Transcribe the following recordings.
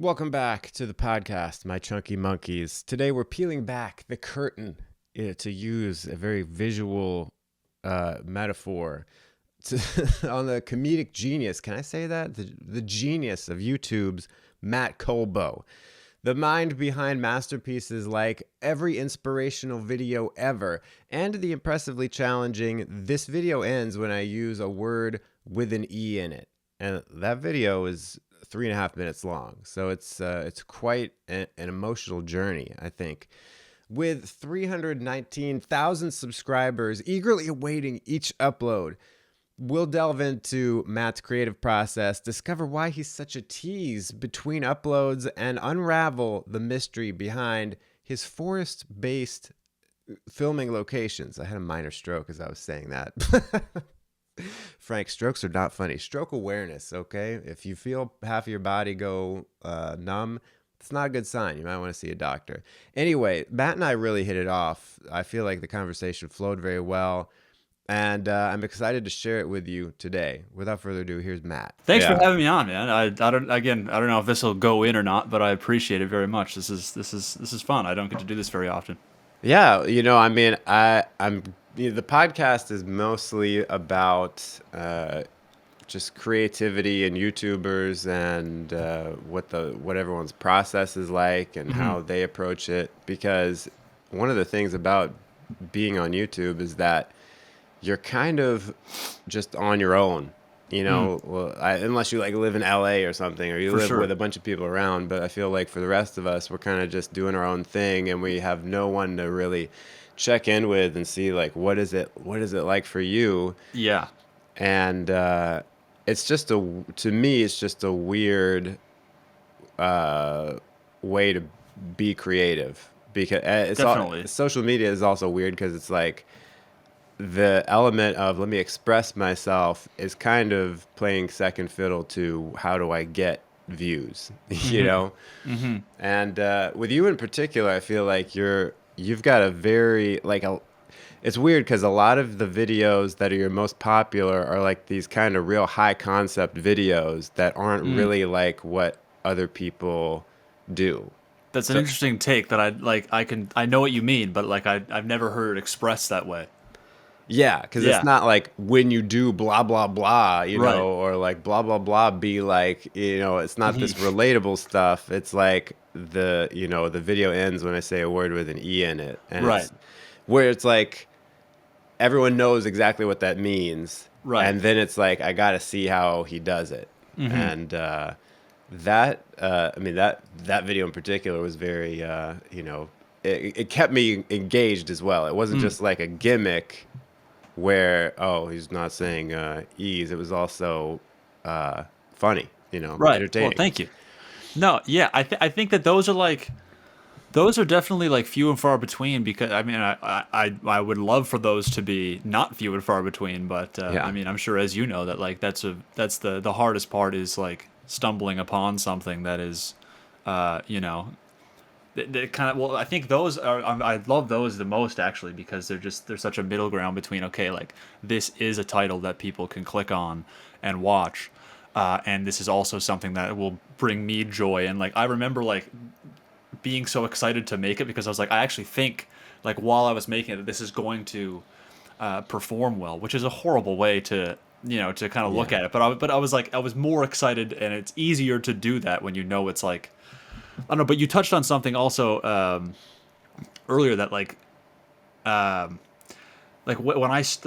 Welcome back to the podcast, my chunky monkeys. Today we're peeling back the curtain, to use a very visual metaphor, on the comedic genius. Can I say that? The genius of YouTube's MattColbo. The mind behind masterpieces like every inspirational video ever, and the impressively challenging "this video ends when I use a word with an E in it." And that video is 3.5 minutes long, so it's quite an emotional journey, I think. With 319,000 subscribers eagerly awaiting each upload, we'll delve into Matt's creative process, discover why he's such a tease between uploads, and unravel the mystery behind his forest-based filming locations. I had a minor stroke as I was saying that. Frank, strokes are not funny. Stroke awareness, okay? If you feel half of your body go numb, it's not a good sign. You might want to see a doctor. Anyway, Matt and I really hit it off. I feel like the conversation flowed very well, and I'm excited to share it with you today. Without further ado, here's Matt. Thanks for having me on, man. I don't know if this will go in or not, but I appreciate it very much. This is fun. I don't get to do this very often. Yeah, I mean, the podcast is mostly about just creativity and YouTubers and what everyone's process is like and how they approach it. Because one of the things about being on YouTube is that you're kind of just on your own. Unless you like live in LA or something, or you For live sure. with a bunch of people around. But I feel like for the rest of us, we're kind of just doing our own thing, and we have no one to really check in with and see like what is it like for you. Yeah, And to me, it's just a weird way to be creative, because definitely. social media is also weird because it's like the element of let me express myself is kind of playing second fiddle to how do I get views, you hmm know? hmm And with you in particular, I feel like you've got a very it's weird because a lot of the videos that are your most popular are like these kind of real high concept videos that aren't Mm. really like what other people do. That's an So interesting take that I like. I know what you mean, but like I've never heard it expressed that way. yeah, because it's Yeah. not like when you do blah blah blah, Right. or like blah blah blah be like, it's not this hmm relatable stuff. It's like the video ends when I say a word with an E in it. And Right. it's where it's like everyone knows exactly what that means. Right. And then it's like I got to see how he does it. hmm And I mean that video in particular was very it kept me engaged as well. It wasn't Mm. just like a gimmick where he's not saying ease. It was also funny, Right. Well, entertaining. thank you. No, yeah, I think that those are definitely like few and far between because I mean I would love for those to be not few and far between, but I Yeah, mean I'm sure as you know that like that's the hardest part is like stumbling upon something that is you know that kind of well I think those are I love those the most actually because they're such a middle ground between okay like this is a title that people can click on and watch. And this is also something that will bring me joy. And like I remember like being so excited to make it because I was like, I actually think like while I was making it, that this is going to perform well, which is a horrible way to to kind of look yeah, at it. But I was like I was more excited, and it's easier to do that when you know it's like I don't know. But you touched on something also earlier that when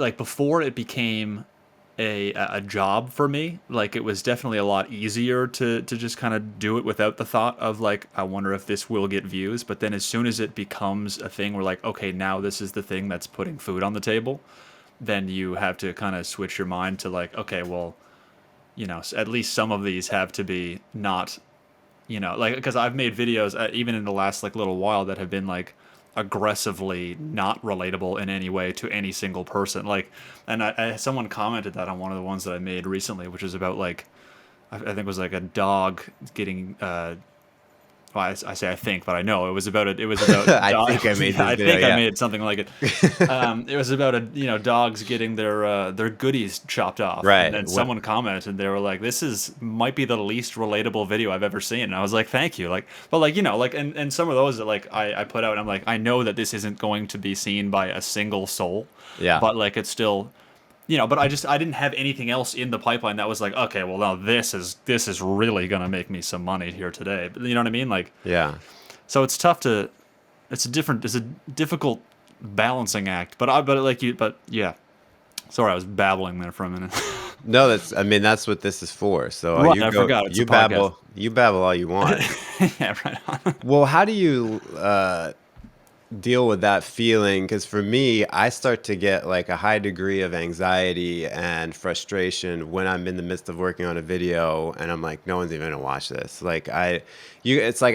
like before it became a job for me. Like it was definitely a lot easier to just kind of do it without the thought of like I wonder if this will get views. But then as soon as it becomes a thing where like okay now this is the thing that's putting food on the table, then you have to kind of switch your mind to like okay well at least some of these have to be not like because I've made videos even in the last like little while that have been like aggressively not relatable in any way to any single person like and someone commented that on one of the ones that I made recently which is about like I think it was like a dog getting well, I say I think, but I know it was about it. It was about I think I made yeah, this I video. think I Yeah. made something like it. It was about dogs getting their goodies chopped off, and Right. then someone commented, and they were like, "This is might be the least relatable video I've ever seen." And I was like, "Thank you." Like, but like like and some of those that like I put out, I'm like, I know that this isn't going to be seen by a single soul, Yeah. but like it's still. But I didn't have anything else in the pipeline that was like, okay, well now this is really gonna make me some money here today. But you know what I mean? Like, Yeah. so it's tough to, it's a difficult balancing act. But yeah. Sorry, I was babbling there for a minute. No, I mean, that's what this is for. So Right, I forgot it's a podcast. you babble all you want. Yeah, right on. Well, how do you deal with that feeling? Because for me, I start to get like a high degree of anxiety and frustration when I'm in the midst of working on a video and I'm like, no one's even gonna watch this. It's like I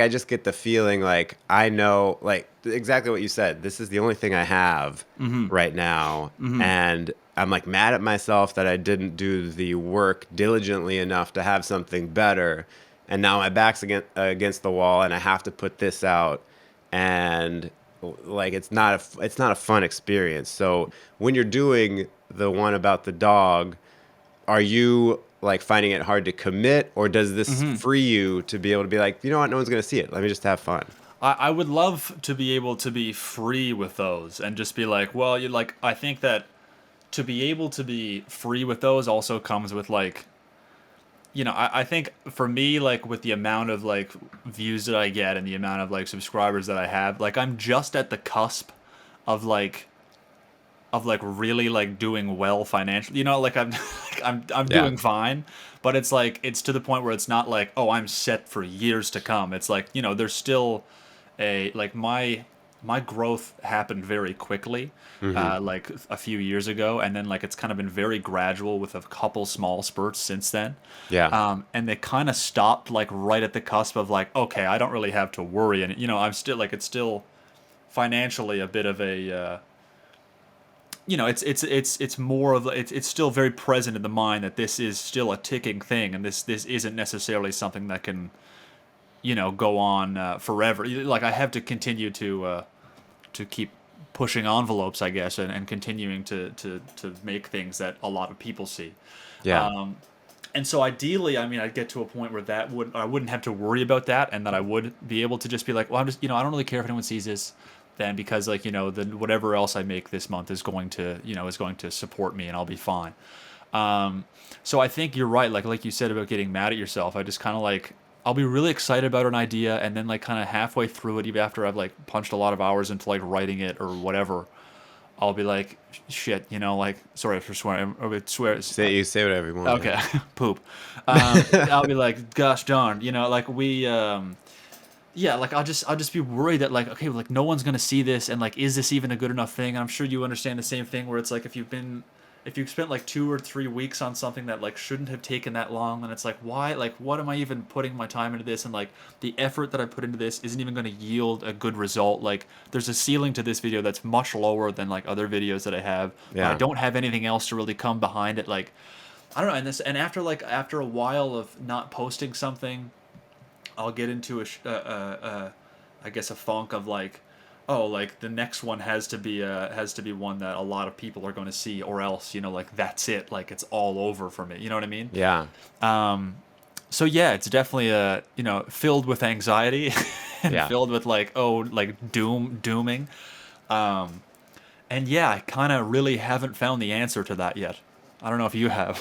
just get the feeling like I know, like exactly what you said. This is the only thing I have right now, and I'm like mad at myself that I didn't do the work diligently enough to have something better. And now my back's against the wall, and I have to put this out, and like it's not a fun experience. So when you're doing the one about the dog, are you like finding it hard to commit, or does this free you to be able to be like, you know what, no one's gonna see it, let me just have fun? I would love to be able to be free with those and just be like, well, you like I think that to be able to be free with those also comes with like I think for me, like with the amount of like views that I get and the amount of like subscribers that I have, like I'm just at the cusp of like really like doing well financially. Like I'm I'm Yeah. doing fine, but it's like it's to the point where it's not like, oh, I'm set for years to come. It's like, there's still a like my growth happened very quickly, like a few years ago, and then like it's kind of been very gradual with a couple small spurts since then. Yeah. And they kind of stopped like right at the cusp of like, okay, I don't really have to worry, and I'm still like it's still financially a bit of a it's more of it's still very present in the mind that this is still a ticking thing, and this isn't necessarily something that can go on forever. Like I have to continue to keep pushing envelopes, I guess, and continuing to make things that a lot of people see. Yeah. And so ideally, I mean, I'd get to a point where I wouldn't have to worry about that, and that I would be able to just be like, well, I'm just, I don't really care if anyone sees this, then because like, then whatever else I make this month is going to, is going to support me, and I'll be fine. So I think you're right, like you said about getting mad at yourself. I just kind of like I'll be really excited about an idea, and then like kind of halfway through it, even after I've like punched a lot of hours into like writing it or whatever, I'll be like, shit, like sorry for swearing. I would swear. Say whatever you want. Okay, poop. I'll be like, gosh darn, like yeah, like I'll just be worried that like, okay, like no one's gonna see this, and like, is this even a good enough thing? And I'm sure you understand the same thing, where it's like if you've spent like 2 or 3 weeks on something that like shouldn't have taken that long, then it's like, why, like what am I even putting my time into this? And like the effort that I put into this isn't even going to yield a good result. Like there's a ceiling to this video that's much lower than like other videos that I have. Yeah. I don't have anything else to really come behind it. Like I don't know, and after a while of not posting something, I'll get into I guess a funk of like, oh, like the next one has to be one that a lot of people are going to see, or else like that's it, like it's all over for me. You know what I mean? Yeah. So yeah, it's definitely filled with anxiety and Yeah. filled with like, oh, like dooming. And yeah, I kind of really haven't found the answer to that yet. I don't know if you have.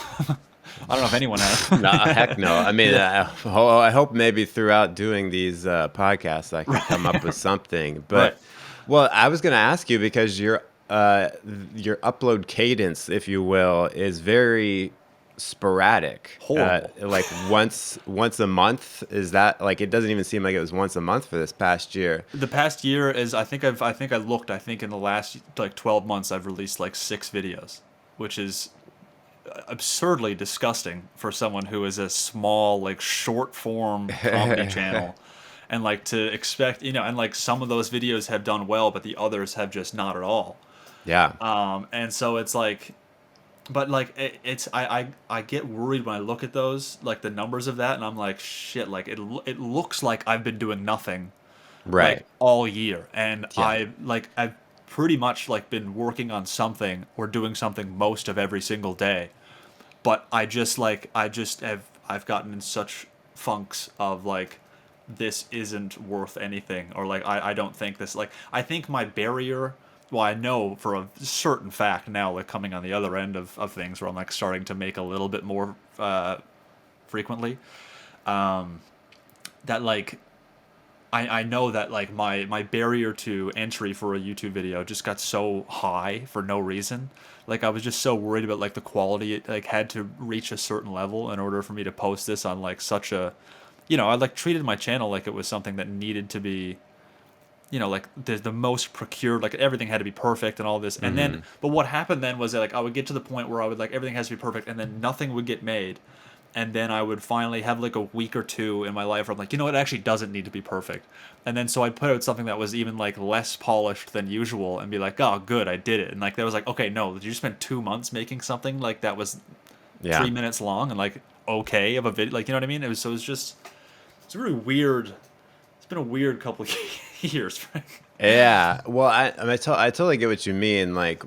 I don't know if anyone has. No, heck no. I mean, I hope maybe throughout doing these podcasts, I can come up with something. But, Right. well, I was going to ask you, because your upload cadence, if you will, is very sporadic. Horrible. Like once a month. Is that like, it doesn't even seem like it was once a month for this past year. The past year is I think in the last like 12 months I've released like 6 videos, which is absurdly disgusting for someone who is a small like short form comedy channel, and like to expect and like some of those videos have done well, but the others have just not at all. Yeah. And so it's like but like I get worried when I look at those, like the numbers of that, and I'm like, shit, like it looks like I've been doing nothing like Right. all year, and Yeah. I've pretty much like been working on something or doing something most of every single day. But I just have I've gotten in such funks of like this isn't worth anything, or like I don't think this, like I think my barrier, well, I know for a certain fact now, like coming on the other end of things where I'm like starting to make a little bit more frequently, that like I know that like my barrier to entry for a YouTube video just got so high for no reason. Like I was just so worried about like the quality. It like had to reach a certain level in order for me to post this on like such a, I like treated my channel like it was something that needed to be, like the most procured, like everything had to be perfect and all this. And then, Hmm. but what happened then was that like I would get to the point where I would like everything has to be perfect, and then nothing would get made. And then I would finally have like a week or two in my life where I'm like, it actually doesn't need to be perfect. And then so I'd put out something that was even like less polished than usual and be like, oh, good, I did it. And like that was like, okay, no, did you spend 2 months making something like that was Yeah. 3 minutes long and like okay of a video? Like, you know what I mean? It was just, it's really weird. It's been a weird couple of years, Frank. Yeah. Well, I totally get what you mean. Like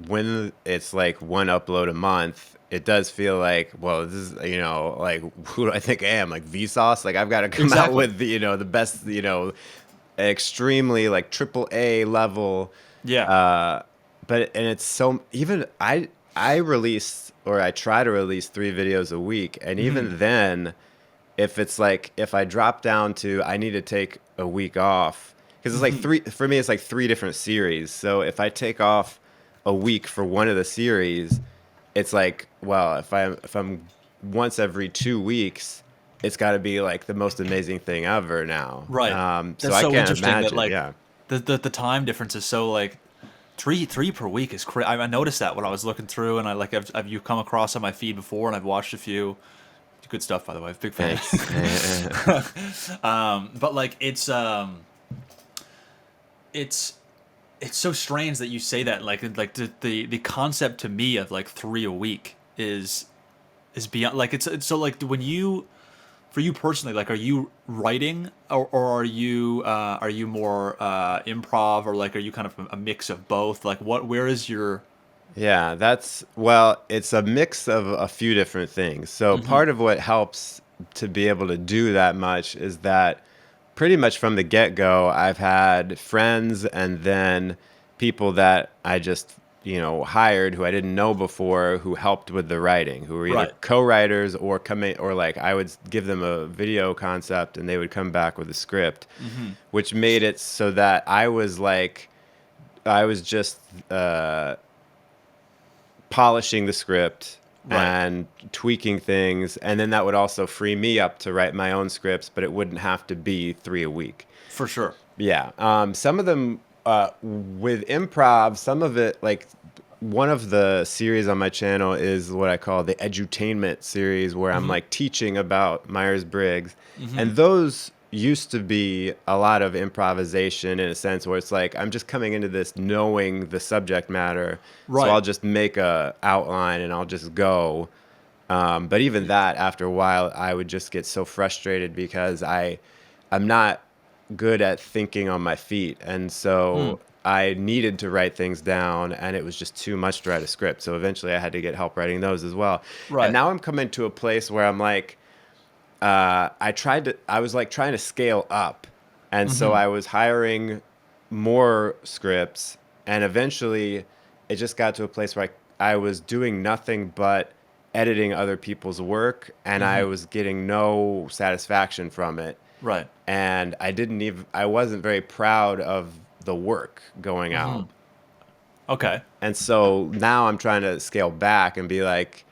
when it's like one upload a month, it does feel like, well, this is, like who do I think I am? Like Vsauce? Like I've got to come out Exactly. with the best, extremely like triple A level. Yeah. Uh, and it's so even I release or I try to release 3 videos a week, and Hmm. even then, if it's like if I drop down to I need to take a week off because it's like Hmm. three for me it's like 3 different series. So if I take off a week for one of the series, it's like, well, if I'm once every 2 weeks, it's got to be like the most amazing thing ever now. Right. So That's I so can't interesting that imagine. like Yeah. the time difference is so like three per week is crazy. I noticed that when I was looking through, and I've you come across on my feed before, and I've watched a few. Good stuff, by the way. Big fan. Thanks. But like it's it's so strange that you say that. Like the concept to me of like three a week is beyond. Like it's so like when you, for you personally, like are you writing, or are you more improv, or like are you kind of a mix of both? Like where is your? Yeah, well, it's a mix of a few different things. So Hmm. part of what helps to be able to do that much is that pretty much from the get-go, I've had friends and then people that I just, hired who I didn't know before who helped with the writing, who were either Right. co-writers or coming or like I would give them a video concept and they would come back with a script, Hmm. which made it so that I was just polishing the script Right. and tweaking things, and then that would also free me up to write my own scripts, but it wouldn't have to be 3 a week. For sure. Yeah. Some of them with improv, some of it like one of the series on my channel is what I call the edutainment series, where I'm Hmm. like teaching about Myers-Briggs. Hmm. And those used to be a lot of improvisation in a sense where it's like I'm just coming into this knowing the subject matter. So Right. I'll just make a outline and I'll just go. But even that, after a while, I would just get so frustrated because I'm not good at thinking on my feet, and Mm. so I needed to write things down, and it was just too much to write a script. So eventually, I had to get help writing those as well. And Right. now I'm coming to a place where I'm like, I was like trying to scale up, and so Hmm. I was hiring more scripts, and eventually, it just got to a place where I was doing nothing but editing other people's work, and I Hmm. was getting no satisfaction from it, Right. and I wasn't very proud of the work going Hmm. out. Okay. And so now I'm trying to scale back and be like,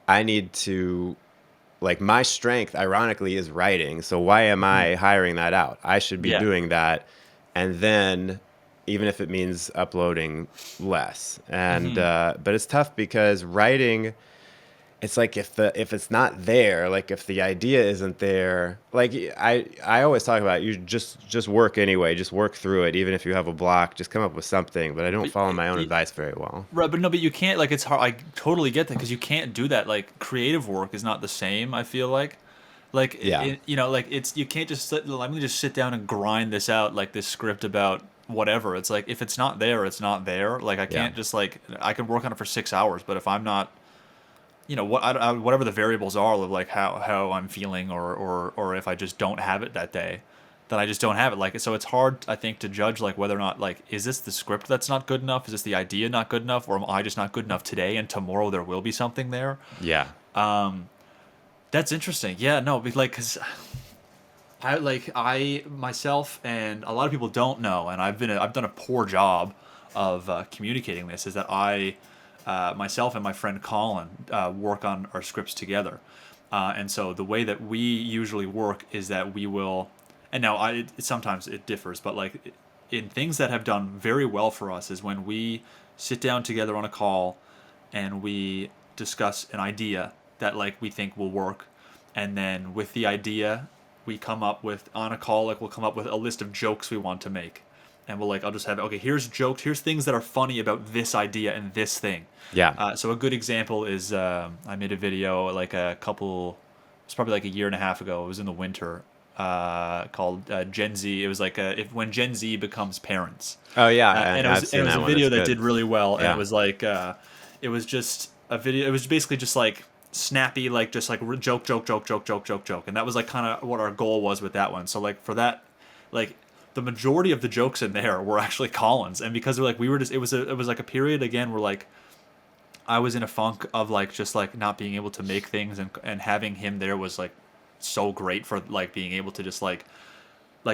I need to, like, my strength ironically is writing. So why am Hmm. I hiring that out? I should be Yeah. doing that. And then even if it means uploading less. And Hmm. but it's tough because writing it's like if it's not there, like if the idea isn't there, like I always talk about, you just work anyway, just work through it, even if you have a block, just come up with something. But I don't But follow my own advice very well. right, but no, but you can't like it's hard. I totally get that because you can't do that. Like creative work is not the same. I feel like Yeah, you know, like it's you can't just let me just sit down and grind this out like this script about whatever. It's like if it's not there, it's not there. Like I yeah, can't just like I can work on it for 6 hours, but if I'm not, you know, whatever the variables are of like how I'm feeling or if I just don't have it that day, then I just don't have it. Like so, it's hard I think to judge like whether or not like is this the script that's not good enough? Is this the idea not good enough, or am I just not good enough today and tomorrow there will be something there? yeah, That's interesting. Yeah, no, like because I myself and a lot of people don't know, and I've done a poor job of communicating this. Is that I myself and my friend Colin work on our scripts together, and so the way that we usually work is that we will, and now sometimes it differs, but like in things that have done very well for us is when we sit down together on a call and we discuss an idea that like we think will work, and then with the idea we come up with on a call, like we'll come up with a list of jokes we want to make, and we'll like I'll just have, okay, here's jokes, here's things that are funny about this idea and this thing. yeah. So a good example is I made a video like it's probably like a year and a half ago, it was in the winter, called Gen Z. It was like if when Gen Z becomes parents. Oh yeah, And I've it seen was that a one. video It's that good. did really well, and it Yeah, was like it was just a video. It was basically just like snappy, like just like joke, joke, joke, joke, joke, joke, joke, and that was like kind of what our goal was with that one. So like for that, like the majority of the jokes in there were actually Collins, and because like we were just it was like a period again where like I was in a funk of like just like not being able to make things, and having him there was like so great for like being able to just like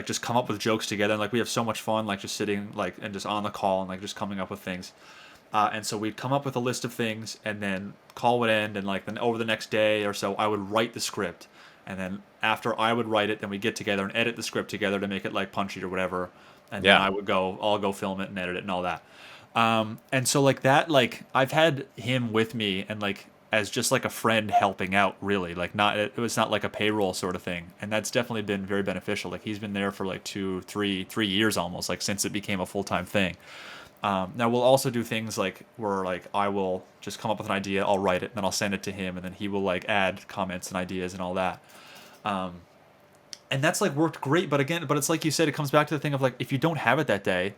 just come up with jokes together, and like we have so much fun like just sitting like and just on the call and like just coming up with things, and so we'd come up with a list of things, and then call would end, and like then over the next day or so I would write the script, and then after I would write it, then we'd get together and edit the script together to make it like punchy or whatever, and then yeah, I'll go film it and edit it and all that. And so like that, like I've had him with me and like as just like a friend helping out, really, like not it was not like a payroll sort of thing, and that's definitely been very beneficial. Like he's been there for like 3 years almost, like since it became a full-time thing. Now we'll also do things like where like I will just come up with an idea, I'll write it, and then I'll send it to him, and then he will like add comments and ideas and all that. And that's like worked great, but again, but it's like you said, it comes back to the thing of like if you don't have it that day,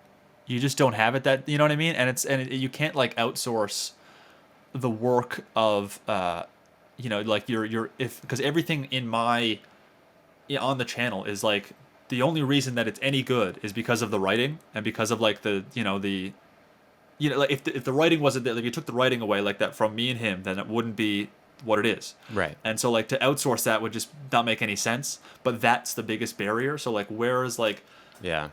you just don't have it that, you know what I mean? And you can't like outsource the work of you know, like your if because everything in my on the channel is like the only reason that it's any good is because of the writing and because of like the you know like if the writing wasn't there, if you took the writing away like that from me and him, then it wouldn't be what it is. right. And so like to outsource that would just not make any sense, but that's the biggest barrier. So like whereas like Yeah,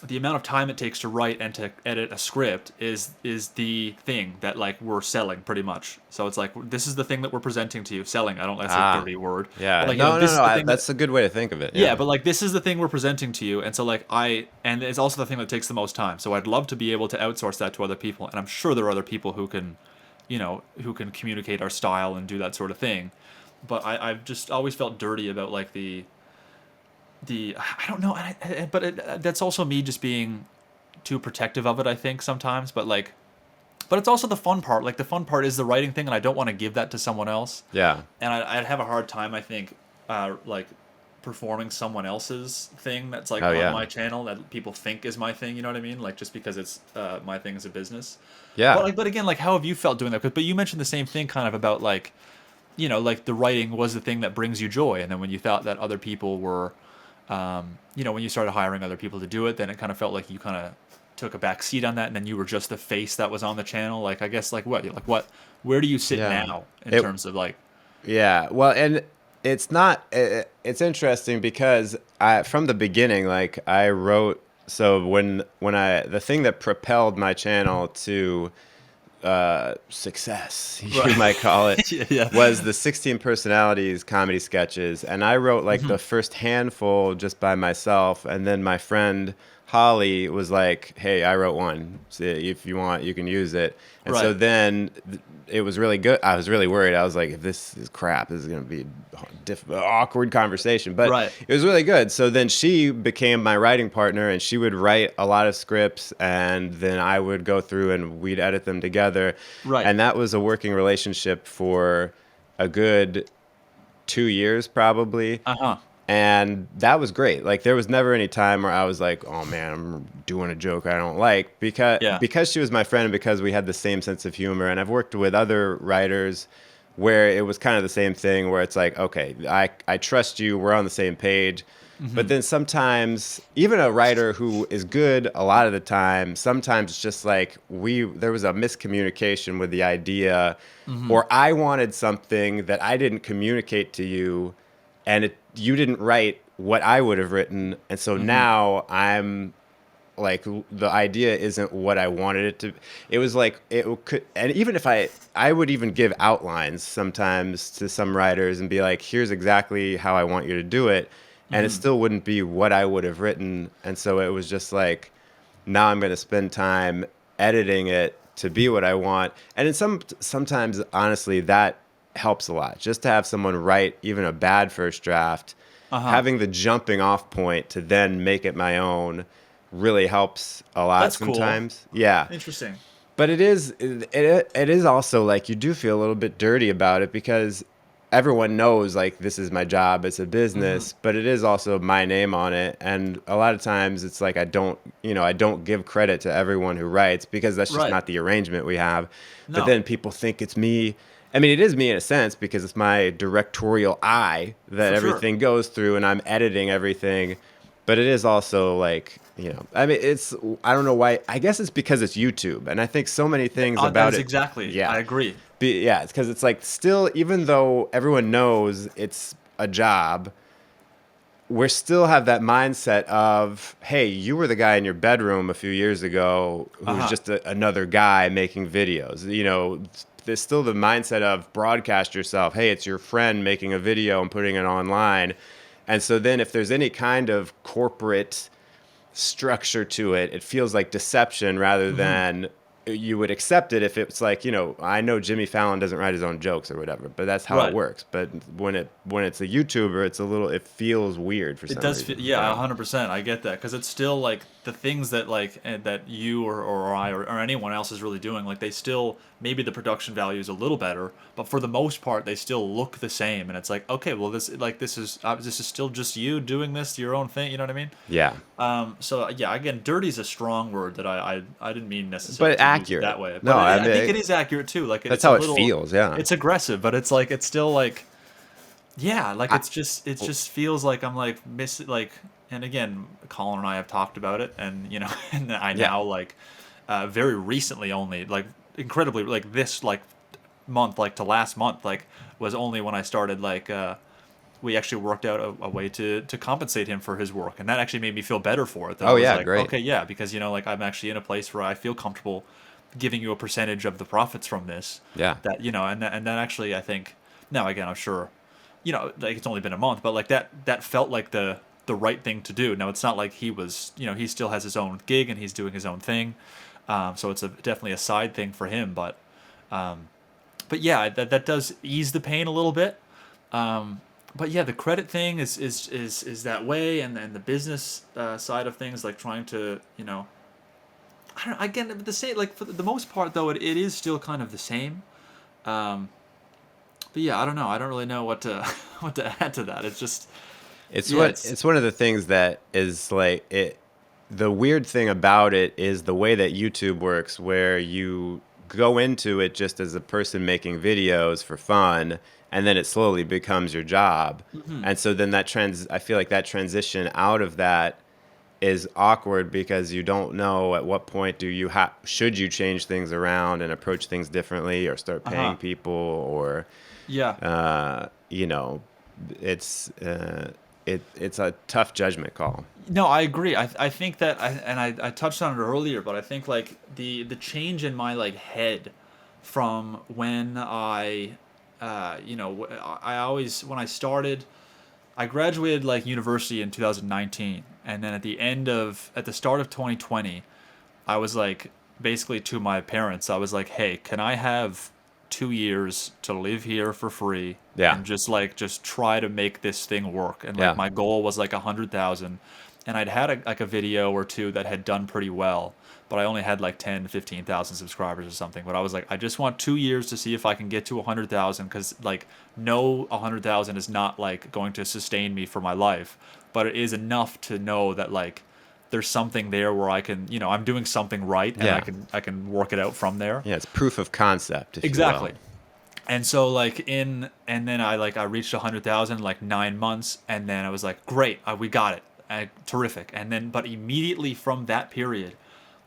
the amount of time it takes to write and to edit a script is the thing that like we're selling pretty much. So it's like this is the thing that we're presenting to you. Selling, I don't, that's a ah, dirty word. yeah. But like No, no, this is no. the thing that, That's a good way to think of it. yeah, Yeah, but like this is the thing we're presenting to you, and so like and it's also the thing that takes the most time. So I'd love to be able to outsource that to other people, and I'm sure there are other people who can, you know, who can communicate our style and do that sort of thing. But I've just always felt dirty about like the I don't know, but that's also me just being too protective of it, I think sometimes. But like, but it's also the fun part. Like the fun part is the writing thing, and I don't want to give that to someone else. yeah, And I'd have a hard time, I think, like performing someone else's thing that's like oh on yeah, my channel that people think is my thing. You know what I mean? Like just because it's my thing as a business. But yeah. like, but again, like how have you felt doing that? But you mentioned the same thing kind of about like, you know, like the writing was the thing that brings you joy, and then when you thought that other people were, you know, when you started hiring other people to do it, then it kind of felt like you kind of took a back seat on that, and then you were just the face that was on the channel. Like I guess where do you sit Yeah. now in It terms of like Yeah, well, and it's not. It's interesting because from the beginning, like I wrote. So when I the thing that propelled my channel to success, you right. might call it, Yeah. was the 16 personalities comedy sketches, and I wrote like Mhm. the first handful just by myself, and then my friend Holly was like, "Hey, I wrote one. So if you want, you can use it." And so Right. then it was really good. I was really worried. I was like, "If this is crap, this is going to be awkward conversation." But Right. it was really good. So then she became my writing partner, and she would write a lot of scripts, and then I would go through and we'd edit them together. Right. And that was a working relationship for a good 2 years, probably. Uh-huh. And that was great. Like there was never any time where I was like, "Oh man, I'm doing a joke I don't like," Yeah. because she was my friend and because we had the same sense of humor. And I've worked with other writers where it was kind of the same thing, where it's like, "Okay, I trust you. We're on the same page." But Mm-hmm. then sometimes even a writer who is good a lot of the time, sometimes it's just like there was a miscommunication with the idea, Mm-hmm. or I wanted something that I didn't communicate to you, and you didn't write what I would have written, and so Mm-hmm. now I'm like, the idea isn't what I wanted it to. It was like it could, and even if I would even give outlines sometimes to some writers and be like, "Here's exactly how I want you to do it," and it Mm-hmm. still wouldn't be what I would have written, and so it was just like, now I'm going to spend time editing it to be what I want. And in sometimes honestly that helps a lot. Just to have someone write even a bad first draft, Uh-huh. having the jumping off point to then make it my own really helps a lot That's cool. sometimes. Yeah. Interesting. But it is also like you do feel a little bit dirty about it because everyone knows like this is my job, it's a Mm-hmm. business, but it is also my name on it. And a lot of times it's like I don't give credit to everyone who writes because that's just Right. not the arrangement we have. But No. then people think it's me. I mean, it is me in a sense because it's my directorial eye that For sure. everything goes through and I'm editing everything. But it is also like, I mean, I don't know why. I guess it's because it's YouTube. And I think so many things That about is it. exactly. Yeah. I agree. Yeah. It's because it's like still, even though everyone knows it's a job, we still have that mindset of, hey, you were the guy in your bedroom a few years ago who was Uh-huh. just another guy making videos. There's still the mindset of broadcast yourself. Hey, it's your friend making a video and putting it online. And so then if there's any kind of corporate structure to it, it feels like deception rather Mm-hmm. than you would accept it if it's like, I know Jimmy Fallon doesn't write his own jokes or whatever, but that's how it Right. works. But when it's a YouTuber, it feels weird for It some does feel, reason. yeah, Yeah. 100%. I get that because it's still like the things that like that you or I or anyone else is really doing. Like they still maybe the production value is a little better, but for the most part they still look the same. And it's like okay, well this is still just you doing this your own thing. You know what I mean? Yeah. So yeah, again, dirty is a strong word that I didn't mean necessarily But to use it accurate. that way, No, but I I think mean, it is accurate too. Like that's it's a how it little, feels. Yeah. it's aggressive, but it's like it's still like yeah, like I, it just feels like I'm like miss like, and again, Colin and I have talked about it, and you know, and I yeah. now like, very recently only like incredibly like this like month like to last month like was only when I started like we actually worked out a way to compensate him for his work, and that actually made me feel better for it. That I Oh, was yeah. like, Great. okay, yeah, because you know, like I'm actually in a place where I feel comfortable giving you a percentage of the profits from this. Yeah. That you know, and that actually I think now again I'm sure, you know, like it's only been a month, but like that felt like the right thing to do. Now it's not like he was, you know, he still has his own gig and he's doing his own thing, so it's definitely a side thing for him, but yeah, that does ease the pain a little bit. But yeah, the credit thing is that way, and the business side of things, like trying to, you know, I don't know, again the same. Like for the most part, though, it is still kind of the same. Um, but yeah, I don't know. I don't really know what to what to add to that. It's just yeah, it's It's one of the things that is like it. The weird thing about it is the way that YouTube works, where you go into it just as a person making videos for fun, and then it slowly becomes your job. mhm. And so then I feel like that transition out of that is awkward because you don't know at what point should you change things around and approach things differently or start paying Uh-huh. people or Yeah. you know, it's a tough judgment call. No, I agree. I think that I touched on it earlier, but I think like the change in my like head from when I you know, I always when I started I graduated like university in 2019, And then at the start of 2020, I was like, basically to my parents, I was like, hey, can I have 2 years to live here for free Yeah. and just try to make this thing work? And like Yeah. my goal was like 100,000, and I'd had like a video or two that had done pretty well, but I only had like 10, 15,000 subscribers or something. But I was like, I just want 2 years to see if I can get to 100,000, because like no 100,000 is not like going to sustain me for my life, but it is enough to know that like there's something there where I can, I'm doing something right, and Yeah. I can work it out from there. Yeah. It's proof of concept, if you will. Exactly. And so and then I reached 100,000 in like 9 months, and then I was like, great, we got it, terrific. And then, but immediately from that period,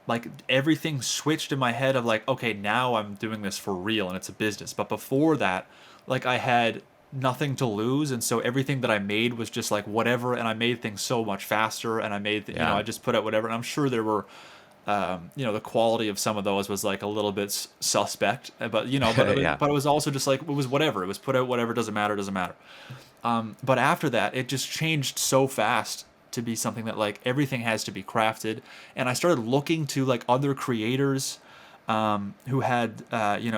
like everything switched in my head of like, okay, now I'm doing this for real and it's a business. But before that, like I had nothing to lose, and so everything that I made was just like whatever, and I made things so much faster, and I made Yeah. I just put out whatever, and I'm sure there were the quality of some of those was like a little bit suspect, but Yeah. but it was also just like it was whatever, it was put out whatever, doesn't matter. But after that, it just changed so fast to be something that like everything has to be crafted, and I started looking to like other creators who had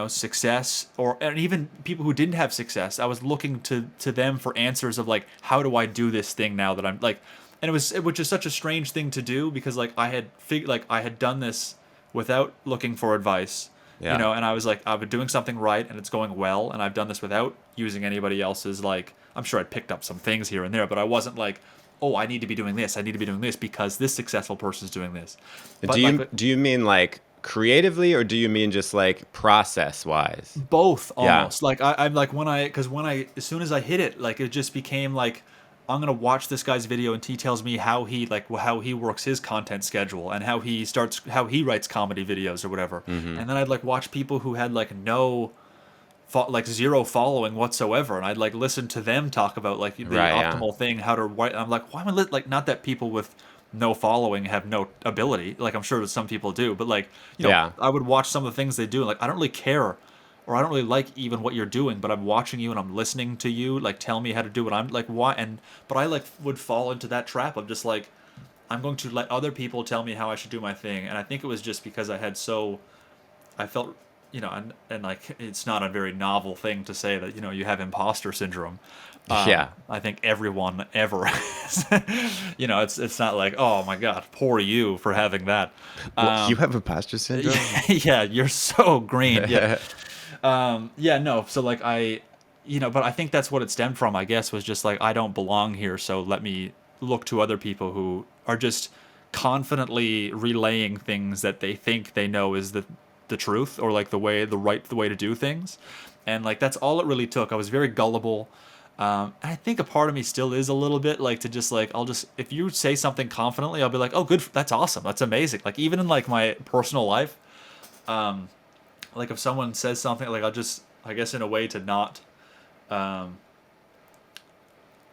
success, and even people who didn't have success. I was looking to them for answers of like, how do I do this thing now that I'm like, and it was just such a strange thing to do, because like I had done this without looking for advice. Yeah. And I was like, I've been doing something right and it's going well, and I've done this without using anybody else's, like, I'm sure I'd picked up some things here and there, but I wasn't like, oh, I need to be doing this, I need to be doing this because this successful person's doing this. But Do you mean like creatively, or do you mean just like process wise? both Yeah. almost. Like I'm like, because when I as soon as I hit it, like it just became like, I'm gonna watch this guy's video and he tells me how he works his content schedule, and how he writes comedy videos or whatever. Mm-hmm. And then I'd like watch people who had like like zero following whatsoever, and I'd like listen to them talk about like the Right. Yeah. optimal thing, how to write. I'm like, why am I like, not that people with no following have no ability, like I'm sure that some people do, but like Yeah. I would watch some of the things they do, and like I don't really care, or I don't really like even what you're doing, but I'm watching you and I'm listening to you like tell me how to do what I'm like, why. And but I like would fall into that trap of just like, I'm going to let other people tell me how I should do my thing. And I think it was just because I felt, and like it's not a very novel thing to say that you have imposter syndrome. Yeah. I think everyone ever has. It's not like, oh my god, poor you for having that. Well, you have imposter syndrome? Yeah, you're so green. Yeah. Yeah, no. So like but I think that's what it stemmed from, I guess, was just like, I don't belong here, so let me look to other people who are just confidently relaying things that they think they know is the truth, or like the way to do things. And like that's all it really took. I was very gullible. I think a part of me still is a little bit like, to just like, if you say something confidently, I'll be like, oh, good, that's awesome, that's amazing. Like even in like my personal life, like if someone says something, like I'll just, I guess in a way to not,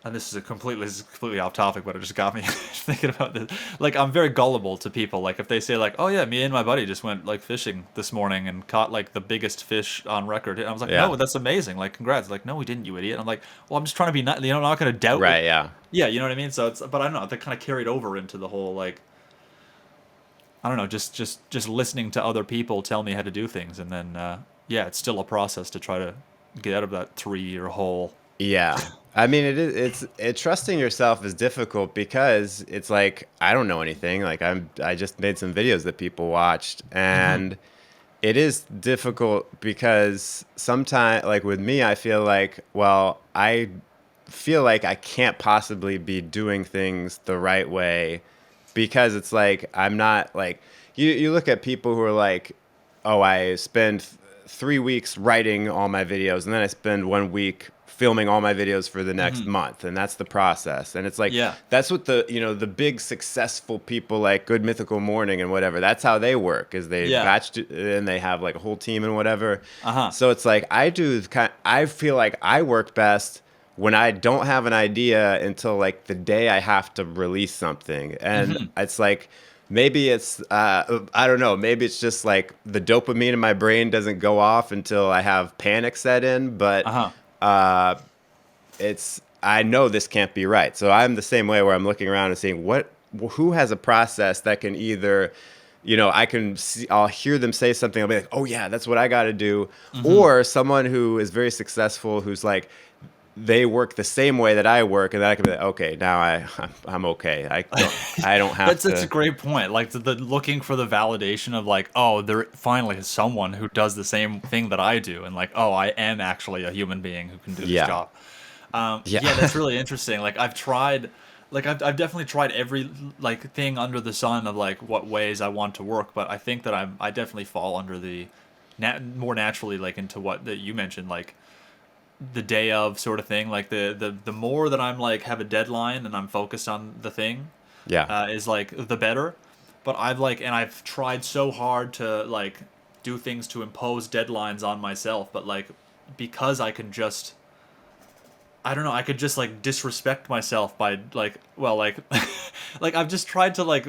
and this is completely off topic, but it just got me thinking about this. Like I'm very gullible to people. Like if they say like, oh yeah, me and my buddy just went like fishing this morning and caught like the biggest fish on record. And I was like, Yeah. no, that's amazing. Like congrats. Like, no, we didn't, you idiot. And I'm like, well, I'm just trying to be not, I'm not going to doubt. Right. Yeah. Yeah. You know what I mean? So but I don't know, that kind of carried over into the whole, like, I don't know, just listening to other people tell me how to do things. And then, yeah, it's still a process to try to get out of that 3-year hole. Yeah. I mean, trusting yourself is difficult, because it's like, I don't know anything. Like I just made some videos that people watched, and it is difficult because sometimes, like with me, I feel like, well, I feel like I can't possibly be doing things the right way, because it's like, I'm not like, you look at people who are like, oh, I spend 3 weeks writing all my videos, and then I spend 1 week filming all my videos for the next month, and that's the process. And it's like, Yeah. that's what the big successful people like Good Mythical Morning and whatever, that's how they work, is they Yeah. batch and they have like a whole team and whatever. Uh-huh. So it's like, I feel like I work best when I don't have an idea until like the day I have to release something. And it's like, maybe it's, I don't know, maybe it's just like the dopamine in my brain doesn't go off until I have panic set in, but I know this can't be right. So I'm the same way, where I'm looking around and seeing, what who has a process that can either, I'll hear them say something, I'll be like, oh yeah, that's what I got to do. Mm-hmm. Or someone who is very successful, who's like, they work the same way that I work, and then I can be like, okay, now I'm okay. I don't have That's such a to. great point. Like the looking for the validation of like, oh, there finally is someone who does the same thing that I do, and like, oh, I am actually a human being who can do this Yeah. job. Yeah. Yeah, that's really interesting. Like I've tried, like I've definitely tried every like thing under the sun of like what ways I want to work, but I think that I definitely fall under the more naturally like into what that you mentioned, like the day of sort of thing. Like the more that I'm like have a deadline and I'm focused on the thing, Yeah. is like the better. But I've tried so hard to like do things to impose deadlines on myself, but like because I can just I don't know. I could just like disrespect myself by like, well, like, like I've just tried to like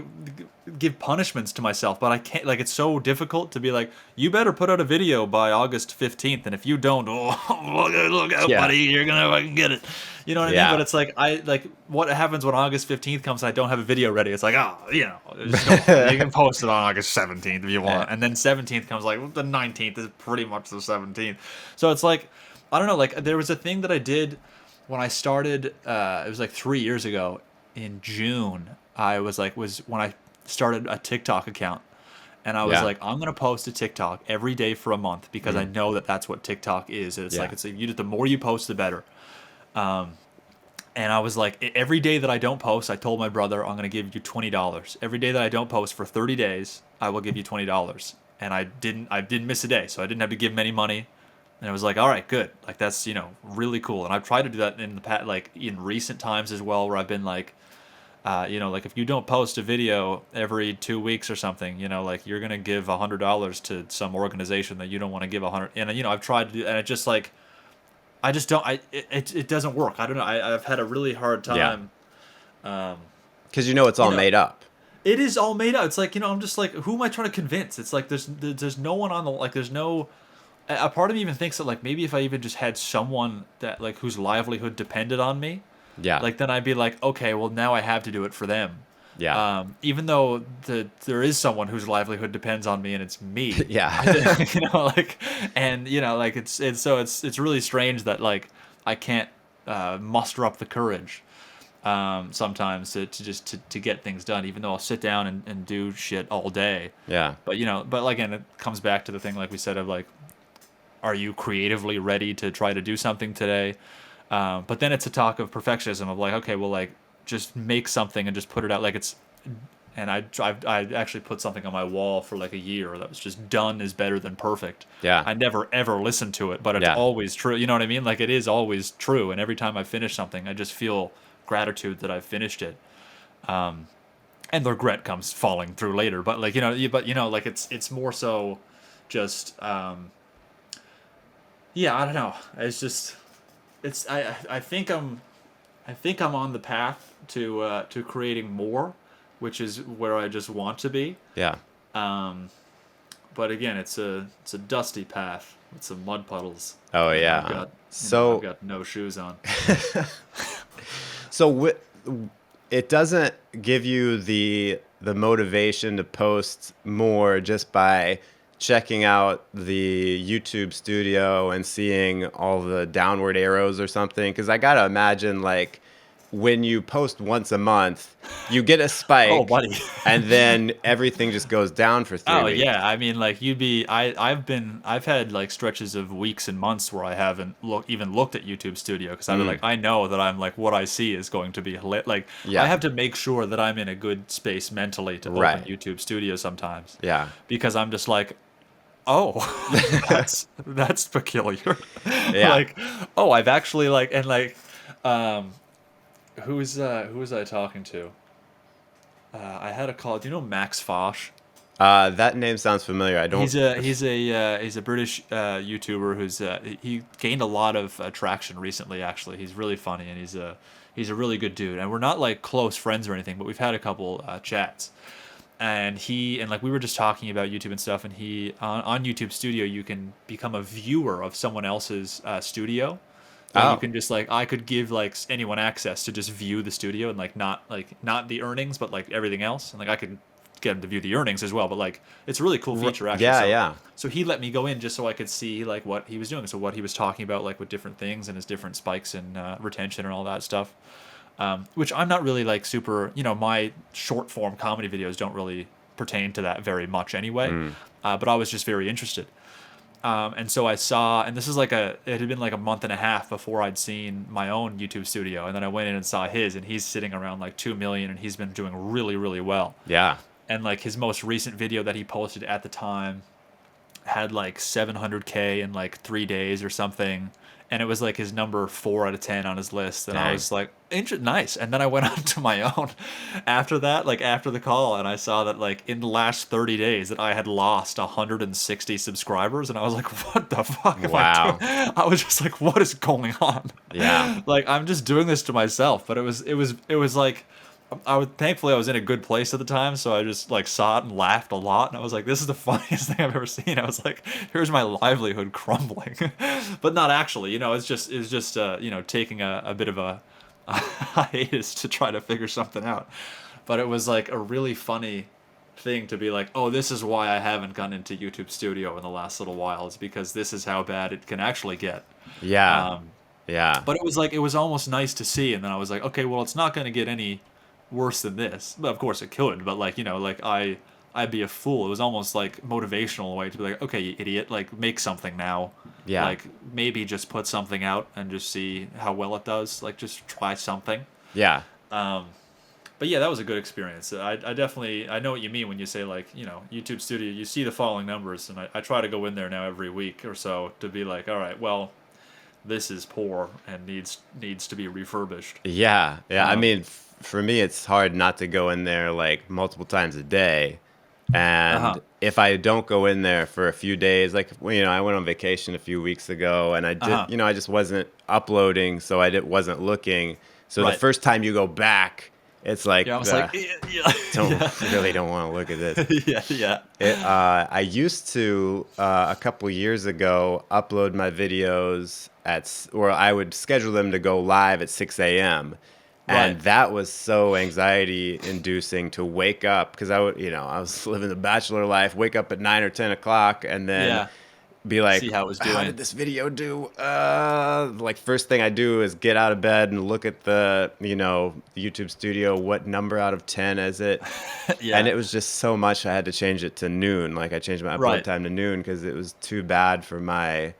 give punishments to myself, but I can't. Like, it's so difficult to be like, you better put out a video by August 15th, and if you don't, oh, look out, Yeah. buddy, you're gonna fucking get it. You know what I mean? But Yeah. it's like I like what happens when August 15th comes and I don't have a video ready. It's like, oh, just go on. You can post it on August 17th if you Yeah. want, and then 17th comes like well, the 19th is pretty much the 17th. So it's like I don't know. Like there was a thing that I did when I started, it was like 3 years ago in June. Was when I started a TikTok account, and I was Yeah. like, I'm gonna post a TikTok every day for a month because I Mm. know that that's what TikTok is. It's Yeah. like the more you post, the better. And I was like, every day that I don't post, I told my brother I'm gonna give you $20. Every day that I don't post for 30 days, I will give you $20. And I didn't miss a day, so I didn't have to give him any money. And I was like, all right, good. Like that's really cool. And I've tried to do that in the past, like in recent times as well, where I've been like, like if you don't post a video every 2 weeks or something, like you're gonna give $100 to some organization that you don't want to give 100. And I've tried to do, and it just like I just don't. It doesn't work. I don't know. I've had a really hard Yeah. time. Um, Because it's you all know, made up. it is all made up. It's like I'm just like, who am I trying to convince? It's like there's no one on the like. There's no. A part of me even thinks that like maybe if I even just had someone that like whose livelihood depended on me, Yeah. like then I'd be like, okay, well now I have to do it for them. Yeah. Even though there is someone whose livelihood depends on me and it's me. Yeah. Like, and like it's really strange that like I can't muster up the courage sometimes to get things done, even though I'll sit down and do shit all day. Yeah. But again, it comes back to the thing like we said of like, are you creatively ready to try to do something today? But then it's a talk of perfectionism of like, okay, well, like just make something and just put it out. Like it's, and I actually put something on my wall for like a year that was just done is better than perfect. Yeah. I never ever listened to it, but it's Yeah. always true. You know what I mean? Like it is always true. And every time I finish something, I just feel gratitude that I've finished it. And the regret comes falling through later. But like, like it's more so just, yeah, I don't know. It's just, I think I'm on the path to creating more, which is where I just want to be. Yeah. But again, it's a dusty path with some mud puddles. Oh And I've yeah. got I've So got no shoes on. so it doesn't give you the motivation to post more just by checking out the YouTube studio and seeing all the downward arrows or something. Because I gotta imagine like when you post once a month, you get a Oh, spike, buddy. and then everything just goes down for three Oh weeks. yeah, I mean like I've had like stretches of weeks and months where I haven't even looked at YouTube Studio because I'm like I know that I'm like what I see is going to be like I Yeah. have to make sure that I'm in a good space mentally to open Right. YouTube Studio sometimes Yeah. because I'm just like oh that's peculiar Yeah. like oh I've actually like and like um who was I talking to I had a call. Do you know Max Fosh? That name sounds familiar. I don't. He's a British YouTuber who's he gained a lot of traction recently. Actually, he's really funny and he's a really good dude. And we're not like close friends or anything, but we've had a couple chats. And like we were just talking about YouTube and stuff. And he on YouTube Studio you can become a viewer of someone else's studio. Like you Oh, can just like I could give like anyone access to just view the studio and like not the earnings but like everything else, and like I could get them to view the earnings as well. But like it's a really cool feature actually. yeah, So yeah. he let me go in just so I could see like what he was doing, so what he was talking about like with different things and his different spikes in retention and all that stuff. Which I'm not really like super. My short form comedy videos don't really pertain to that very much anyway. Mm. But I was just very interested. And so I saw, and this is like it had been like a month and a half before I'd seen my own YouTube studio. And then I went in and saw his, and he's sitting around like 2 million, and he's been doing really, really well. Yeah. And like his most recent video that he posted at the time had like 700K in like 3 days or something. And it was like his number 4 out of 10 on his list. And I Dang. was like, nice. And then I went on to my own after that, like after the call. And I saw that like in the last 30 days that I had lost 160 subscribers. And I was like, what the fuck am I Wow. doing? I was just like, what is going on? Yeah. Like, I'm just doing this to myself. But it was like, thankfully I was in a good place at the time, so I just like saw it and laughed a lot, and I was like, "This is the funniest thing I've ever seen." I was like, "Here's my livelihood crumbling," but not actually. It's just taking a bit of a hiatus to try to figure something out. But it was like a really funny thing to be like, "Oh, this is why I haven't gone into YouTube Studio in the last little while. Is because this is how bad it can actually get." Yeah. Um, Yeah. but it was almost nice to see, and then I was like, okay, well, it's not going to get any worse than this. But of course it could. But like like I'd be a fool. It was almost like motivational way to be like, okay, you idiot, like make something now. Yeah. Like maybe just put something out and just see how well it does. Like just try something. Yeah. Um, but yeah, that was a good experience. I definitely I know what you mean when you say like YouTube Studio. You see the falling numbers, and I try to go in there now every week or so to be like, all right, well, this is poor and needs to be refurbished. Yeah. Yeah. I Um, mean, for me, it's hard not to go in there like multiple times a day. uh-huh. And if I don't go in there for a few days, like, well, I went on vacation a few weeks ago and Uh-huh. I just wasn't uploading. So wasn't looking. So the Right. first time you go back, it's Yeah, I like, was like, yeah, really don't want to look at this. yeah, yeah. I used to a couple years ago upload my videos or I would schedule them to go live at 6 a.m. Right. And that was so anxiety inducing to wake up because I was living the bachelor life, wake up at 9 or 10 o'clock and then Yeah. be like, See how it was how doing. did this video do? Like first thing I do is get out of bed and look at the YouTube studio. What number out of 10 is it? And Yeah. it was just so much I had to change it to noon. Like I changed my upload Right. time to noon because it was too bad for my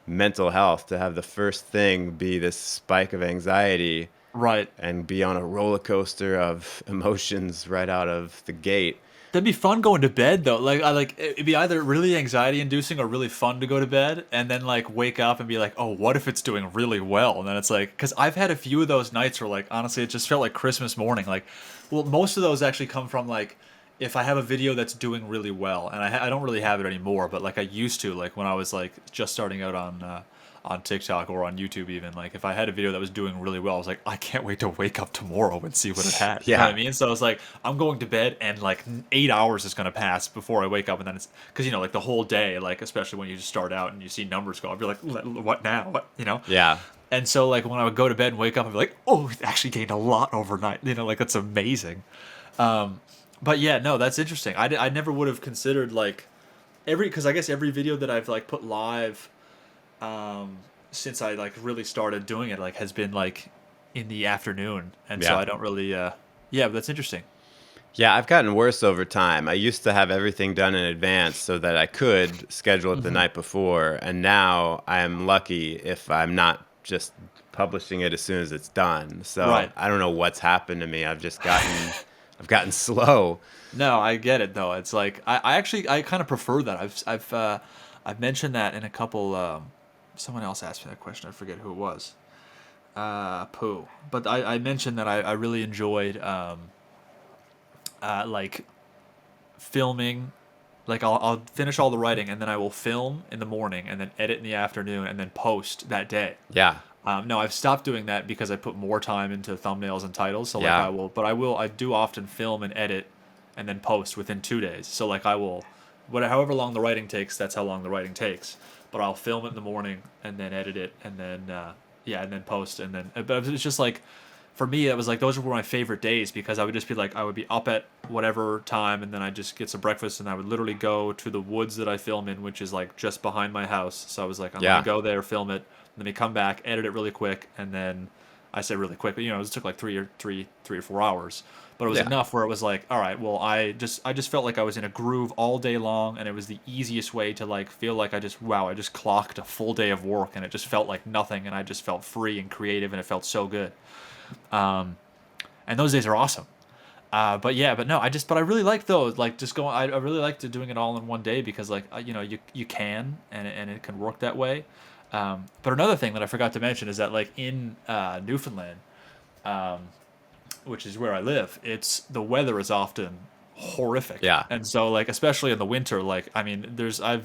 mental health to have the first thing be this spike of anxiety Right. and be on a roller coaster of emotions right out of the gate. That'd be fun going to bed though. Like I like it'd be either really anxiety inducing or really fun to go to bed and then like wake up and be like, "Oh, what if it's doing really well?" And then it's like cuz I've had a few of those nights where like honestly it just felt like Christmas morning. Like well, most of those actually come from like if I have a video that's doing really well, and I don't really have it anymore, but like I used to, like when I was like just starting out on TikTok or on YouTube even, like if I had a video that was doing really well, I was like, I can't wait to wake up tomorrow and see what it had. You know what I Yeah. mean? So I was like, I'm going to bed and like 8 hours is gonna pass before I wake up, and then it's because like the whole day, like especially when you just start out and you see numbers go up, you're like, what now? What? Yeah. And so like when I would go to bed and wake up, I'd be like, oh, it actually gained a lot overnight. Like that's amazing. But yeah, no, that's interesting. I never would have considered like because I guess every video that I've like put live since I like really started doing it like has been like in the afternoon, and so Yeah. I don't really yeah, but that's interesting. Yeah, I've gotten worse over time. I used to have everything done in advance so that I could schedule it the Hmm. night before, and now I am lucky if I'm not just publishing it as soon as it's done. So Right. I don't know what's happened to me. I've gotten slow. No, I get it though. It's like I actually I kind of prefer that. I've mentioned that in a couple. Someone else asked me that question. I forget who it was. Pooh. But I mentioned that I really enjoyed like filming. Like I'll finish all the writing and then I will film in the morning and then edit in the afternoon and then post that day. Yeah. No, I've stopped doing that because I put more time into thumbnails and titles. So like Yeah. I do often film and edit and then post within 2 days. So like I will, however long the writing takes, that's how long the writing takes. But I'll film it in the morning and then edit it and then yeah, and then post, and then but it's just like for me it was like those were my favorite days because I would just be like I would be up at whatever time and then I'd just get some breakfast and I would literally go to the woods that I film in, which is like just behind my house. So I was like I'm gonna Yeah. go there, film it, then we come back, edit it really quick, and then I say really quick, but it took like 3 or 4 hours, but it was Yeah. enough where it was like, all right, well, I just felt like I was in a groove all day long, and it was the easiest way to like feel like I just clocked a full day of work, and it just felt like nothing, and I just felt free and creative, and it felt so good. And those days are awesome. But yeah, but no, but I really like those. Like just going, I really liked doing it all in one day because like you can and it can work that way. But another thing that I forgot to mention is that like in Newfoundland, which is where I live, it's the weather is often horrific. Yeah. And so like especially in the winter, like I mean,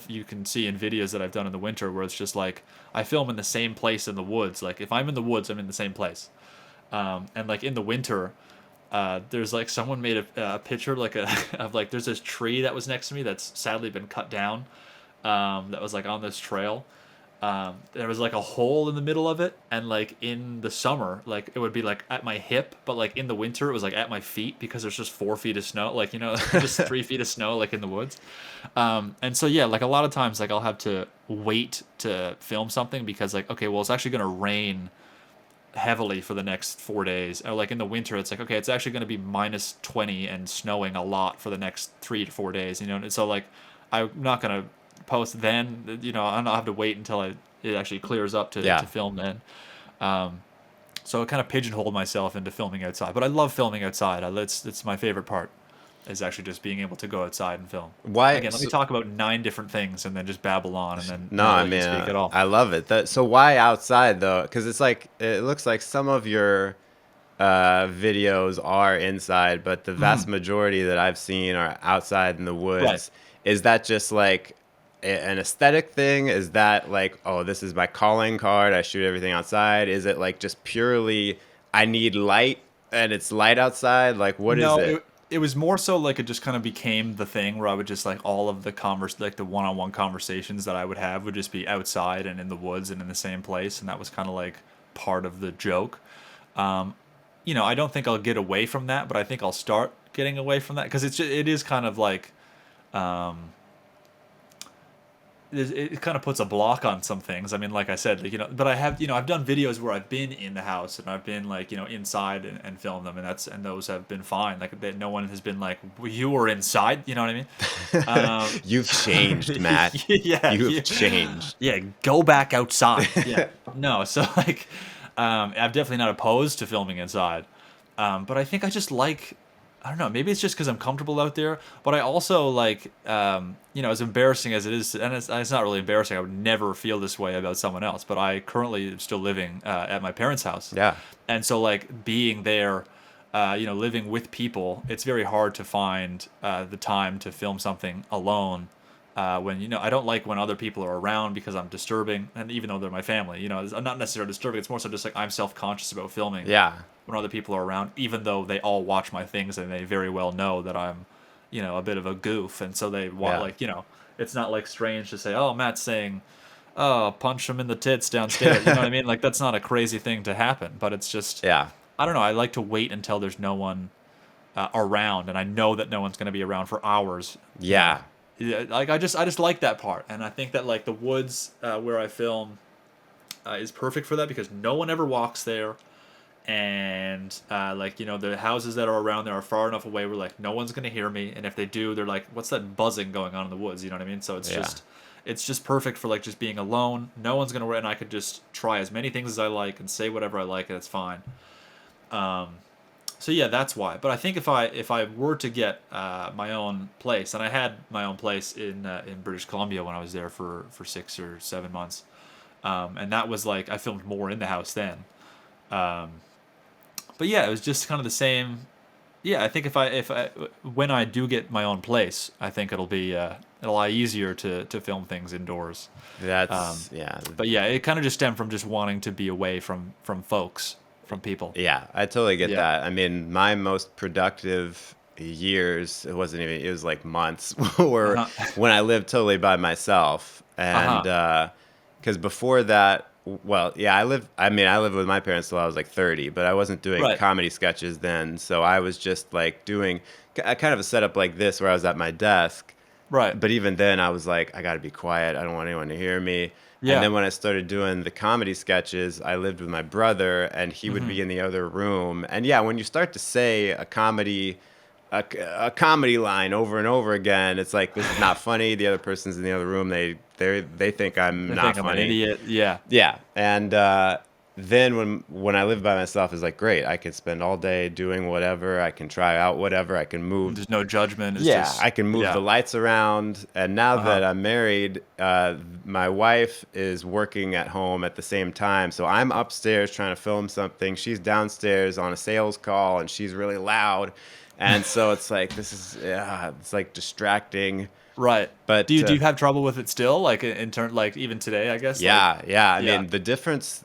you can see in videos that I've done in the winter where it's just like I film in the same place in the woods. Like if I'm in the woods, I'm in the same place. And like in the winter, there's like someone made a picture like of like there's this tree that was next to me that's sadly been cut down. That was like on this trail. There was like a hole in the middle of it, and like in the summer, like it would be like at my hip, but like in the winter, it was like at my feet because there's just 4 feet of snow, like just 3 feet of snow, like in the woods. And so yeah, like a lot of times, like I'll have to wait to film something because like okay, well it's actually gonna rain heavily for the next 4 days. Or like in the winter, it's like okay, it's actually gonna be -20 and snowing a lot for the next 3 to 4 days. And so like I'm not gonna post then. I'll have to wait until it actually clears up to, Yeah. to film then. So I kind of pigeonholed myself into filming outside, but I love filming outside. It's my favorite part is actually just being able to go outside and film. Why? Again, let me talk about 9 different things and then just babble on and then No, not I let you mean, speak at all. I love it. So why outside though? Because it's like it looks like some of your videos are inside, but the vast majority that I've seen are outside in the Right. woods. Is that just like an aesthetic thing? Is that like, oh, this is my calling card, I shoot everything outside? Is it like just purely I need light and it's light outside? Like, what is No, it? it was more so like it just kind of became the thing where I would just like all of the like the one-on-one conversations that I would have would just be outside and in the woods and in the same place, and that was kind of like part of the joke. I don't think I'll get away from that, but I think I'll start getting away from that because it is kind of like it kind of puts a block on some things. I mean, like I said, like, but I've done videos where I've been in the house and I've been like, inside and filmed them, and those have been fine. Like that, no one has been like, well, you were inside. You know what I mean? You've changed, Matt. Yeah, You've changed. yeah. Go back outside. Yeah, no. So like, I'm definitely not opposed to filming inside, but I think I just like. I don't know. Maybe it's just because I'm comfortable out there, but I also like, as embarrassing as it is, and it's not really embarrassing. I would never feel this way about someone else, but I currently am still living at my parents' house, Yeah. and so like being there, living with people, it's very hard to find the time to film something alone. When I don't like when other people are around because I'm disturbing, and even though they're my family, I'm not necessarily disturbing. It's more so just like I'm self-conscious about filming Yeah. when other people are around, even though they all watch my things and they very well know that I'm, a bit of a goof, and so they want Yeah. it's not like strange to say, oh, Matt's saying, oh, punch him in the tits downstairs. You know what I mean? Like that's not a crazy thing to happen, but it's just Yeah. I don't know. I like to wait until there's no one around, and I know that no one's going to be around for hours. Yeah. Yeah, like I just like that part, and I think that like the woods where I film is perfect for that because no one ever walks there, and the houses that are around there are far enough away where like no one's gonna hear me, and if they do, they're like, "What's that buzzing going on in the woods?" You know what I mean? So Yeah. it's just perfect for like just being alone. No one's gonna and I could just try as many things as I like and say whatever I like, and it's fine. So yeah, that's why. But I think if I were to get my own place, and I had my own place in British Columbia when I was there for 6 or 7 months, and that was like I filmed more in the house then. But yeah, it was just kind of the same. Yeah, I think if I when I do get my own place, I think it'll be a lot easier to film things indoors. That's yeah. But yeah, it kind of just stemmed from just wanting to be away from folks, from people. Yeah, I totally get Yeah. that. I mean, my most productive years, it was like months, were Uh-huh. when I lived totally by myself. And Uh-huh. because before that, Well, yeah, I lived with my parents till I was like 30, but I wasn't doing Right. comedy sketches then. So I was just like doing kind of a setup like this where I was at my desk. Right. But even then I was like, I got to be quiet. I don't want anyone to hear me. And Yeah. then when I started doing the comedy sketches, I lived with my brother and he would Hmm. be in the other room. And yeah, when you start to say a comedy line over and over again, it's like, this is not funny. The other person's in the other room. They think I'm They not think I'm an funny. idiot. Yeah. Yeah, and then when I live by myself, it's like great. I can spend all day doing whatever. I can try out whatever. I can move. There's no judgment. It's Yeah, just I can move yeah. the lights around. And now Uh-huh. that I'm married, my wife is working at home at the same time. So I'm upstairs trying to film something. She's downstairs on a sales call, and she's really loud. And so it's like this is yeah, it's like distracting. Right. But Do you have trouble with it still? Like in turn, like even today, I guess. Like yeah, yeah. I yeah. mean, the difference,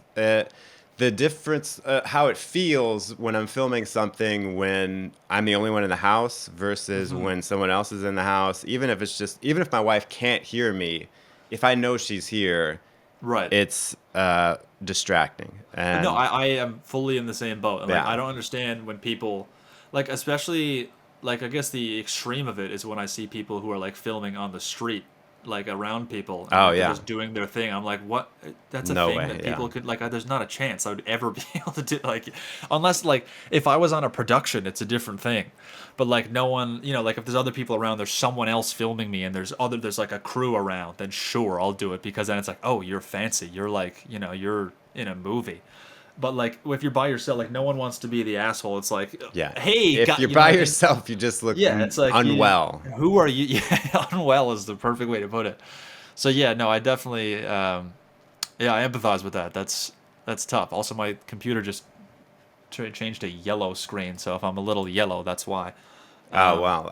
how it feels when I'm filming something when I'm the only one in the house versus Hmm. when someone else is in the house. Even if my wife can't hear me, if I know she's here, Right. it's distracting. No, And I am fully in the same boat. And like yeah, I don't understand when people like especially like I guess the extreme of it is when I see people who are like filming on the street like around people and oh like they're yeah, just doing their thing. I'm like, what? That's a no thing way, that yeah, people could like. There's not a chance I would ever be able to do like, unless like if I was on a production, it's a different thing. But like no one, like if there's other people around, there's someone else filming me, and there's like a crew around, then sure I'll do it because then it's like, oh, you're fancy, you're like, you're in a movie. But like if you're by yourself, like no one wants to be the asshole. It's like, yeah. hey, If got you're by and yourself, you just look yeah, it's like unwell. who are you? Yeah, unwell is the perfect way to put it. So yeah, no, I definitely, yeah, I empathize with that. That's tough. Also, my computer just changed to yellow screen, so if I'm a little yellow, that's why. Oh wow,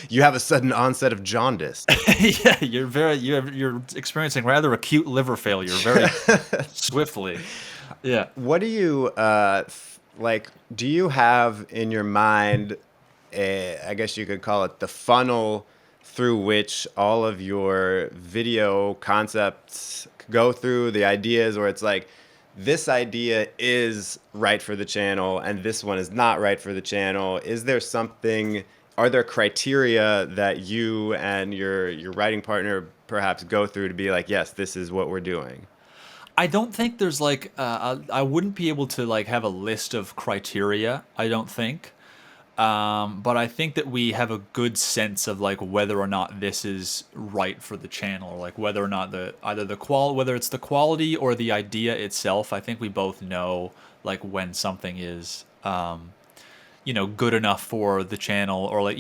you have a sudden onset of jaundice. Yeah, you're experiencing rather acute liver failure very swiftly. Yeah. What do you like? Do you have in your mind, I guess you could call it the funnel through which all of your video concepts go through, the ideas, where it's like, this idea is right for the channel and this one is not right for the channel? Is there something? Are there criteria that you and your writing partner perhaps go through to be like, yes, this is what we're doing? I don't think there's like I wouldn't be able to like have a list of criteria. I don't think. But I think that we have a good sense of like whether or not this is right for the channel, or like whether or not whether it's the quality or the idea itself. I think we both know like when something is good enough for the channel, or like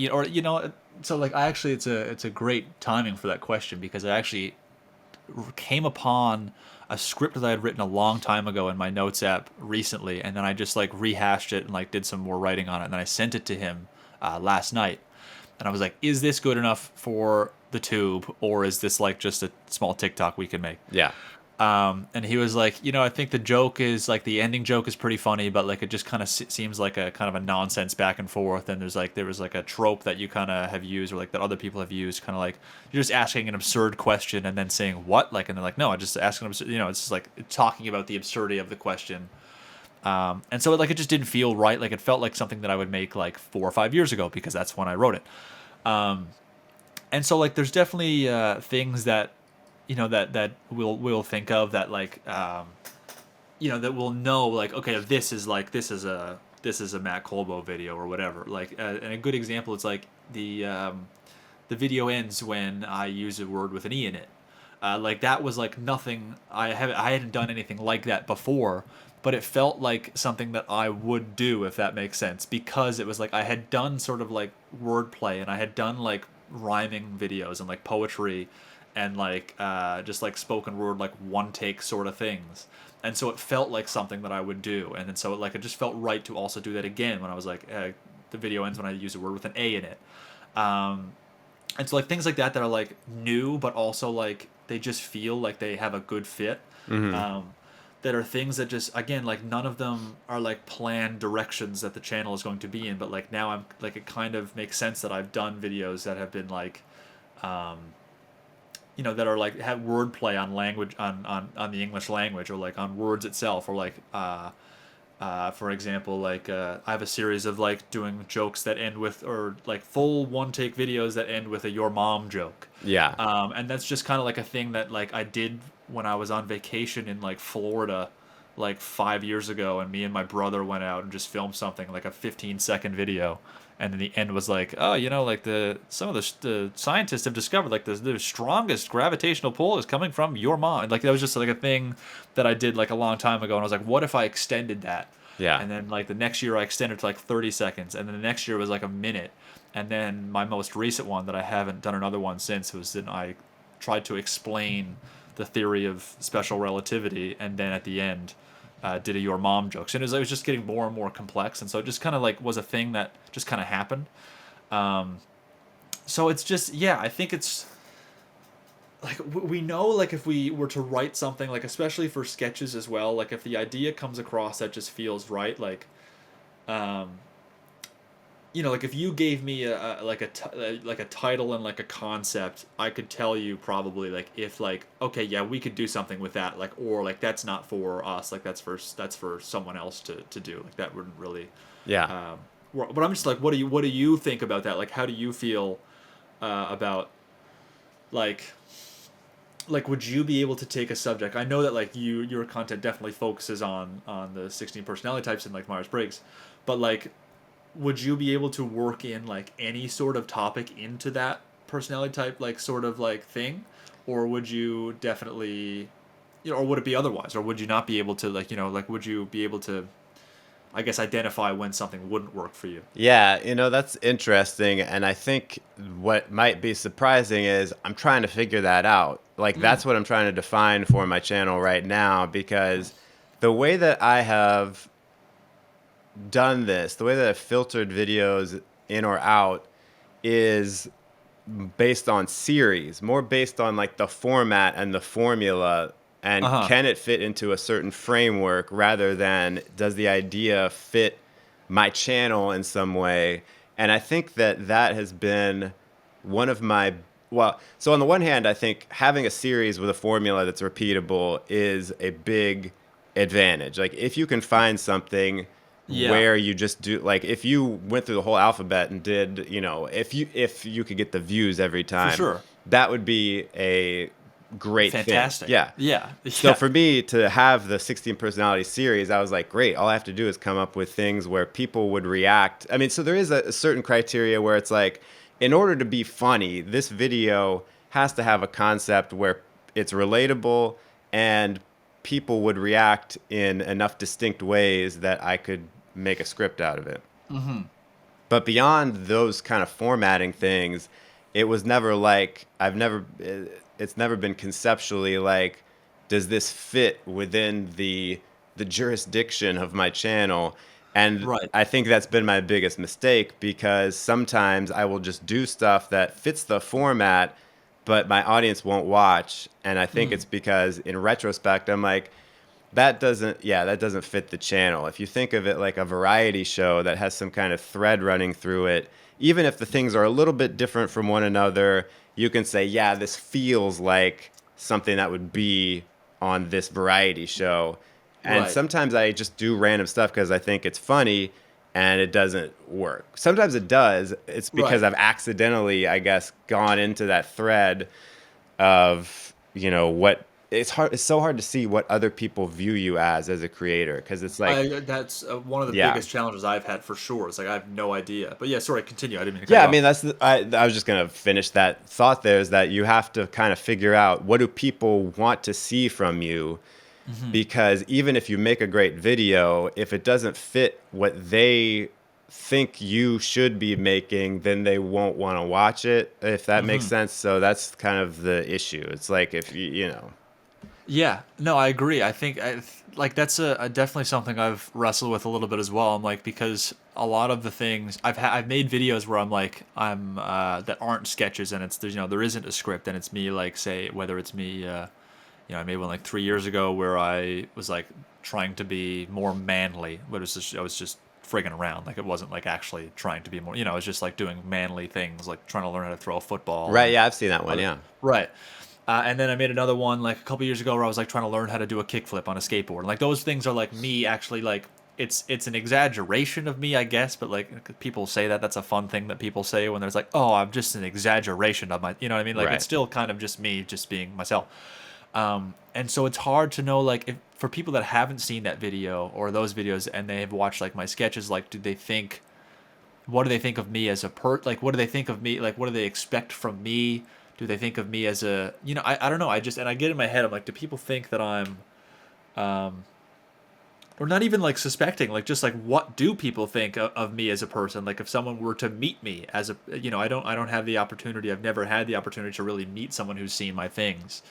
so like I actually it's a great timing for that question because I actually came upon a script that I had written a long time ago in my notes app recently, and then I just like rehashed it and like did some more writing on it, and then I sent it to him last night, and I was like, "Is this good enough for the tube, or is this like just a small TikTok we can make?" Yeah. And he was like, I think the joke is like the ending joke is pretty funny, but like it just kind of seems like a kind of a nonsense back and forth. And there was like a trope that you kind of have used, or like that other people have used, kind of like you're just asking an absurd question and then saying what, like, and they're like, no, I just asking absurd, it's just like talking about the absurdity of the question. And so like it just didn't feel right. Like it felt like something that I would make like 4 or 5 years ago because that's when I wrote it. And so like there's definitely things that that we'll think of that like that we'll know like, okay, this is a MattColbo video or whatever, like and a good example is like the video ends when I use a word with an e in it. Like that was like nothing, I hadn't done anything like that before, but it felt like something that I would do, if that makes sense, because it was like I had done sort of like wordplay, and I had done like rhyming videos and like poetry and like just like spoken word, like one take sort of things. And so it felt like something that I would do, and then so it just felt right to also do that again when I was like, the video ends when I use a word with an a in it. And so like things like that are like new, but also like they just feel like they have a good fit. Hmm. That are things that just, again, like none of them are like planned directions that the channel is going to be in, but like now I'm like, it kind of makes sense that I've done videos that have been like that are like have wordplay on language on the English language, or like on words itself, or like for example, like I have a series of like doing jokes that end with, or like full one take videos that end with a "your mom" joke. Yeah. And that's just kind of like a thing that like I did when I was on vacation in like Florida, like 5 years ago, and me and my brother went out and just filmed something like a 15-second video, and then the end was like, oh, like some of the scientists have discovered like the strongest gravitational pull is coming from your mom. And, like, that was just like a thing that I did like a long time ago, and I was like, what if I extended that? Yeah. And then like the next year I extended to like 30 seconds, and then the next year was like a minute. And then my most recent one that I haven't done another one since was that I tried to explain the theory of special relativity, and then at the end did a "your mom" jokes, and it was just getting more and more complex, and so it just kind of like was a thing that just kind of happened. So it's just, yeah, I think it's like we know, like if we were to write something, like especially for sketches as well, like if the idea comes across that just feels right, like um like if you gave me like a title and like a concept, I could tell you probably like if like, okay, yeah, we could do something with that, like, or like that's not for us, like that's for someone else to do, like that wouldn't really Yeah. um but I'm just like, what do you think about that? Like, how do you feel about like would you be able to take a subject? I know that like your content definitely focuses on the 16 personality types and like Myers-Briggs, but like would you be able to work in like any sort of topic into that personality type, like sort of like thing, or would you definitely, or would it be otherwise, or would you not be able to, like, like would you be able to, I guess, identify when something wouldn't work for you? Yeah, that's interesting. And I think what might be surprising is I'm trying to figure that out. Like, Mm. that's what I'm trying to define for my channel right now, because the way that I have done this, the way that I've filtered videos in or out, is based on series, more based on like the format and the formula, and Uh-huh. can it fit into a certain framework rather than does the idea fit my channel in some way. And I think that that has been one of my, well, so on the one hand, I think having a series with a formula that's repeatable is a big advantage. Like if you can find something Yeah, where you just do, like if you went through the whole alphabet and did, if you could get the views every for time, sure. that would be a great thing. Fantastic. Yeah. Yeah. So Yeah. for me to have the 16 personality series, I was like, great. All I have to do is come up with things where people would react. I mean, so there is a certain criteria where it's like, in order to be funny, this video has to have a concept where it's relatable and people would react in enough distinct ways that I could make a script out of it. But beyond those kind of formatting things, it was never like it's never been conceptually like, does this fit within the jurisdiction of my channel? And Right. I think that's been my biggest mistake, because sometimes I will just do stuff that fits the format, but my audience won't watch. And I think Mm. it's because in retrospect, I'm like, that doesn't fit the channel. If you think of it like a variety show that has some kind of thread running through it, even if the things are a little bit different from one another, you can say, yeah, this feels like something that would be on this variety show. And Right. sometimes I just do random stuff because I think it's funny, and it doesn't work. Sometimes it does. It's because Right. I've accidentally, I guess, gone into that thread of, what it's hard. It's so hard to see what other people view you as a creator, because it's like, That's one of the yeah. biggest challenges I've had for sure. It's like I have no idea. But yeah, sorry, continue. I didn't mean to cut Yeah, you I mean, off. I was just gonna finish that thought. There is that you have to kind of figure out, what do people want to see from you, Hmm. because even if you make a great video, if it doesn't fit what they think you should be making, then they won't want to watch it, if that makes Hmm. sense. So that's kind of the issue. It's like, if Yeah, no, I agree. I think like that's a definitely something I've wrestled with a little bit as well. I'm like, because a lot of the things I've made videos where I'm that aren't sketches, and it's, there's, there isn't a script, and it's me, like, say, whether it's me, I made one like 3 years ago where I was like trying to be more manly, but I was just frigging around. Like, it wasn't like actually trying to be more, I was just like doing manly things, like trying to learn how to throw a football right, and yeah, I've seen that one, other, yeah. right. And then I made another one like a couple years ago where I was like trying to learn how to do a kickflip on a skateboard. Like those things are like me actually like it's an exaggeration of me, I guess, but like people say that that's a fun thing that people say when there's like, oh, I'm just an exaggeration of my, you know what I mean? Like it's Right. still kind of just me, just being myself. And so it's hard to know like if for people that haven't seen that video or those videos and they have watched like my sketches, like do they think what do they think of me as a like what do they think of me, like what do they expect from me, do they think of me as a, I don't know, I just, and I get in my head, I'm like, do people think that I'm or not even like suspecting, like just like what do people think of me as a person, like if someone were to meet me as a, I don't have the opportunity, I've never had the opportunity to really meet someone who's seen my things.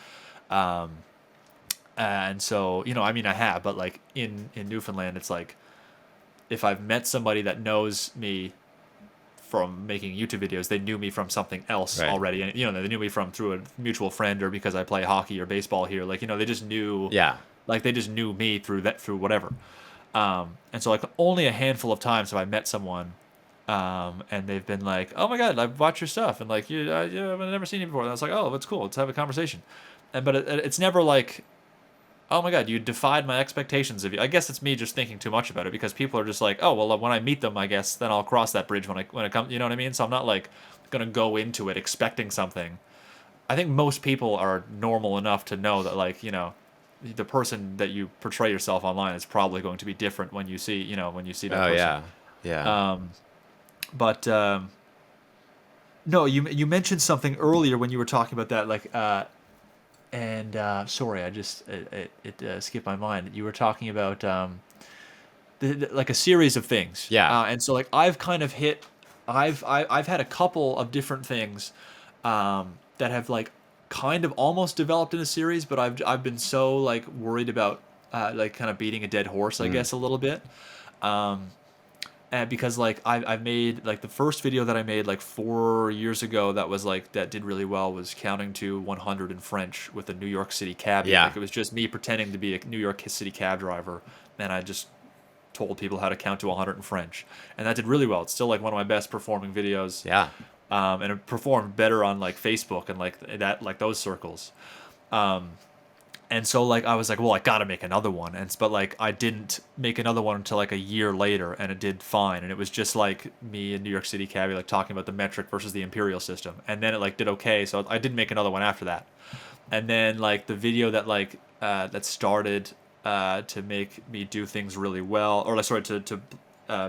And so, I mean, I have, but like in Newfoundland, it's like if I've met somebody that knows me from making YouTube videos, they knew me from something else Right. already, and they knew me from through a mutual friend or because I play hockey or baseball here. Like they just knew, Yeah. like they just knew me through whatever. And so like only a handful of times have I met someone, and they've been like, "Oh my god, I've watched your stuff," and like, I've never seen you before." And I was like, "Oh, that's cool. Let's have a conversation." And but it's never like, oh my god, you defied my expectations of you. I guess it's me just thinking too much about it because people are just like, oh well, when I meet them, I guess then I'll cross that bridge when it comes. You know what I mean? So I'm not like gonna go into it expecting something. I think most people are normal enough to know that like the person that you portray yourself online is probably going to be different when you see that Oh person. yeah. Yeah. But no, you mentioned something earlier when you were talking about that like and sorry, I just it skipped my mind. You were talking about like a series of things, Yeah. and so like I've kind of hit, I've had a couple of different things that have like kind of almost developed in a series, but I've been so like worried about like kind of beating a dead horse, I Mm. guess a little bit. And because like I've made like the first video that I made like 4 years ago that was like that did really well was counting to 100 in French with a New York City cabbie. Yeah. Like it was just me pretending to be a New York City cab driver, and I just told people how to count to 100 in French, and that did really well. It's still like one of my best performing videos, Yeah. and it performed better on like Facebook and like that, like those circles. And so like I was like, well, I gotta make another one, but like I didn't make another one until like a year later, and it did fine, and it was just like me in New York City cabbie like talking about the metric versus the imperial system, and then it like did okay, so I didn't make another one after that. And then like the video that like that started to make me do things really well, or like sorry, to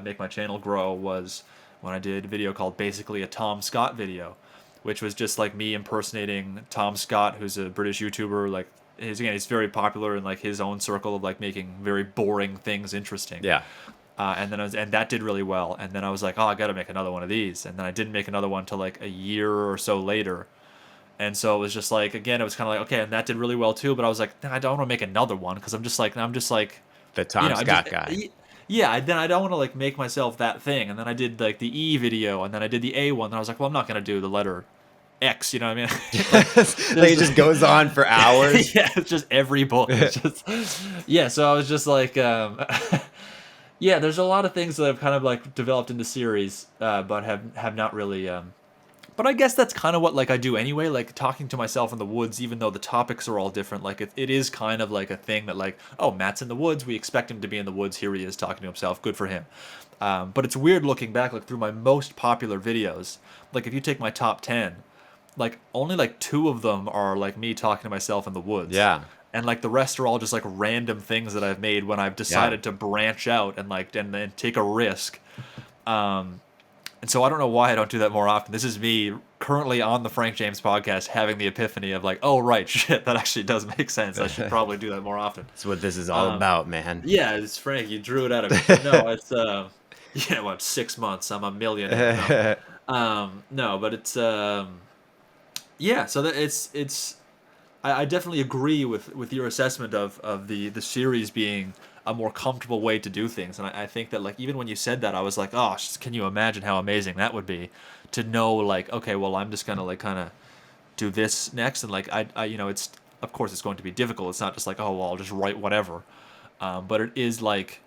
make my channel grow was when I did a video called basically a Tom Scott video, which was just like me impersonating Tom Scott, who's a British YouTuber. Like he's very popular in like his own circle of like making very boring things interesting. Yeah. And that did really well. And then I was like, oh, I got to make another one of these. And then I didn't make another one till like a year or so later. And so it was just like, again, it was kind of like, okay, and that did really well too. But I was like, nah, I don't want to make another one because I'm just like, The Tom I just, Scott guy. yeah. Then I don't want to like make myself that thing. And then I did like the E video, and then I did the A one. And I was like, well, I'm not gonna do the letter X. You know what I mean? Like, Like it just goes on for hours. yeah, it's just every book. It's just yeah. So I was just like, yeah. There's a lot of things that have kind of like developed into series, but have not really. But I guess that's kind of what like I do anyway. Like talking to myself in the woods, even though the topics are all different. Like it is kind of like a thing that like, oh, Matt's in the woods. We expect him to be in the woods. Here he is talking to himself. Good for him. But it's weird looking back, like through my most popular videos. Like if you take my top 10, like only like two of them are like me talking to myself in the woods, Yeah. and like the rest are all just like random things that I've made when I've Yeah. decided to branch out and like and then take a risk. And so I don't know why I don't do that more often. This is me currently on the Frank James podcast having the epiphany of like, oh right, shit, that actually does make sense. I should probably do that more often. That's what this is all about, man. Yeah, it's Frank. You drew it out of me. But no, it's yeah, what 6 months? I'm a millionaire. No, but it's yeah. So that it's I definitely agree with your assessment of the series being a more comfortable way to do things, and I think that like even when you said that, I was like, oh, can you imagine how amazing that would be to know like, okay, well, I'm just gonna like kind of do this next, and like I it's of course it's going to be difficult. It's not just like, oh well, I'll just write whatever, but it is like,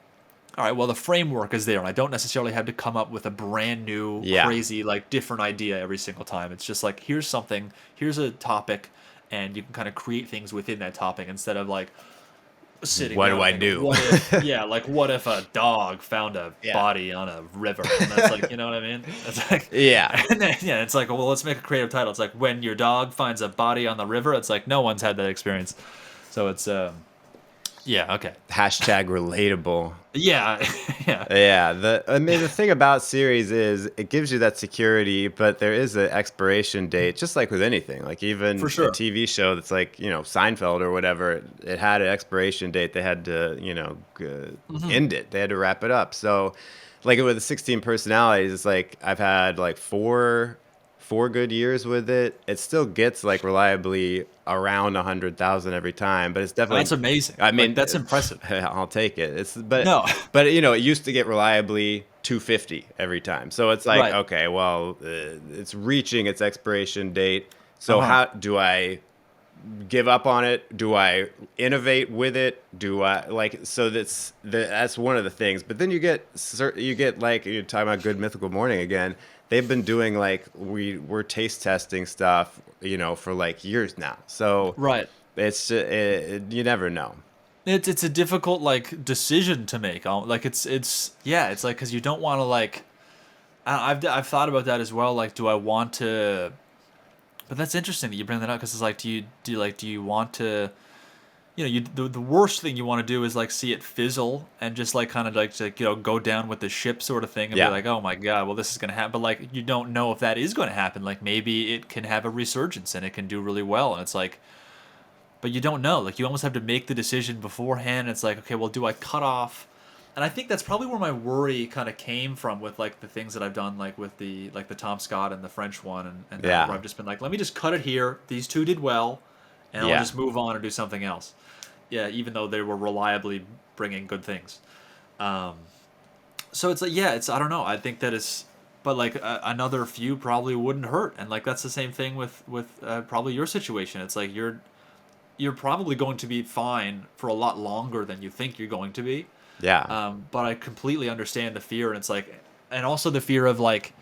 all right, well, the framework is there, and I don't necessarily have to come up with a brand new Yeah. crazy like different idea every single time. It's just like here's something, here's a topic, and you can kind of create things within that topic instead of like sitting What down do and I thinking, do? what if, yeah, like what if a dog found a Yeah. body on a river? And that's like, you know what I mean? It's like, Yeah. and then, yeah, it's like, well, let's make a creative title. It's like when your dog finds a body on the river. It's like no one's had that experience, so it's yeah, okay, Hashtag relatable. yeah, yeah, Yeah, the thing about series is it gives you that security, but there is an expiration date, just like with anything. Like for even a sure. TV show that's like, Seinfeld or whatever, it had an expiration date. They had to, Hmm. end it. They had to wrap it up. So, like with the 16 personalities, it's like I've had like four good years with it. It still gets like reliably around 100,000 every time, but it's That's definitely, amazing. I Like mean, that's impressive. I'll take it. No, But it used to get reliably 250 every time. So it's like, right. okay, well, it's reaching its expiration date. Uh So huh. how do I give up on it? Do I innovate with it? Do I like so that's one of the things. But then you get like you're talking about Good Mythical Morning again. They've been doing like we're taste testing stuff, for like years now. So Right. you never know. It's a difficult like decision to make. Like it's yeah. It's like because you don't want to like. I've thought about that as well. Like, do I want to? But that's interesting that you bring that up because it's like, do you want to? The worst thing you want to do is like see it fizzle and just like kind of like to go down with the ship sort of thing and be Yeah. like, oh my god, well this is gonna happen. But like you don't know if that is going to happen. Like maybe it can have a resurgence and it can do really well. And it's like, but you don't know. Like you almost have to make the decision beforehand. It's like, okay, well, do I cut off? And I think that's probably where my worry kind of came from with like the things that I've done, like with the Tom Scott and the French one, and that where Yeah. I've just been like, let me just cut it here. These two did well, and I'll Yeah. just move on and do something else. Yeah, even though they were reliably bringing good things. Um, so it's like, yeah, it's I don't know. I think that it's, but like another few probably wouldn't hurt, and like that's the same thing with probably your situation. It's like you're probably going to be fine for a lot longer than you think you're going to be. Yeah. But I completely understand the fear, and it's like, and also the fear of like,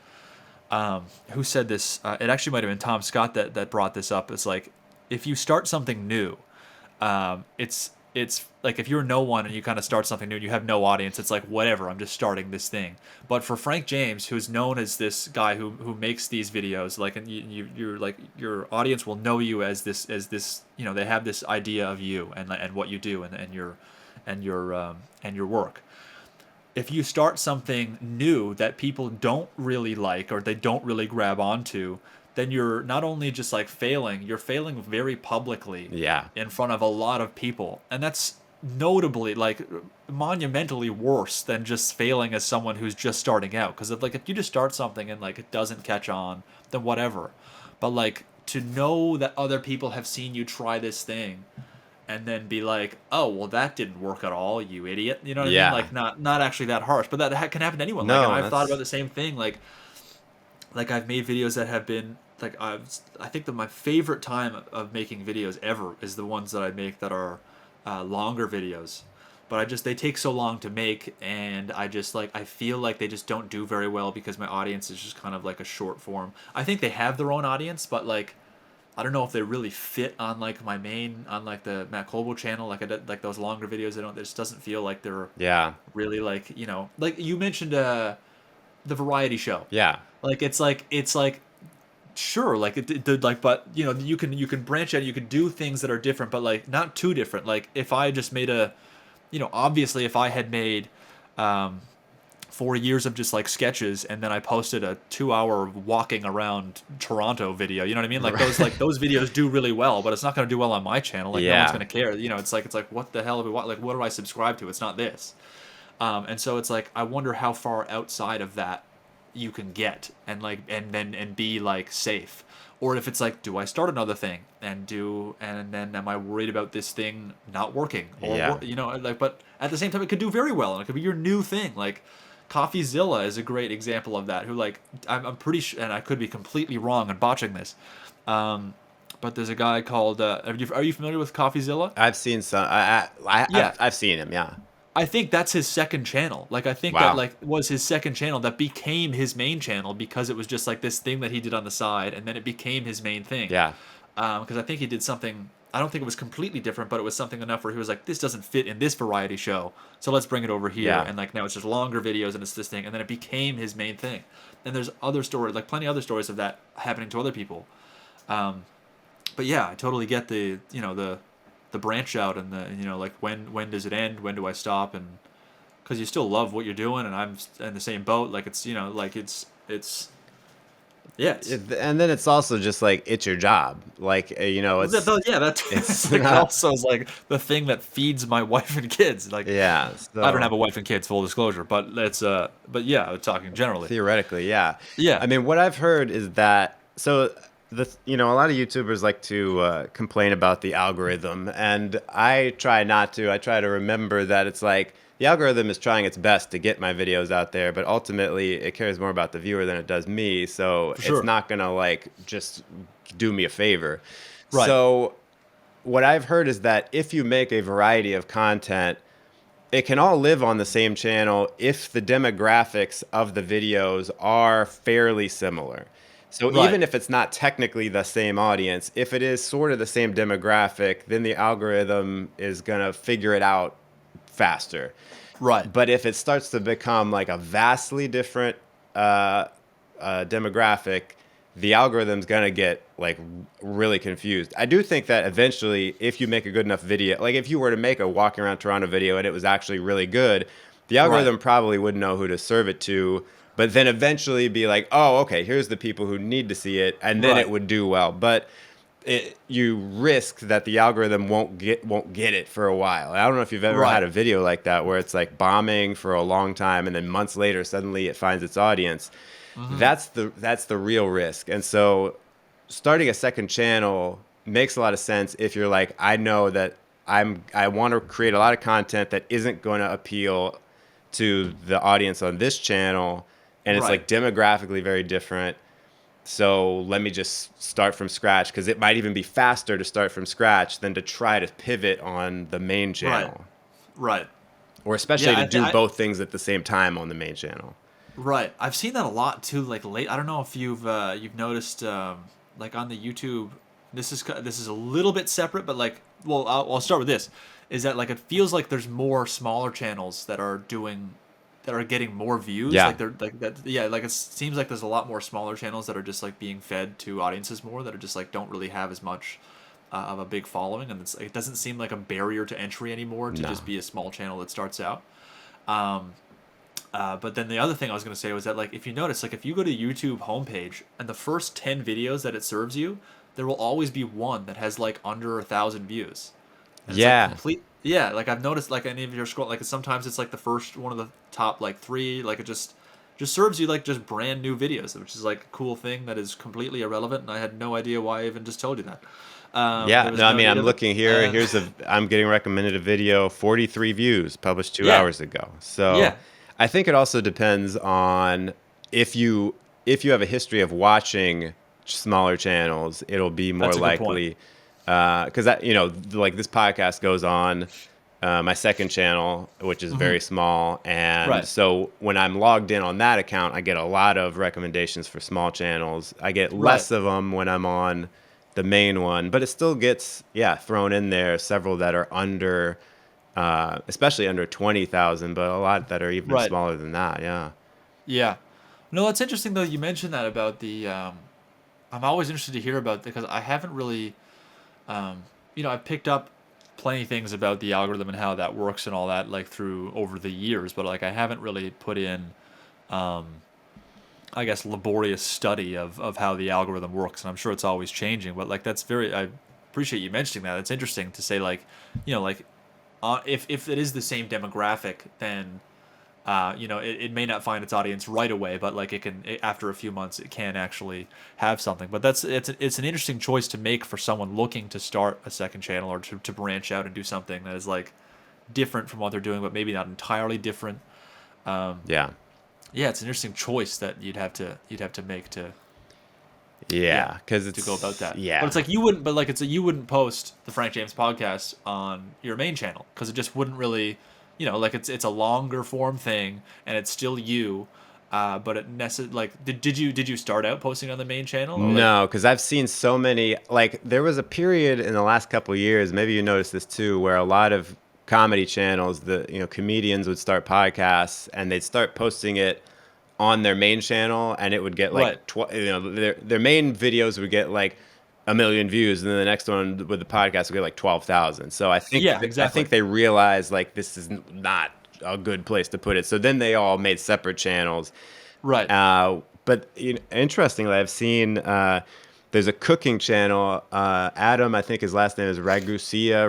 who said this? It actually might have been Tom Scott that brought this up. It's like, if you start something new, it's like if you're no one and you kind of start something new and you have no audience, it's like whatever. I'm just starting this thing. But for Frank James, who's known as this guy who makes these videos, like, and you're like your audience will know you as this. They have this idea of you and what you do and your work. If you start something new that people don't really like or they don't really grab onto, then you're not only just like failing, you're failing very publicly Yeah. in front of a lot of people. And that's notably like monumentally worse than just failing as someone who's just starting out. Because if you just start something and like it doesn't catch on, then whatever. But like to know that other people have seen you try this thing and then be like, "Oh, well, that didn't work at all, you idiot." You know what I mean? Yeah. Like, not actually that harsh, but that can happen to anyone. Like, and No, I've thought about that's the same thing. Like I've made videos that have been like I think that my favorite time of making videos ever is the ones that I make that are longer videos. But they take so long to make, and I just like I feel like they just don't do very well because my audience is just kind of like a short form. I think they have their own audience, but like I don't know if they really fit on like my main on like the MattColbo channel. Like those longer videos. They don't. It just doesn't feel like they're yeah. really like like you mentioned the variety show. Yeah. Like it's like sure like like but you can branch out. You can do things that are different, but like not too different. Like if I just made obviously if I had made um 4 years of just like sketches and then I posted a 2 hour walking around Toronto video. You know what I mean? Like those videos do really well, but it's not going to do well on my channel. Like no one's Yeah. going to care. It's like what the hell what do I subscribe to? It's not this. And so it's like I wonder how far outside of that you can get and be like safe. Or if it's like, do I start another thing and then am I worried about this thing not working Yeah. like, but at the same time it could do very well and it could be your new thing. Like CoffeeZilla is a great example of that. Who like I'm pretty sure, and I could be completely wrong and botching this, but there's a guy called. Are you familiar with CoffeeZilla? I've seen some. Yeah, I've seen him. Yeah. I think that's his second channel. Like I think that Wow. like was his second channel that became his main channel because it was just like this thing that he did on the side, and then it became his main thing. Yeah. because I think he did something. I don't think it was completely different, but it was something enough where he was like, "This doesn't fit in this variety show, so let's bring it over here." Yeah. And like now it's just longer videos and it's this thing, and then it became his main thing. And there's other stories, like plenty other stories of that happening to other people. Um, but yeah, I totally get the branch out and the like when does it end? When do I stop? And because you still love what you're doing, and I'm in the same boat. Like it's like it's yeah, And then it's also just like it's your job. Like yeah, that's it's like not. also is like the thing that feeds my wife and kids. Like Yeah. I don't So have a wife and kids, full disclosure, but it's but yeah, I'm talking generally. theoretically, yeah. Yeah, I mean, what I've heard is that a lot of YouTubers like to complain about the algorithm, and I try not to. I try to remember that it's like the algorithm is trying its best to get my videos out there, but ultimately it cares more about the viewer than it does me. So for it's sure. not gonna like just do me a favor. Right, So what I've heard is that if you make a variety of content, it can all live on the same channel if the demographics of the videos are fairly similar. So right, even if it's not technically the same audience, if it is sort of the same demographic, then the algorithm is going to figure it out faster. right, But if it starts to become like a vastly different uh, demographic, the algorithm's gonna get like really confused. I do think that eventually, if you make a good enough video, like if you were to make a walking around Toronto video and it was actually really good, the right, algorithm probably wouldn't know who to serve it to. But then eventually be like, oh, okay, here's the people who need to see it, and then it right, would do well. But you risk that the algorithm won't get it for a while. I don't know if you've ever had right. a video like that where it's like bombing for a long time and then months later suddenly it finds its audience. Hmm. That's the real risk. And so starting a second channel makes a lot of sense if you're like, I know that I want to create a lot of content that isn't going to appeal to the audience on this channel, and it's Right, like demographically very different. So let me just start from scratch, because it might even be faster to start from scratch than to try to pivot on the main right, channel, right. or especially Yeah, to I, do th- both things at the same time on the main channel. Right. I've seen that a lot too. Like late. I don't know if you've noticed like on the YouTube. This is a little bit separate, but like, well, I'll start with this. Is that like it feels like there's more smaller channels that are getting more views. Yeah. Like they're like that. Yeah. Like it seems like there's a lot more smaller channels that are just like being fed to audiences more that are just like don't really have as much of a big following, and it doesn't seem like a barrier to entry anymore to No. just be a small channel that starts out. Um, but then the other thing I was gonna say was that like if you notice like if you go to YouTube homepage and the first 10 videos that it serves you, there will always be one that has like under 1,000 views, and it's like Yeah. complete. Yeah, like I've noticed like any of your scroll like sometimes it's like the first one of the top like three like it just serves you like just brand new videos, which is like a cool thing that is completely irrelevant, and I had no idea why I even just told you that. Yeah. There was No, I no mean, need I'm of it, looking here. and I'm getting recommended a video, 43 views, published two yeah, hours ago. So yeah, I think it also depends on if you if you have a history of watching smaller channels, it'll be more that's a good point. likely, because that like this podcast goes on my second channel, which is Hmm. very small, and Right, so when I'm logged in on that account, I get a lot of recommendations for small channels. I get right. less of them when I'm on the main one, but it still gets, yeah, thrown in there, several that are under, especially under 20,000, but a lot that are even Right. smaller than that. Yeah. Yeah. No, it's interesting though you mentioned that about the I'm always interested to hear about because I haven't really um I've picked up plenty of things about the algorithm and how that works and all that like through over the years, but like I haven't really put in um I guess laborious study of how the algorithm works, and I'm sure it's always changing, but like that's very I appreciate you mentioning that. It's interesting to say like, like if it is the same demographic, then it may not find its audience right away, but like after a few months, it can actually have something. But it's an interesting choice to make for someone looking to start a second channel or to branch out and do something that is like different from what they're doing, but maybe not entirely different. Um, Yeah. yeah, it's an interesting choice that you'd have to make yeah, Yeah. Because to go about it's, that. But yeah. it's like you wouldn't, but like you wouldn't post the Frank James podcast on your main channel because it just wouldn't really, like it's a longer form thing and it's still you, But did you start out posting on the main channel or like? No, because I've seen so many. Like, there was a period in the last couple of years, maybe you noticed this too, where a lot of comedy channels, comedians would start podcasts and they'd start posting it on their main channel, and it would get Right. like their main videos would get like a million views, and then the next one with the podcast would get like 12,000. So Yeah, I exactly. think they realized like this is not a good place to put it. So then they all made separate channels. Right. But interestingly, I've seen there's a cooking channel. Adam, I think his last name is Ragusia.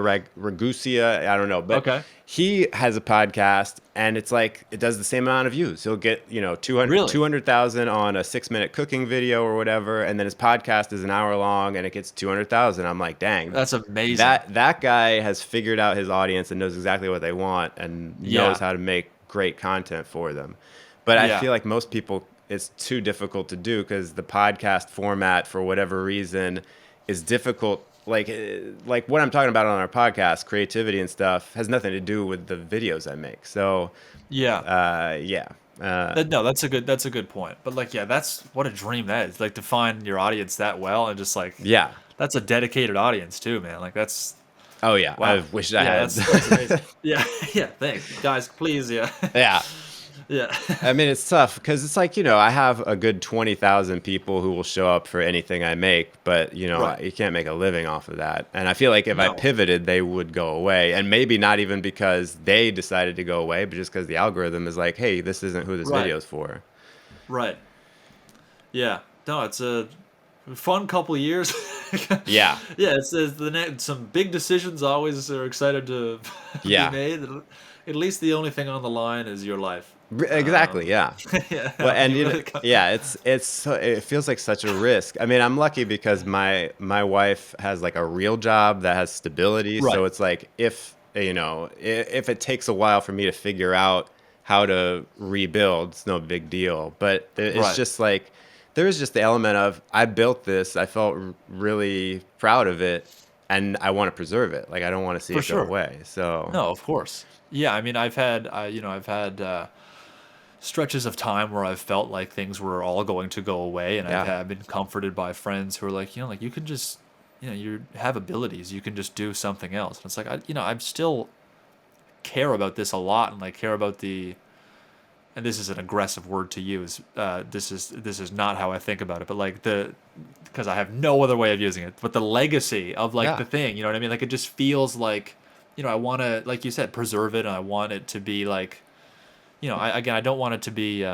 I don't know, but Okay. he has a podcast, and it's like it does the same amount of views. He'll get 200 Really? 200,000 on a 6-minute cooking video or whatever, and then his podcast is an hour long, and it gets 200,000. I'm like, dang, That's amazing. that guy has figured out his audience and knows exactly what they want and knows Yeah. how to make great content for them. But I Yeah. feel like most people, it's too difficult to do because the podcast format, for whatever reason, is difficult. Like what I'm talking about on our podcast, creativity and stuff, has nothing to do with the videos I make. So, Yeah. yeah. No, that's a good point. But like, yeah, that's what a dream that is. Like to find your audience that well and just like Yeah. that's a dedicated audience too, man. Like that's Oh, yeah. I wow. wish I Yeah, had. that's amazing. Yeah, yeah. Thanks, guys. Please, yeah, Yeah. yeah. I mean, it's tough because it's like, I have a good 20,000 people who will show up for anything I make, but, Right. you can't make a living off of that. And I feel like if I No. pivoted, they would go away. And maybe not even because they decided to go away, but just because the algorithm is like, hey, this isn't who this Right. video's for. Right. Yeah. No, it's a fun couple years. Yeah. Yeah, it's some big decisions always are excited to be Yeah. made. At least the only thing on the line is your life. Exactly. Yeah. Yeah, Well, and you really yeah, it feels like such a risk. I mean, I'm lucky because my wife has like a real job that has stability. So right, it's like if it takes a while for me to figure out how to rebuild, it's no big deal. But it's right, just like there is just the element of I built this. I felt really proud of it, and I want to preserve it. Like I don't want to see for it go sure. away. So No, of course. Yeah, I mean, I've had stretches of time where I've felt like things were all going to go away, and yeah, I've been comforted by friends who are like, like you can just, you have abilities, you can just do something else. And it's like, I'm still care about this a lot, and like care about the, and this is an aggressive word to use. This is not how I think about it, but like because I have no other way of using it. But the legacy of like yeah, the thing, you know what I mean? Like it just feels like, I want to, like you said, preserve it, and I want it to be like, I don't want it to be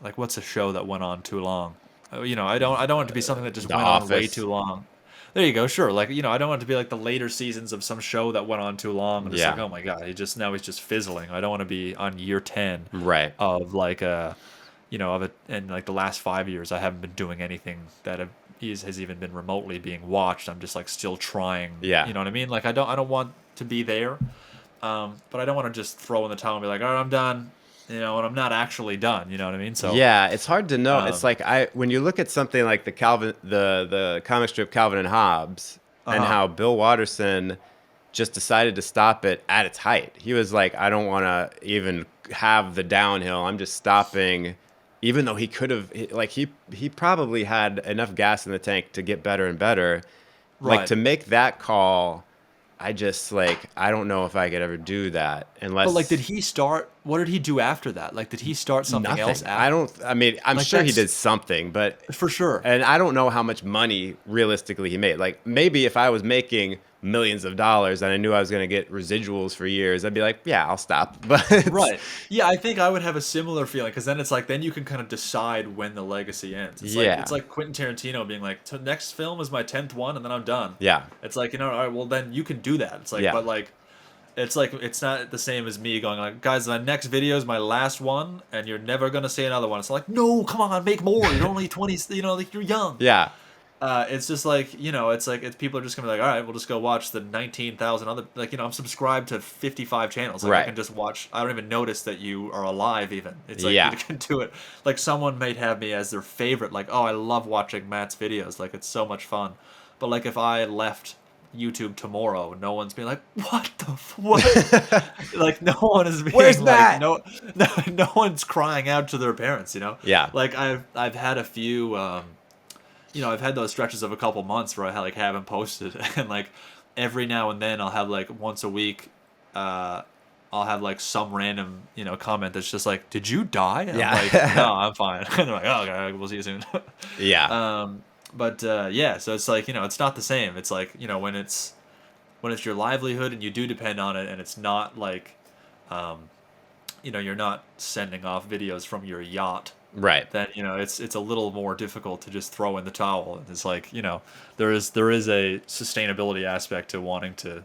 like what's a show that went on too long? I don't want it to be something that just The went on way Office. too long. There you go. Sure. Like, I don't want it to be like the later seasons of some show that went on too long and it's like, Yeah, oh my God, he's just fizzling. I don't want to be on year 10 right. of like and like the last 5 years, I haven't been doing anything that has even been remotely being watched. I'm just like still trying, Yeah. you know what I mean? Like, I don't want to be there. But I don't want to just throw in the towel and be like, all right, I'm done, and I'm not actually done. You know what I mean? So, Yeah, it's hard to know. It's um, like when you look at something like the comic strip Calvin and Hobbes, and uh-huh. how Bill Watterson just decided to stop it at its height. He was like, I don't want to even have the downhill. I'm just stopping, even though he could have like he probably had enough gas in the tank to get better and better. Like Right. to make that call, I just like I don't know if I could ever do that But like, did unless he start? What did he do after that? Like, did he start something else nothing. I after? don't. I mean, I'm Like, sure he that's did something, but for sure. and I don't know how much money realistically he made. Like maybe if I was making millions of dollars and I knew I was going to get residuals for years, I'd be like, yeah, I'll stop. But Right. Yeah, I think I would have a similar feeling because then it's like then you can kind of decide when the legacy ends. It's yeah, like Quentin Tarantino being like, next film is my 10th one, and then I'm done." yeah, It's like, all right, well then you can do that. It's like, yeah, but like, it's not the same as me going like, "Guys, my next video is my last one, and you're never gonna see another one." It's like, no, come on, make more. You're only 20. Like you're young. yeah, It's just like, people are just gonna be like, all right, we'll just go watch the 19,000 other, like, I'm subscribed to 55 channels. Like, I right, can just watch. I don't even notice that you are alive. Even it's like you yeah, can do it. Like someone might have me as their favorite. Like, oh, I love watching Matt's videos. Like it's so much fun. But like if I left, YouTube tomorrow, no one's being like, what the what? Like no one is Where's being like Matt? no one's crying out to their parents, Yeah. like I've had a few I've had those stretches of a couple months where I like haven't posted, and like every now and then I'll have like once a week, uh, I'll have like some random comment that's just like, "Did you die?" And I'm like, "No, Yeah. I'm fine." And they're like, "Oh, okay, we'll see you soon." Yeah. But yeah, so it's like it's not the same. It's like when it's your livelihood and you do depend on it, and it's not like, um, you're not sending off videos from your yacht, Right. then it's a little more difficult to just throw in the towel. It's like there is a sustainability aspect to wanting to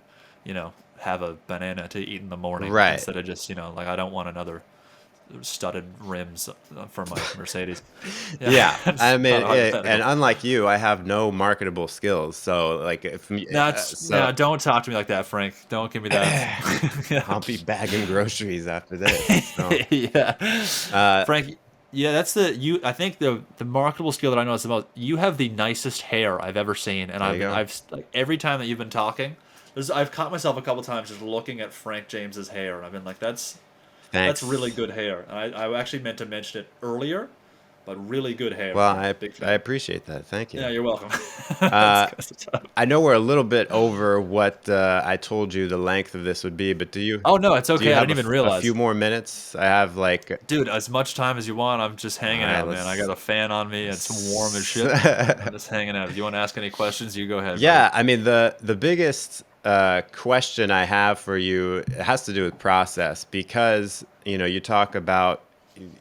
have a banana to eat in the morning Right. instead of just like I don't want another studded rims for my Mercedes. Yeah, Yeah. it's I mean, not a and hypothetical. unlike you, I have no marketable skills. So like so No, don't talk to me like that, Frank. Don't give me that. I'll be bagging groceries after this. So Yeah, uh Frank. Yeah, that's the you. I think the marketable skill that I notice the most. You have the nicest hair I've ever seen, and there you I've go. I've like every time that you've been talking, I've caught myself a couple times just looking at Frank James's hair, and I've been like, that's really Thanks. good hair. And I actually meant to mention it earlier, but really good hair, Well, Frank. Big I fan. appreciate that. Thank you. Yeah, you're welcome. Uh That's tough. I know we're a little bit over what I told you the length of this would be, but Oh no, it's do you okay. I have didn't even a few realize. more minutes? I have like Dude, as much time as you want. I'm just all hanging right, out, man. I got let's a fan on me. It's warm as shit. I'm just hanging out. If you want to ask any questions, you go ahead, buddy. Yeah, I mean the biggest question I have for you, it has to do with process because you talk about,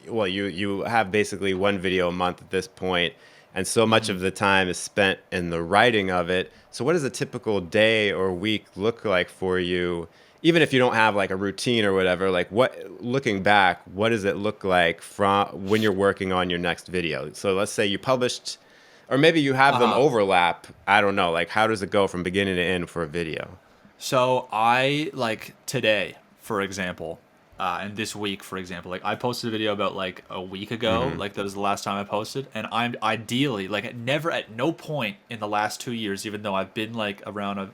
well, you have basically one video a month at this point, and so much Hmm. of the time is spent in the writing of it. So what does a typical day or week look like for you? Even if you don't have like a routine or whatever, like looking back, what does it look like from when you're working on your next video? So let's say you published, or maybe you have them Uh-huh. overlap. I don't know. Like, how does it go from beginning to end for a video? So I like today, for example, and this week, for example, like I posted a video about like a week ago. Hmm. Like that was the last time I posted, and I'm ideally like never at no point in the last 2 years, even though I've been like around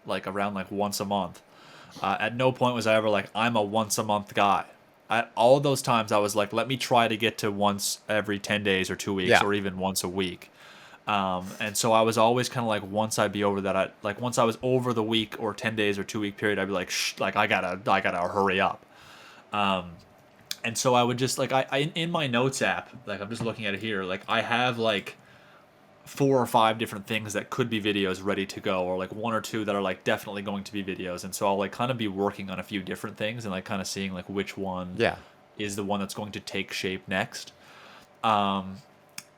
like once a month. At no point was I ever like I'm a once a month guy. At all those times, I was like, let me try to get to once every 10 days or 2 weeks Yeah. or even once a week. And so I was always kind of like once I'd be over that, once I was over the week or 10 days or 2 week period, I'd be like, shh, like I gotta hurry up. And so I would just like I in my notes app, like I'm just looking at it here, like I have like 4 or 5 different things that could be videos ready to go, or like one or two that are like definitely going to be videos. And so I'll like kind of be working on a few different things and like kind of seeing like which one Yeah. is the one that's going to take shape next.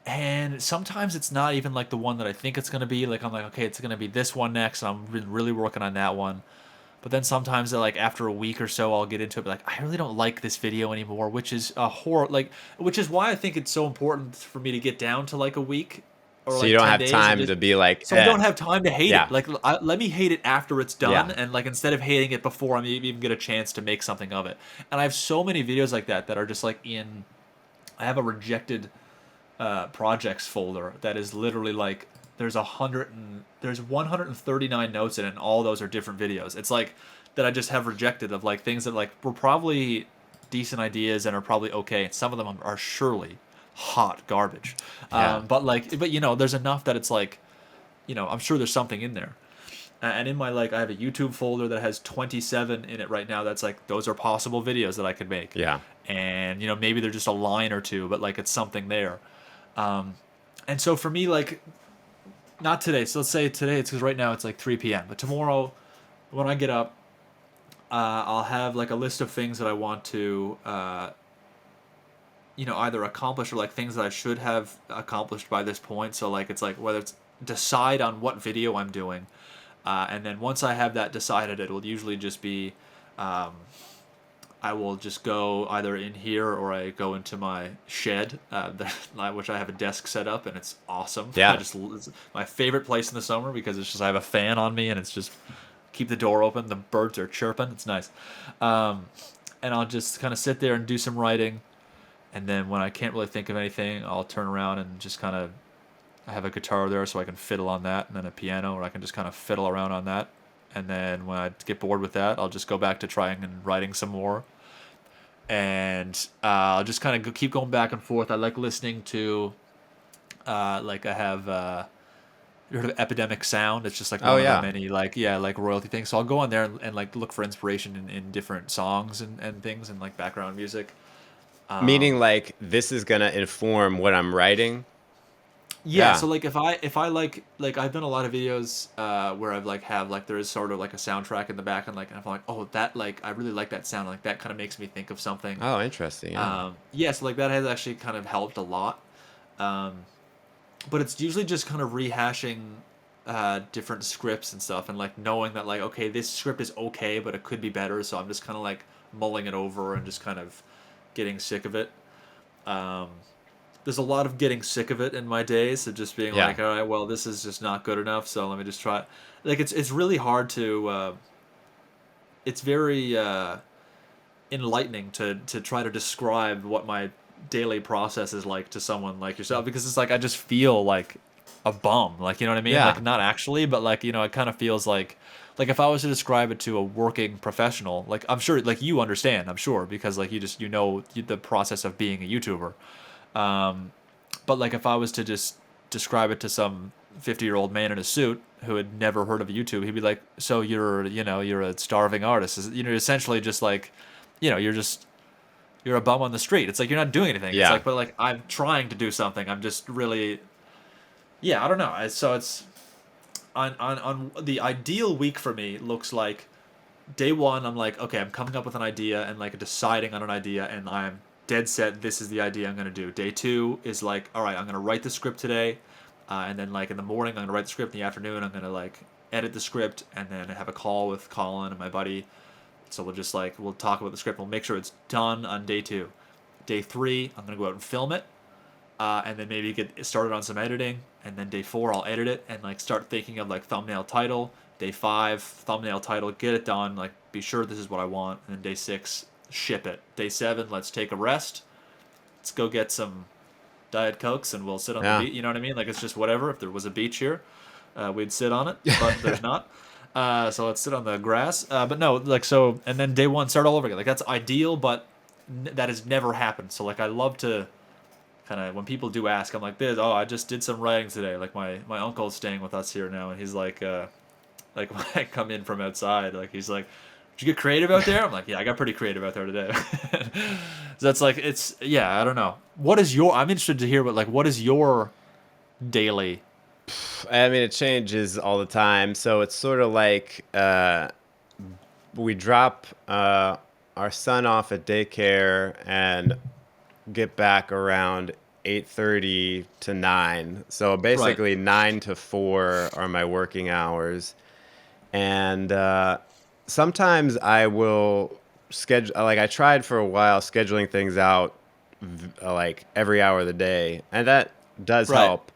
And sometimes it's not even like the one that I think it's going to be. Like I'm like, okay, it's going to be this one next, and I've been really working on that one. But then sometimes like after a week or so I'll get into it, but like I really don't like this video anymore, which is a horror, like which is why I think it's so important for me to get down to like a week or So you like don't 10 have days and time just to be like, so I don't have time to hate Yeah. it. Like let me hate it after it's done, Yeah. and like instead of hating it before I even get a chance to make something of it. And I have so many videos like that are just like in I have a rejected projects folder that is literally like there's 139 notes in it, and all those are different videos. It's like that I just have rejected of like things that like were probably decent ideas and are probably okay, and some of them are surely hot garbage. Yeah. But there's enough that it's like I'm sure there's something in there. And in my like I have a YouTube folder that has 27 in it right now. That's like those are possible videos that I could make. Yeah. And maybe they're just a line or two, but like it's something there. And so for me, like, not today. So let's say today it's because right now it's like 3 p.m. But tomorrow, when I get up, I'll have like a list of things that I want to, either accomplish or like things that I should have accomplished by this point. So like it's like whether it's decide on what video I'm doing, and then once I have that decided, it will usually just be. I will just go either in here or I go into my shed, which I have a desk set up, and it's awesome. Yeah. It's my favorite place in the summer because it's just I have a fan on me and it's just keep the door open. The birds are chirping. It's nice, and I'll just kind of sit there and do some writing, and then when I can't really think of anything, I'll turn around and just kind of I have a guitar there, so I can fiddle on that, and then a piano, where I can just kind of fiddle around on that. And then when I get bored with that, I'll just go back to trying and writing some more. And I'll just kind of keep going back and forth. I like listening to, like I have, you heard of Epidemic Sound? It's just like Oh one of the yeah. many like royalty things. So I'll go on there and like look for inspiration in different songs and things and like background music. Meaning like this is gonna inform what I'm writing. Yeah, Yeah. so like if I like I've done a lot of videos where I've like have like there is sort of like a soundtrack in the back, and like I'm like, oh, that like I really like that sound, like that kind of makes me think of something. Oh, interesting. Yeah. Yeah, so like that has actually kind of helped a lot. Um, but it's usually just kind of rehashing different scripts and stuff, and like knowing that like okay, this script is okay, but it could be better, so I'm just kind of like mulling it over and just kind of getting sick of it. Um, there's a lot of getting sick of it in my days of just being Yeah. like, all right, well, this is just not good enough, so let me just try it. Like it's really hard to. It's very enlightening to try to describe what my daily process is like to someone like yourself, because it's like I just feel like a bum, like, you know what I mean, like Yeah. not actually, but like, you know, it kind of feels like if I was to describe it to a working professional, like I'm sure like you understand, I'm sure, because like you just the process of being a YouTuber. But like if I was to just describe it to some 50-year-old man in a suit who had never heard of YouTube, he'd be like, "So you're a starving artist. Essentially just like, you're a bum on the street. It's like you're not doing anything." It's Yeah. like, but like I'm trying to do something. I'm just really, yeah, I don't know. So it's on the ideal week for me looks like day one. I'm like, okay, I'm coming up with an idea and like deciding on an idea, and I'm dead set. This is the idea I'm gonna do. Day two is like, all right, I'm gonna write the script today, and then like in the morning I'm gonna write the script. In the afternoon I'm gonna like edit the script, and then have a call with Colin and my buddy. So we'll talk about the script. We'll make sure it's done on day two. Day three I'm gonna go out and film it, and then maybe get started on some editing. And then day four, I'll edit it and like start thinking of like thumbnail title. Day five, thumbnail title, get it done. Like, be sure this is what I want. And then day six, ship it. Day seven, let's take a rest. Let's go get some Diet Cokes and we'll sit on the Yeah. beach. You know what I mean? Like, it's just whatever. If there was a beach here, we'd sit on it, but there's not. So let's sit on the grass. But no, like, so, and then day one, start all over again. Like, that's ideal, but that has never happened. So, like, I love to kind of when people do ask, I'm like this. Oh, I just did some writing today. Like my uncle's staying with us here now, and he's like when I come in from outside, like he's like, "Did you get creative out there?" I'm like, "Yeah, I got pretty creative out there today." So that's like it's yeah. I don't know. What is your? I'm interested to hear what is your daily? I mean, it changes all the time. So it's sort of like we drop our son off at daycare and get back around 8:30 to 9. So Right. basically 9 to 4 are my working hours. And sometimes I will schedule, like I tried for a while scheduling things out like every hour of the day, and that does Right. help.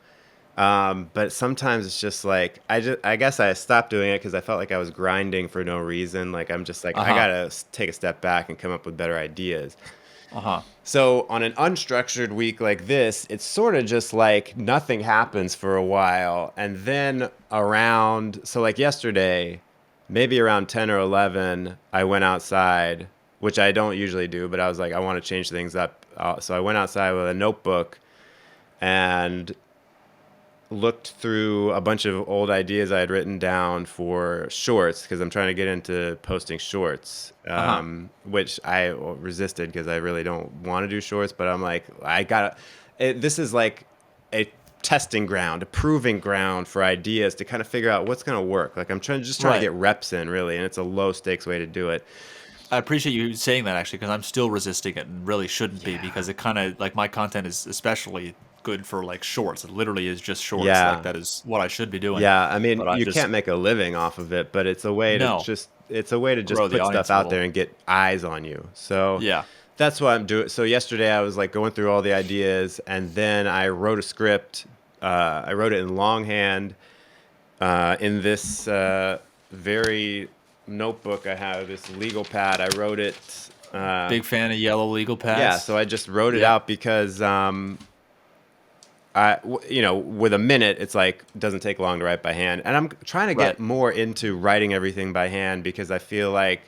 But sometimes it's just like I guess I stopped doing it because I felt like I was grinding for no reason. Like I'm just like Uh I huh. gotta take a step back and come up with better ideas. Uh huh. So on an unstructured week like this, it's sort of just like nothing happens for a while. And then so like yesterday, maybe around 10 or 11, I went outside, which I don't usually do, but I was like, I want to change things up. So I went outside with a notebook and looked through a bunch of old ideas I had written down for shorts because I'm trying to get into posting shorts, Uh huh. which I resisted because I really don't want to do shorts. But I'm like, I gotta. This is like a testing ground, a proving ground for ideas to kind of figure out what's gonna work. Like I'm trying to Right. get reps in really, and it's a low stakes way to do it. I appreciate you saying that actually, because I'm still resisting it and really shouldn't be, Yeah. because it kind of like my content is especially good for like shorts. It literally is just shorts. Like Yeah. that is what I should be doing. Yeah, I mean, But I you just can't make a living off of it, but no it's a way to grow just the put stuff audience a out little. there and get eyes on you. So Yeah. that's what I'm doing. So yesterday I was like going through all the ideas, and then I wrote a script. I wrote it in longhand in this very notebook I have, this legal pad. I wrote it. Uh, Big fan of yellow legal yeah, pads. so I just wrote it Yep. out because with a minute, it's like doesn't take long to write by hand. And I'm trying to Right. get more into writing everything by hand because I feel like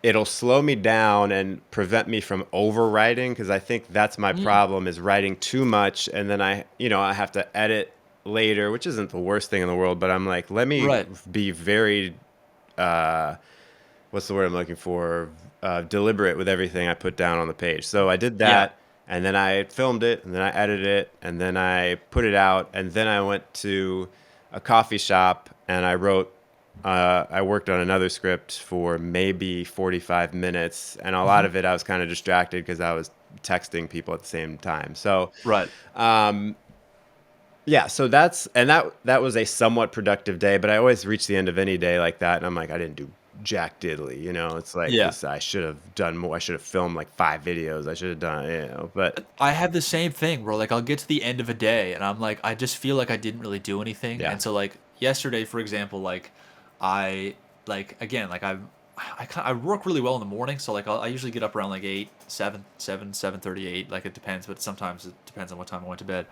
it'll slow me down and prevent me from overwriting because I think that's my Mm. problem is writing too much and then I have to edit later, which isn't the worst thing in the world, but I'm like, let me Right. be very uh, what's the word I'm looking for? Deliberate with everything I put down on the page. So I did Yeah. that, and then I filmed it, and then I edited it, and then I put it out, and then I went to a coffee shop and I wrote. I worked on another script for maybe 45 minutes, and a lot Hmm. of it I was kind of distracted because I was texting people at the same time. So Right. yeah, so that was a somewhat productive day, but I always reach the end of any day like that, and I'm like, I didn't do jack diddly, you know. It's like Yeah. this. I should have done more. I should have filmed like 5 videos. I should have done, but I have the same thing where like I'll get to the end of a day and I'm like I just feel like I didn't really do anything. yeah, And so like yesterday for example, like I like again like I work really well in the morning, so like I usually get up around like 8, 7, 7, 7:38, like it depends, but sometimes it depends on what time I went to bed.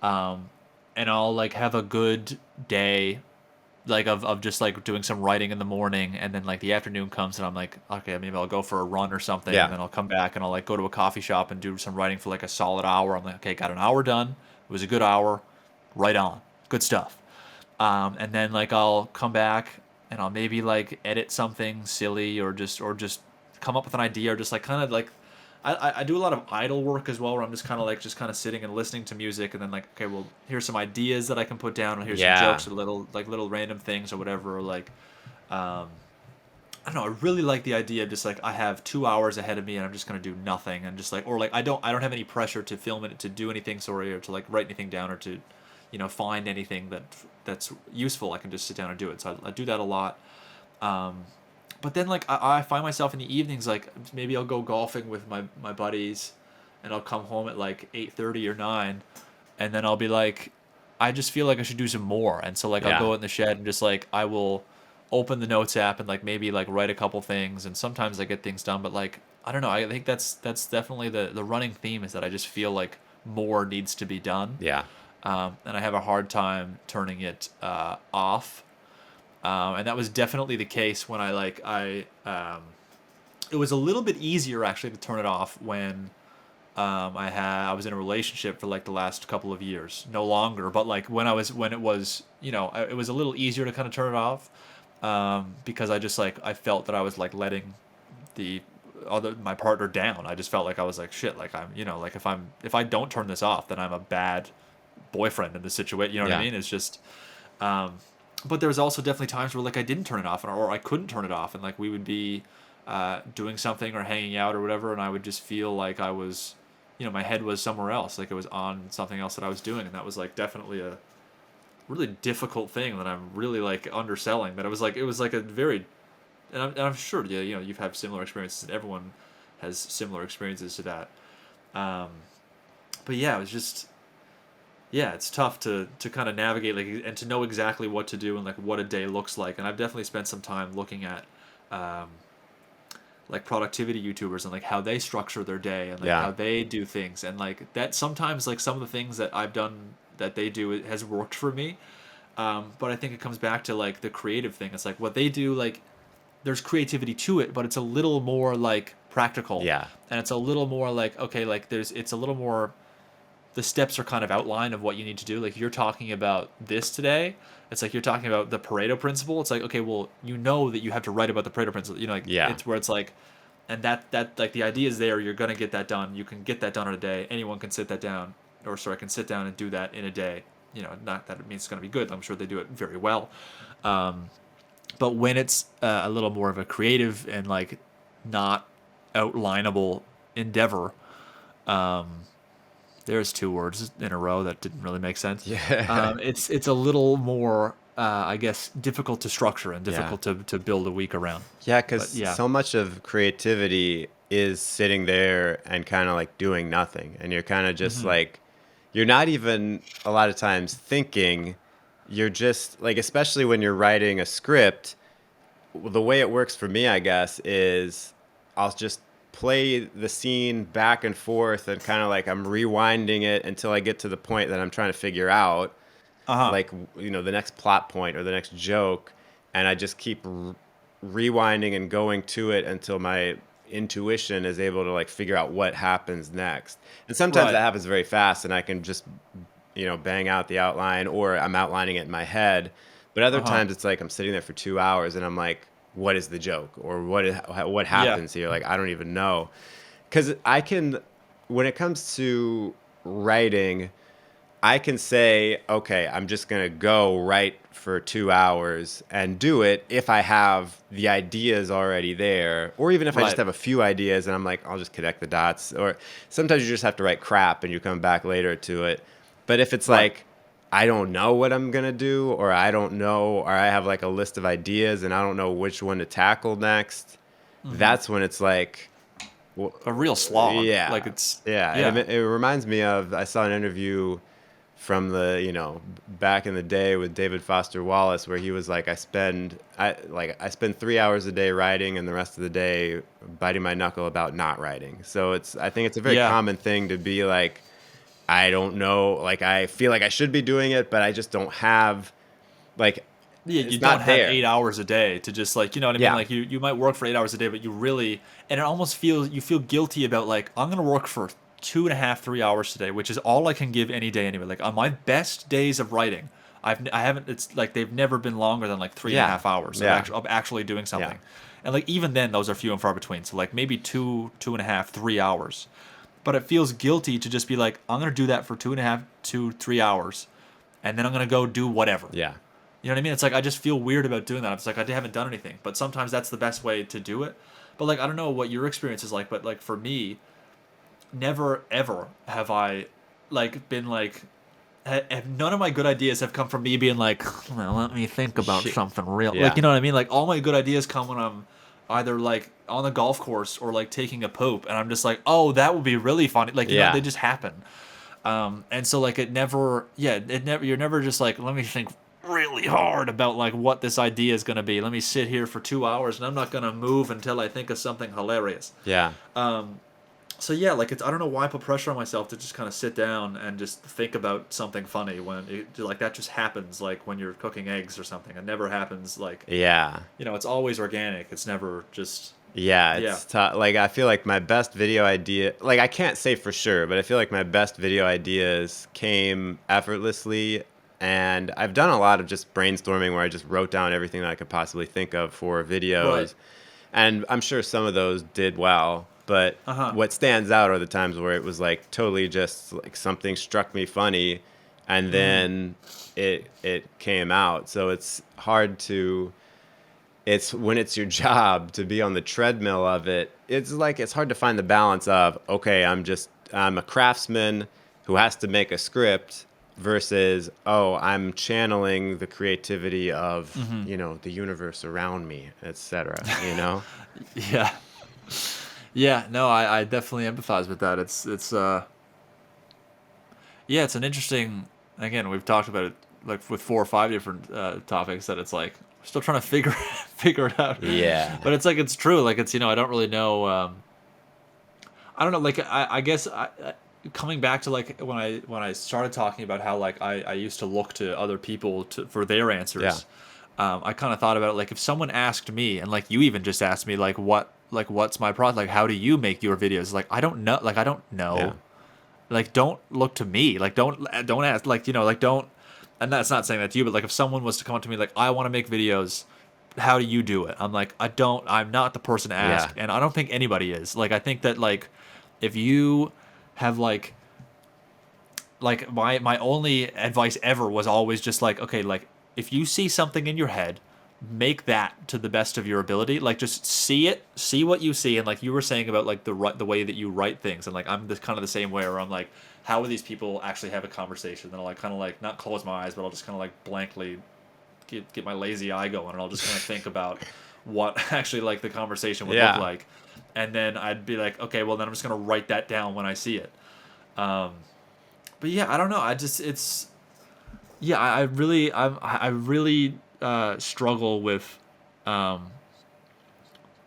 Um and I'll like have a good day like of just like doing some writing in the morning, and then like the afternoon comes and I'm like, okay, maybe I'll go for a run or something, and yeah, then I'll come back and I'll like go to a coffee shop and do some writing for like a solid hour. I'm like, okay, got an hour done. It was a good hour. Right on. Good stuff. And then like I'll come back and I'll maybe like edit something silly or just come up with an idea or just like kind of like I do a lot of idle work as well where I'm just kind of like just kind of sitting and listening to music and then like okay, well, here's some ideas that I can put down, or here's some yeah, jokes or little random things or whatever, or like um I don't know. I really like the idea of just like I have 2 hours ahead of me and I'm just gonna do nothing and just like, or like I don't have any pressure to film it, to do anything, sorry, or to like write anything down, or to find anything that's useful. I can just sit down and do it. So I do that a lot. Um, but then like I find myself in the evenings, like maybe I'll go golfing with my buddies, and I'll come home at like 8:30 or 9, and then I'll be like, I just feel like I should do some more, and so like I'll yeah, go in the shed and just like I will open the notes app and like maybe like write a couple things, and sometimes I get things done, but like I don't know, I think that's definitely the running theme is that I just feel like more needs to be done, yeah, and I have a hard time turning it off. And that was definitely the case when it was a little bit easier actually to turn it off when I was in a relationship for like the last couple of years. No longer, but like when it was, it was a little easier to kind of turn it off, because I just like I felt that I was like letting the other my partner down. I just felt like I was like shit. Like I'm, like if I don't turn this off, then I'm a bad boyfriend in this situation. You know what I yeah, mean? It's just, um, but there was also definitely times where like I didn't turn it off, or I couldn't turn it off, and like we would be doing something or hanging out or whatever, and I would just feel like I was, my head was somewhere else, like it was on something else that I was doing, and that was like definitely a really difficult thing that I'm really like underselling. But it was like a very, and I'm sure, yeah, you've had similar experiences, and everyone has similar experiences to that. Um, but yeah, it was just, yeah, it's tough to kind of navigate, like, and to know exactly what to do and like what a day looks like. And I've definitely spent some time looking at um, like productivity YouTubers and like how they structure their day and like yeah, how they do things, and like that sometimes like some of the things that I've done that they do, it has worked for me. But I think it comes back to like the creative thing. It's like what they do, like there's creativity to it, but it's a little more like practical, yeah, and it's a little more like okay, like it's a little more, the steps are kind of outlined of what you need to do. Like you're talking about this today. It's like you're talking about the Pareto principle. It's like, okay, well, you know that you have to write about the Pareto principle. Like yeah, it's where it's like, and that like the idea is there. You're gonna get that done. You can get that done in a day. Anyone can sit that down, or sorry, can sit down and do that in a day. Not that it means it's gonna be good. I'm sure they do it very well. But when it's a little more of a creative and like not outlineable endeavor, there's two words in a row that didn't really make sense. yeah, It's a little more, I guess, difficult to structure and yeah. difficult to build a week around. Yeah, But because yeah. so much of creativity is sitting there and kind of like doing nothing. And you're kind of just Hmm. like, you're not even a lot of times thinking. You're just like, especially when you're writing a script, the way it works for me, I guess, is I'll just play the scene back and forth, and kind of like I'm rewinding it until I get to the point that I'm trying to figure out, Uh-huh. like, the next plot point or the next joke, and I just keep rewinding and going to it until my intuition is able to like figure out what happens next. And sometimes that Right. happens very fast, and I can just bang out the outline, or I'm outlining it in my head. But other Uh-huh. times it's like I'm sitting there for 2 hours and I'm like, what is the joke, or what Yeah. happens here? Like, I don't even know, because I can, when it comes to writing, I can say, okay, I'm just going to go write for 2 hours and do it if I have the ideas already there, or even if I just Right. have a few ideas and I'm like, I'll just connect the dots. Or sometimes you just have to write crap and you come back later to it. But if it's Right. like, I don't know what I'm going to do, or I don't know, or I have like a list of ideas and I don't know which one to tackle next, Mm-hmm. that's when it's like, well, A real slog. Like yeah. it's Yeah, yeah. it reminds me of, I saw an interview from the back in the day with David Foster Wallace, where he was like, I spend 3 hours a day writing and the rest of the day biting my knuckle about not writing. So I think it's a very Yeah. common thing to be like, I don't know, like I feel like I should be doing it, but I just don't have, like, Yeah, you it's don't not have there. 8 hours a day to just like, you know what I mean? Yeah. Like you might work for 8 hours a day, but you really, and it almost feels, you feel guilty about like, I'm gonna work for 2.5, 3 hours today, which is all I can give any day anyway. Like on my best days of writing, I haven't, it's like they've never been longer than like three and a Yeah. half hours of Yeah. actually doing Yeah. something. And like even then those are few and far between. So like maybe 2.5, 3 hours. But it feels guilty to just be like, I'm gonna do that for 2.5 to 3 hours, and then I'm gonna go do whatever. Yeah. You know what I mean? It's like I just feel weird about doing that. It's like I haven't done anything, but sometimes that's the best way to do it. But like I don't know what your experience is like, but like for me, never ever have I like been like none of my good ideas have come from me being like, well, let me think about Shit. something real. Like Yeah. you know what I mean? Like all my good ideas come when I'm either like on the golf course or like taking a poop, and I'm just like, oh, that would be really funny. Like you know, they Yeah. just happen. And so like it never, yeah, it never, you're never just like, let me think really hard about like what this idea is going to be. Let me sit here for 2 hours and I'm not going to move until I think of something hilarious. Yeah. So yeah, like it's, I don't know why I put pressure on myself to just kind of sit down and just think about something funny when it, like that just happens like when you're cooking eggs or something. It never happens like, Yeah. you know, it's always organic. It's never just, Yeah, yeah. it's tough. Like, I feel like my best video idea, like, I can't say for sure, but I feel like my best video ideas came effortlessly. And I've done a lot of just brainstorming where I just wrote down everything that I could possibly think of for Right. videos. And I'm sure some of those did well. But Uh-huh. what stands out are the times where it was like totally just like something struck me funny, and Mm. then it came out. So it's hard to, it's when it's your job to be on the treadmill of it, it's like it's hard to find the balance of, okay, I'm a craftsman who has to make a script, versus, oh, I'm channeling the creativity of, Mm-hmm. the universe around me, etc. Yeah. Yeah, no, I definitely empathize with that. It's yeah, it's an interesting. Again, we've talked about it like with 4 or 5 different topics that it's like we're still trying to figure figure it out. Yeah. But it's like it's true. Like it's I don't really know. I don't know. Like I guess coming back to like when I started talking about how like I used to look to other people for their Yeah. answers. I kind of thought about it like if someone asked me, and like you even just asked me what's my product, like how do you make your videos, like I don't know, like I don't Yeah. know, like don't look to me, like don't ask, like like don't. And that's not saying that to you, but like if someone was to come up to me like I want to make videos, how do you do it? I'm not the person to Yeah. ask, and I don't think anybody is. Like I think that like if you have like my only advice ever was always just like, okay, like if you see something in your head, make that to the best of your ability. Like just see it, see what you see, and like you were saying about like the way that you write things, and like I'm kind of the same way where I'm like, how would these people actually have a conversation? And I'll like kind of like not close my eyes, but I'll just kind of like blankly get my lazy eye going, and I'll just kind of think about what actually like the conversation would look Yeah. like, and then I'd be like, okay, well then I'm just gonna write that down when I see it. But yeah, I don't know. I just it's yeah. I really struggle with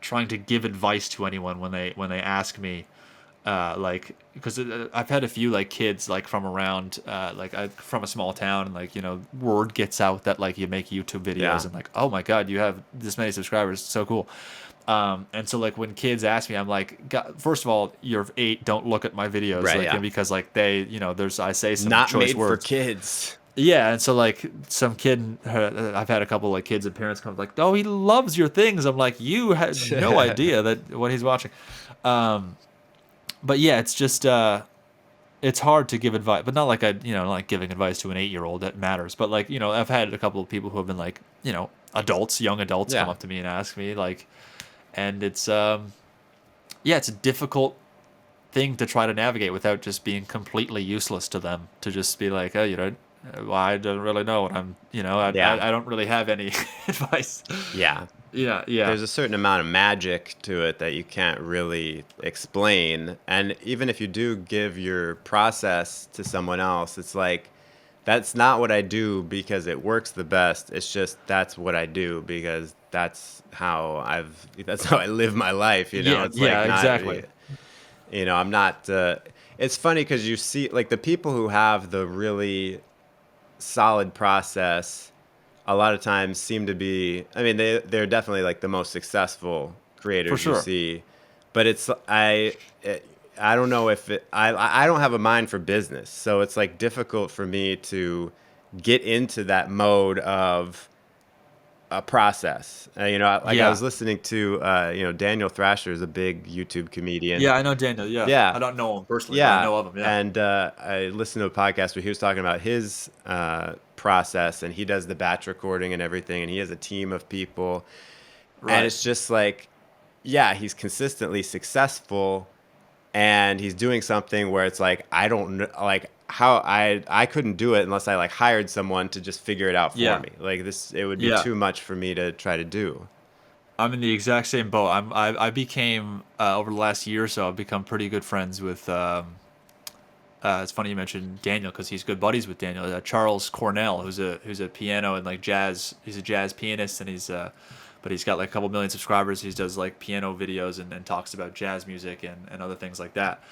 trying to give advice to anyone when they ask me, like, because I've had a few like kids like from around like from a small town, and like, you know, word gets out that like you make YouTube videos, Yeah. and like, oh my god, you have this many subscribers, so cool. And so like when kids ask me, I'm like, God, first of all, you're 8, don't look at my videos, Right. like, Yeah. because like they, you know, there's I say some Not choice made for words. kids. Yeah, and so like some kid, I've had a couple like kids and parents come like, oh, he loves your things. I'm like, you had no idea that what he's watching. But yeah, it's just it's hard to give advice, but not like not like giving advice to an 8-year-old that matters. But like, you know, I've had a couple of people who have been like, you know, adults, young adults come Yeah. up to me and ask me like, and it's yeah, it's a difficult thing to try to navigate without just being completely useless to them. To just be like, oh, you know, well, I don't really know what I'm, you know, Yeah. I don't really have any advice. Yeah. Yeah, yeah, There's a certain amount of magic to it that you can't really explain. And even if you do give your process to someone else, it's like, that's not what I do because it works the best. It's just that's what I do because that's how I live my life, you know? yeah, It's like yeah, not, exactly. I'm not, it's funny because you see, like, the people who have the really solid process a lot of times seem to be, I mean, they're definitely like the most successful For creators you sure. see, but I don't know if I don't have a mind for business, so it's like difficult for me to get into that mode of a process. Like I Yeah. was listening to Daniel Thrasher is a big YouTube comedian. Yeah, I know Daniel. Yeah, I Yeah, don't know him personally, but I yeah, know of him. Yeah. and I listened to a podcast where he was talking about his process, and he does the batch recording and everything, and he has a team of people, and Right. it's just like, yeah, he's consistently successful, and he's doing something where it's like I don't know, like how I couldn't do it unless I like hired someone to just figure it out for Yeah. me. Like this, it would be Yeah. too much for me to try to do. I'm in the exact same boat. I became over the last year or so, I've become pretty good friends with. It's funny you mentioned Daniel because he's good buddies with Daniel. Charles Cornell, who's a piano and like jazz. He's a jazz pianist, and but he's got like a couple million subscribers. He does like piano videos and talks about jazz music and other things like that.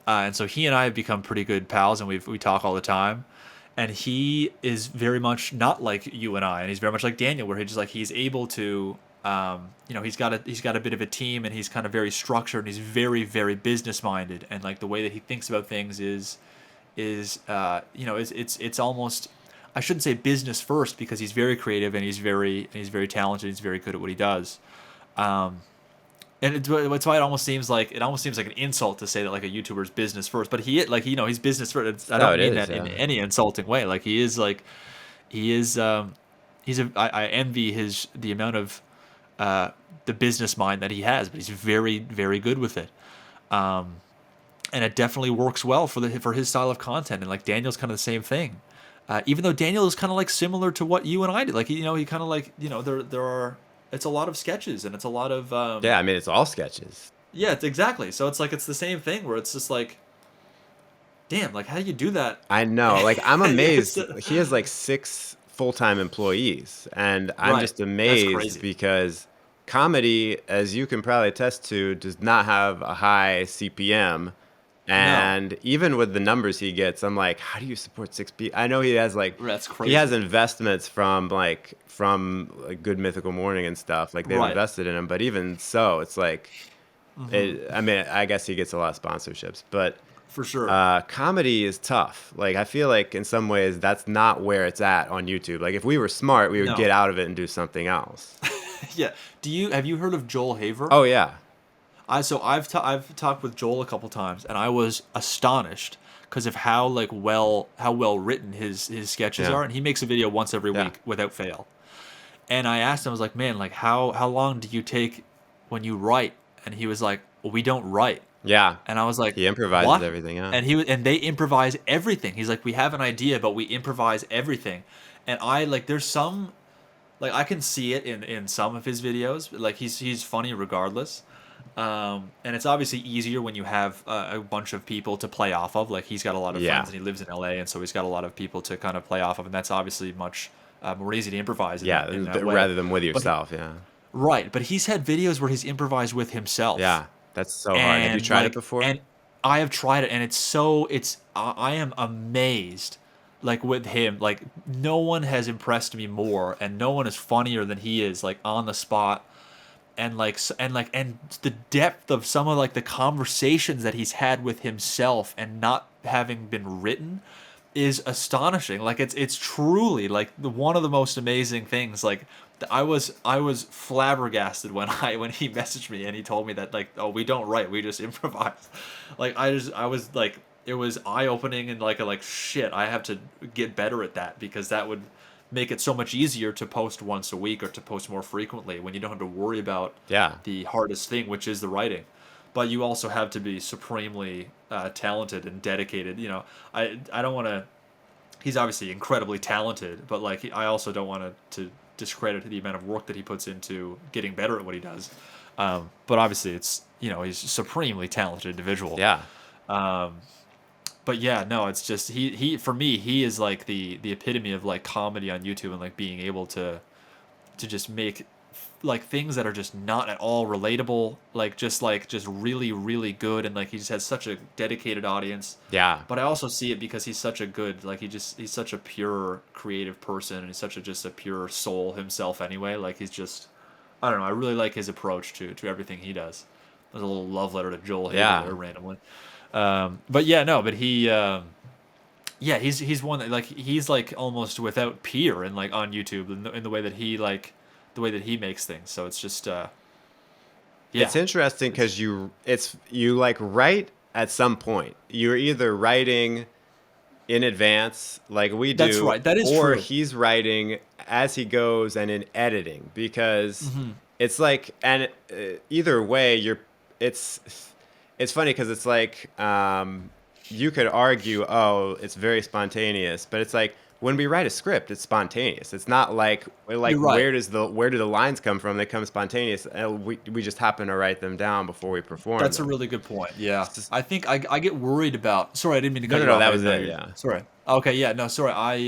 And so he and I have become pretty good pals, and we talk all the time. And he is very much not like you and I, and he's very much like Daniel, where he's able to, he's got a bit of a team, and he's kind of very structured, and he's very business minded, and like the way that he thinks about things it's almost, I shouldn't say business first because he's very creative and he's very talented, he's very good at what he does. And it's why it almost seems like an insult to say that like a YouTuber's business first, but he's business first. I Oh, don't it mean is. that in any insulting way. Like he is I envy the amount of the business mind that he has, but he's very good with it. And it definitely works well for his style of content. And like Daniel's kind of the same thing. Even though Daniel is kind of like similar to what you and I did, like he kind of like there are, it's a lot of sketches and it's a lot of Yeah, I mean, it's all sketches. yeah, it's exactly. So it's like it's the same thing where it's just like, damn, like how do you do that? I know. Like, I'm Yeah, it's amazed. He has like 6 full-time employees, and I'm right. just That's amazed crazy. because comedy, as you can probably attest to, does not have a high CPM. No, And even with the numbers he gets, I'm like, how do you support 6 people? I know that's he has crazy. investments from like Good Mythical Morning and stuff. Like they've Right. invested in him, but even so, it's like, I mean, I guess he gets a lot of sponsorships, but For sure. comedy is tough. Like I feel like in some ways that's not where it's at on YouTube. Like if we were smart, we would get No. out of it and do something else. Yeah. Have you heard of Joel Haver? Oh yeah, I've talked with Joel a couple times, and I was astonished because of how well written his sketches yeah, are, and he makes a video once every yeah, week without fail. And I asked him, I was like, man, like how long do you take when you write? And he was like, well, we don't write. yeah. And I was like, He improvises what? everything. Yeah, And they improvise everything. He's like, we have an idea, but we improvise everything. And I like, there's some, like I can see it in some of his videos. Like he's funny regardless. And it's obviously easier when you have a bunch of people to play off of. Like he's got a lot of yeah, friends and he lives in LA, and so he's got a lot of people to kind of play off of, and that's obviously much more easy to improvise yeah. in that way. Rather than with But yourself. Yeah, Right, but he's had videos where he's improvised with himself, Yeah, that's so hard. Have you and tried it before? and I have tried it, and I am amazed, like with him, like no one has impressed me more, and no one is funnier than he is, like on the spot, and and the depth of some of like the conversations that he's had with himself and not having been written is astonishing. Like it's truly like one of the most amazing things. Like I was flabbergasted when he messaged me and he told me that, like, oh, we don't write, we just improvise. Like I was like, it was eye opening, and like shit, I have to get better at that, because that would make it so much easier to post once a week or to post more frequently when you don't have to worry about Yeah. the hardest thing, which is the writing. But you also have to be supremely talented and dedicated. I don't want to. He's obviously incredibly talented, but like I also don't want to discredit the amount of work that he puts into getting better at what he does. But obviously, he's a supremely talented individual. Yeah. But yeah, no, it's just he for me, he is like the epitome of like comedy on YouTube, and like being able to just make like things that are just not at all relatable, like just really really good, and like he just has such a dedicated audience. Yeah. But I also see it because he's such a good, like he's such a pure creative person, and he's such a just a pure soul himself anyway. Like he's just, I don't know, I really like his approach to everything he does. There's a little love letter to Joel Haver Yeah. there randomly. But yeah, no, but yeah, he's one that like he's like almost without peer and like on YouTube in the way that the way that he makes things. So it's just yeah, It's interesting it's because you like write at some point. You're either writing in advance like we that's do, right. That is or true. he's writing as he goes and in editing, because it's like, and either way it's it's funny because it's like, you could argue, oh, it's very spontaneous, but it's like when we write a script, it's spontaneous. It's not like You're right. where do the lines come from? They come spontaneous, and we just happen to write them down before we perform That's a them. really good point. Yeah. It's just, I think I get worried about. Sorry, I didn't mean to no, cut no, you no, off. that I was didn't know it. you. Yeah, Sorry. Okay. Yeah. No. Sorry.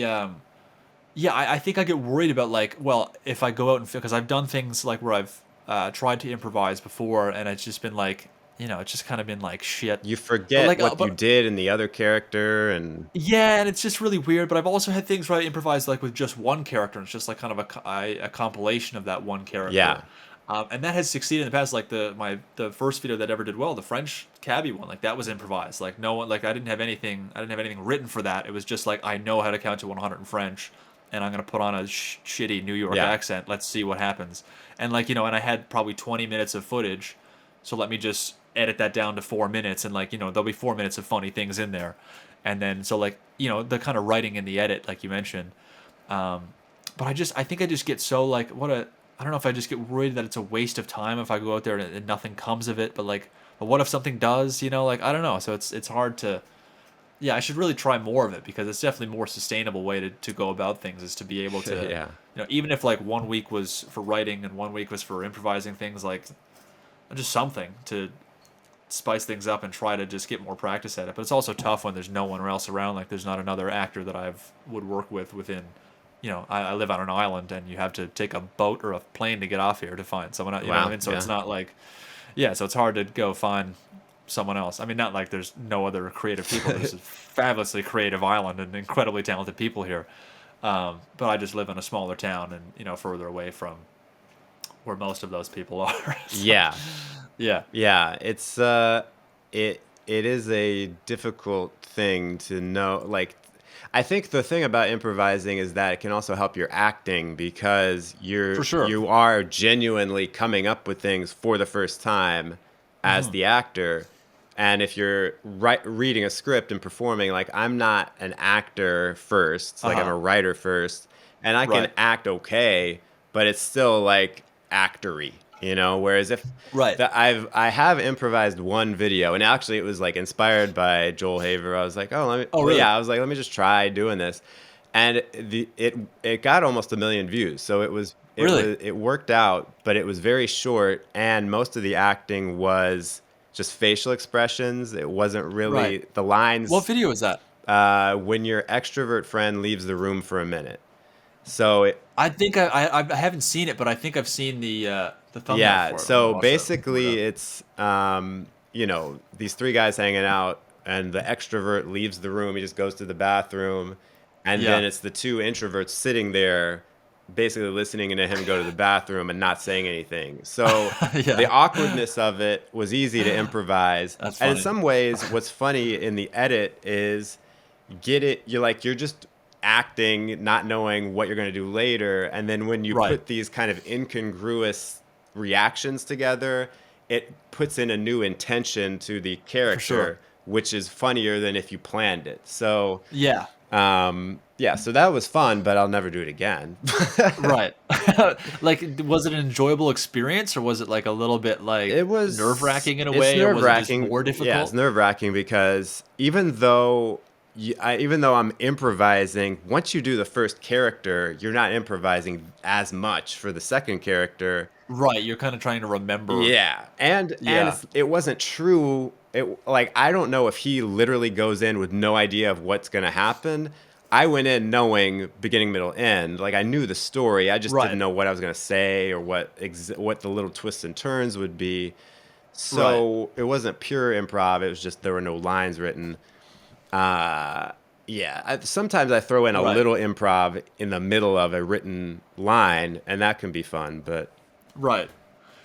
Yeah. I think I get worried about, like, well, if I go out and feel, because I've done things like where I've tried to improvise before, and it's just been like, it's just kind of been like shit. you But forget like, what you but did in the other character, and yeah, and it's just really weird. But I've also had things where I improvise like with just one character, and it's just like kind of a compilation of that one character. yeah, And that has succeeded in the past. Like the first video that ever did well, the French cabbie one, like that was improvised. Like no one, like I didn't have anything written for that. It was just like, I know how to count to 100 in French, and I'm gonna put on a shitty New York yeah, accent. Let's see what happens. And like, and I had probably 20 minutes of footage, so let me just edit that down to 4 minutes, and like, there'll be 4 minutes of funny things in there, and then so like, the kind of writing in the edit, like you mentioned. But I think I just get so like, I don't know if I just get worried that it's a waste of time if I go out there and nothing comes of it. But like, but what if something does? Like I don't know. So it's hard to. Yeah, I should really try more of it, because it's definitely a more sustainable way to go about things, is to be able to, yeah. even if like one week was for writing and one week was for improvising things, like just something to spice things up and try to just get more practice at it. But it's also tough when there's no one else around. Like there's not another actor that would work with within. I live on an island, and you have to take a boat or a plane to get off here to find someone else. You know what I Wow, mean? So yeah. it's not like, yeah. So it's hard to go find someone else. I mean, not like there's no other creative people. There's a fabulously creative island and incredibly talented people here. But I just live in a smaller town, and further away from where most of those people are. So, Yeah. yeah, Yeah, it is a difficult thing to know. Like, I think the thing about improvising is that it can also help your acting, because for sure. you are genuinely coming up with things for the first time as the actor. And if you're reading a script and performing, like, I'm not an actor first, Uh like I'm huh. a writer first, and I can Right. act okay, but it's still like actory, you know? Whereas if Right. I have improvised one video, and actually it was like inspired by Joel Haver. I was like, oh, Oh, well, really? yeah, I was like, let me just try doing this, and it got almost 1 million views. So Really? it worked out, but it was very short, and most of the acting was just facial expressions. It wasn't Right. really the What lines. video is that? When your extrovert friend leaves the room for a minute. So I think I haven't seen it, but I think I've seen the thumbnail yeah, for it. I'm gonna so watch that. Look it basically up. it's these three guys hanging out and the extrovert leaves the room, he just goes to the bathroom, and then Yeah, it's the two introverts sitting there basically listening to him go to the bathroom and not saying anything. So the yeah, awkwardness of it was easy to improvise. that's And in funny some ways what's funny in the edit is you're just acting not knowing what you're going to do later, and then when you right put these kind of incongruous reactions together, it puts in a new intention to the for sure. character, which is funnier than if you planned it. So Yeah, yeah, so that was fun, but I'll never do it again. right. Like, was it an enjoyable experience, or was it like a little bit like nerve-wracking in a It's way, or nerve was it just wracking. more Yeah, it's difficult? nerve wracking because even though I'm improvising, once you do the first character, you're not improvising as much for the second character. Right, you're kind of trying to remember. Yeah, and Yeah, it wasn't true. Like I don't know if he literally goes in with no idea of what's gonna happen. I went in knowing beginning, middle, end. Like I knew the story. I just didn't right, know what I was gonna say or what the little twists and turns would be. right, So it wasn't pure improv. It was just there were no lines written. Uh, yeah. Sometimes I throw in a right, little improv in the middle of a written line, and that can be fun. But right.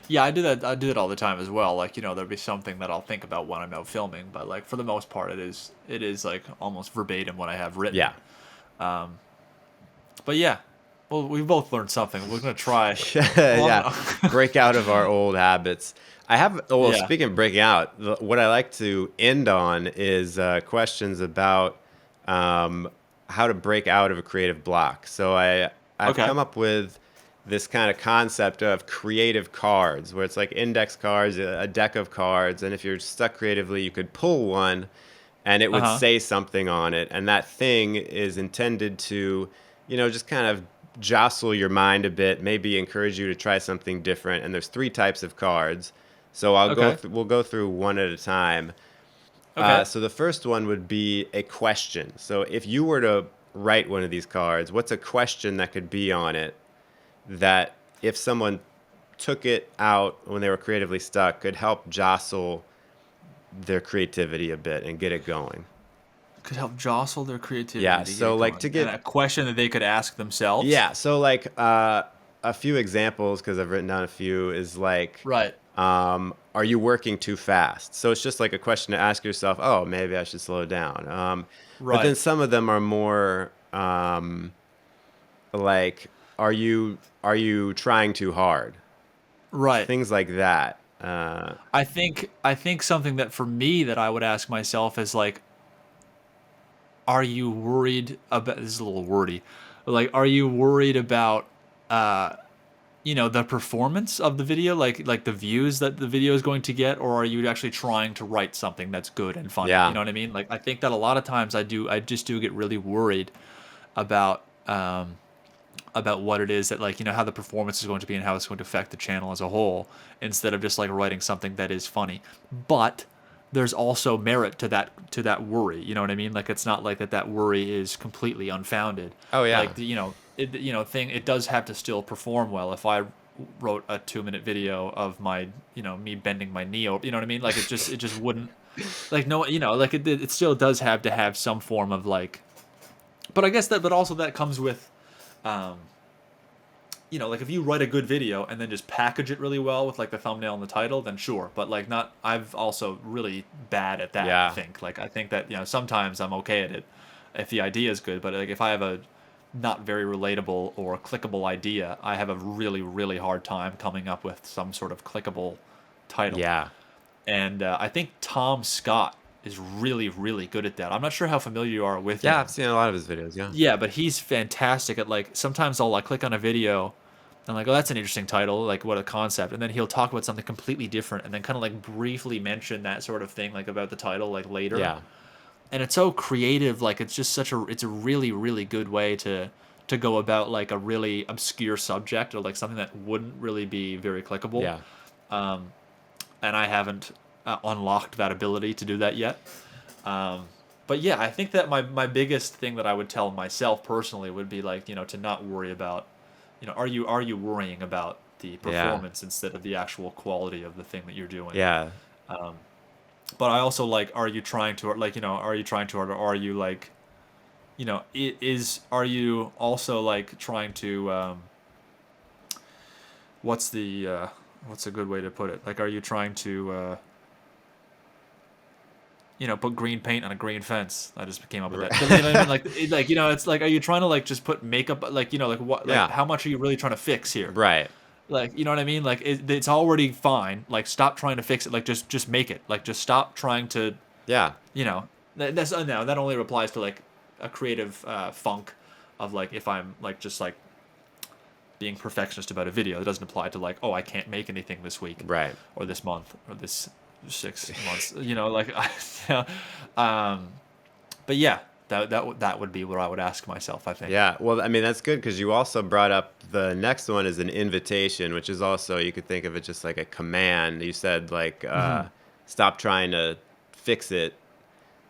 Yeah, I do that. I do it all the time as well. Like, there'll be something that I'll think about when I'm out filming, but like for the most part, it is like almost verbatim what I have written. yeah, But yeah, well, we both learned something. We're gonna try. Well, yeah, break out of our old habits. Well, yeah. speaking of breaking out, what I like to end on is questions about um, how to break out of a creative block. So I've Okay. come up with this kind of concept of creative cards, where it's like index cards, a deck of cards, and if you're stuck creatively, you could pull one, and it Uh would huh. say something on it, and that thing is intended to, just kind of jostle your mind a bit, maybe encourage you to try something different. And there's three types of cards, so Okay. we'll go through one at a time. Okay. So the first one would be a question. So if you were to write one of these cards, what's a question that could be on it that if someone took it out when they were creatively stuck could help jostle their creativity a bit and get it going? Could help jostle their creativity Yeah, to get so it like going, to and get a question that they could ask themselves. Yeah, so like a few examples because I've written down a few is like, Right. are you working too fast? So it's just like a question to ask yourself. Oh, maybe I should slow down. But then Right. some of them are more like, are you trying too hard? Right. Things like that. I think something that for me that I would ask myself is like, are you worried about this is a little wordy, but like, are you worried about uh the performance of the video, like the views that the video is going to get, or are you actually trying to write something that's good and funny? You Yeah, know what I mean? Like I think that a lot of times I just do get really worried about what it is that, like, how the performance is going to be and how it's going to affect the channel as a whole, instead of just like writing something that is funny. But there's also merit to that worry. You know what I mean? Like it's not like that worry is completely unfounded. oh yeah, Like it does have to still perform well. If I wrote a 2-minute video of my me bending my knee over, you know what I mean? Like it just wouldn't, like, no, like it still does have to have some form of like. But I guess but also that comes with um like if you write a good video and then just package it really well with like the thumbnail and the title, then sure. But like not, I've also really bad at that, I yeah, think. Like I think that, sometimes I'm okay at it if the idea is good, but like if I have a not very relatable or clickable idea, I have a really, really hard time coming up with some sort of clickable title. yeah, And I think Tom Scott is really, really good at that. I'm not sure how familiar you are with yeah. I've him. seen a lot of his videos. Yeah, Yeah, but he's fantastic at, like, sometimes I'll like click on a video and like, oh, that's an interesting title, like what a concept, and then he'll talk about something completely different and then kind of like briefly mention that sort of thing like about the title like later. yeah, And it's so creative, like it's a really, really good way to go about like a really obscure subject or like something that wouldn't really be very clickable. yeah. And I haven't unlocked that ability to do that yet. but yeah, I think that my biggest thing that I would tell myself personally would be like, to not worry about, are you worrying about the Yeah. performance instead of the actual quality of the thing that you're doing. Yeah. But I also like, are you trying to like, are you trying to, or are you like, are you also like trying to, what's the, what's a good way to put it? Like, are you trying to, put green paint on a green fence? I just came up with that. But you know what I mean? Like, it's like, are you trying to like just put makeup, like, like what, like Yeah. how much are you really trying to fix here? Right. Like, you know what I mean? Like, it's already fine. Like, stop trying to fix it. Like, just make it. Like, just stop trying to, Yeah. that's no, that only applies to like a creative funk of like if I'm like just like being perfectionist about a video. It doesn't apply to like, oh, I can't make anything this week Right. or this month or this 6 months. Like, yeah. um, but yeah, that would be what I would ask myself, I think. Yeah. Well, I mean, that's good because you also brought up the next one is an invitation, which is also, you could think of it just like a command. You said like, stop trying to fix it.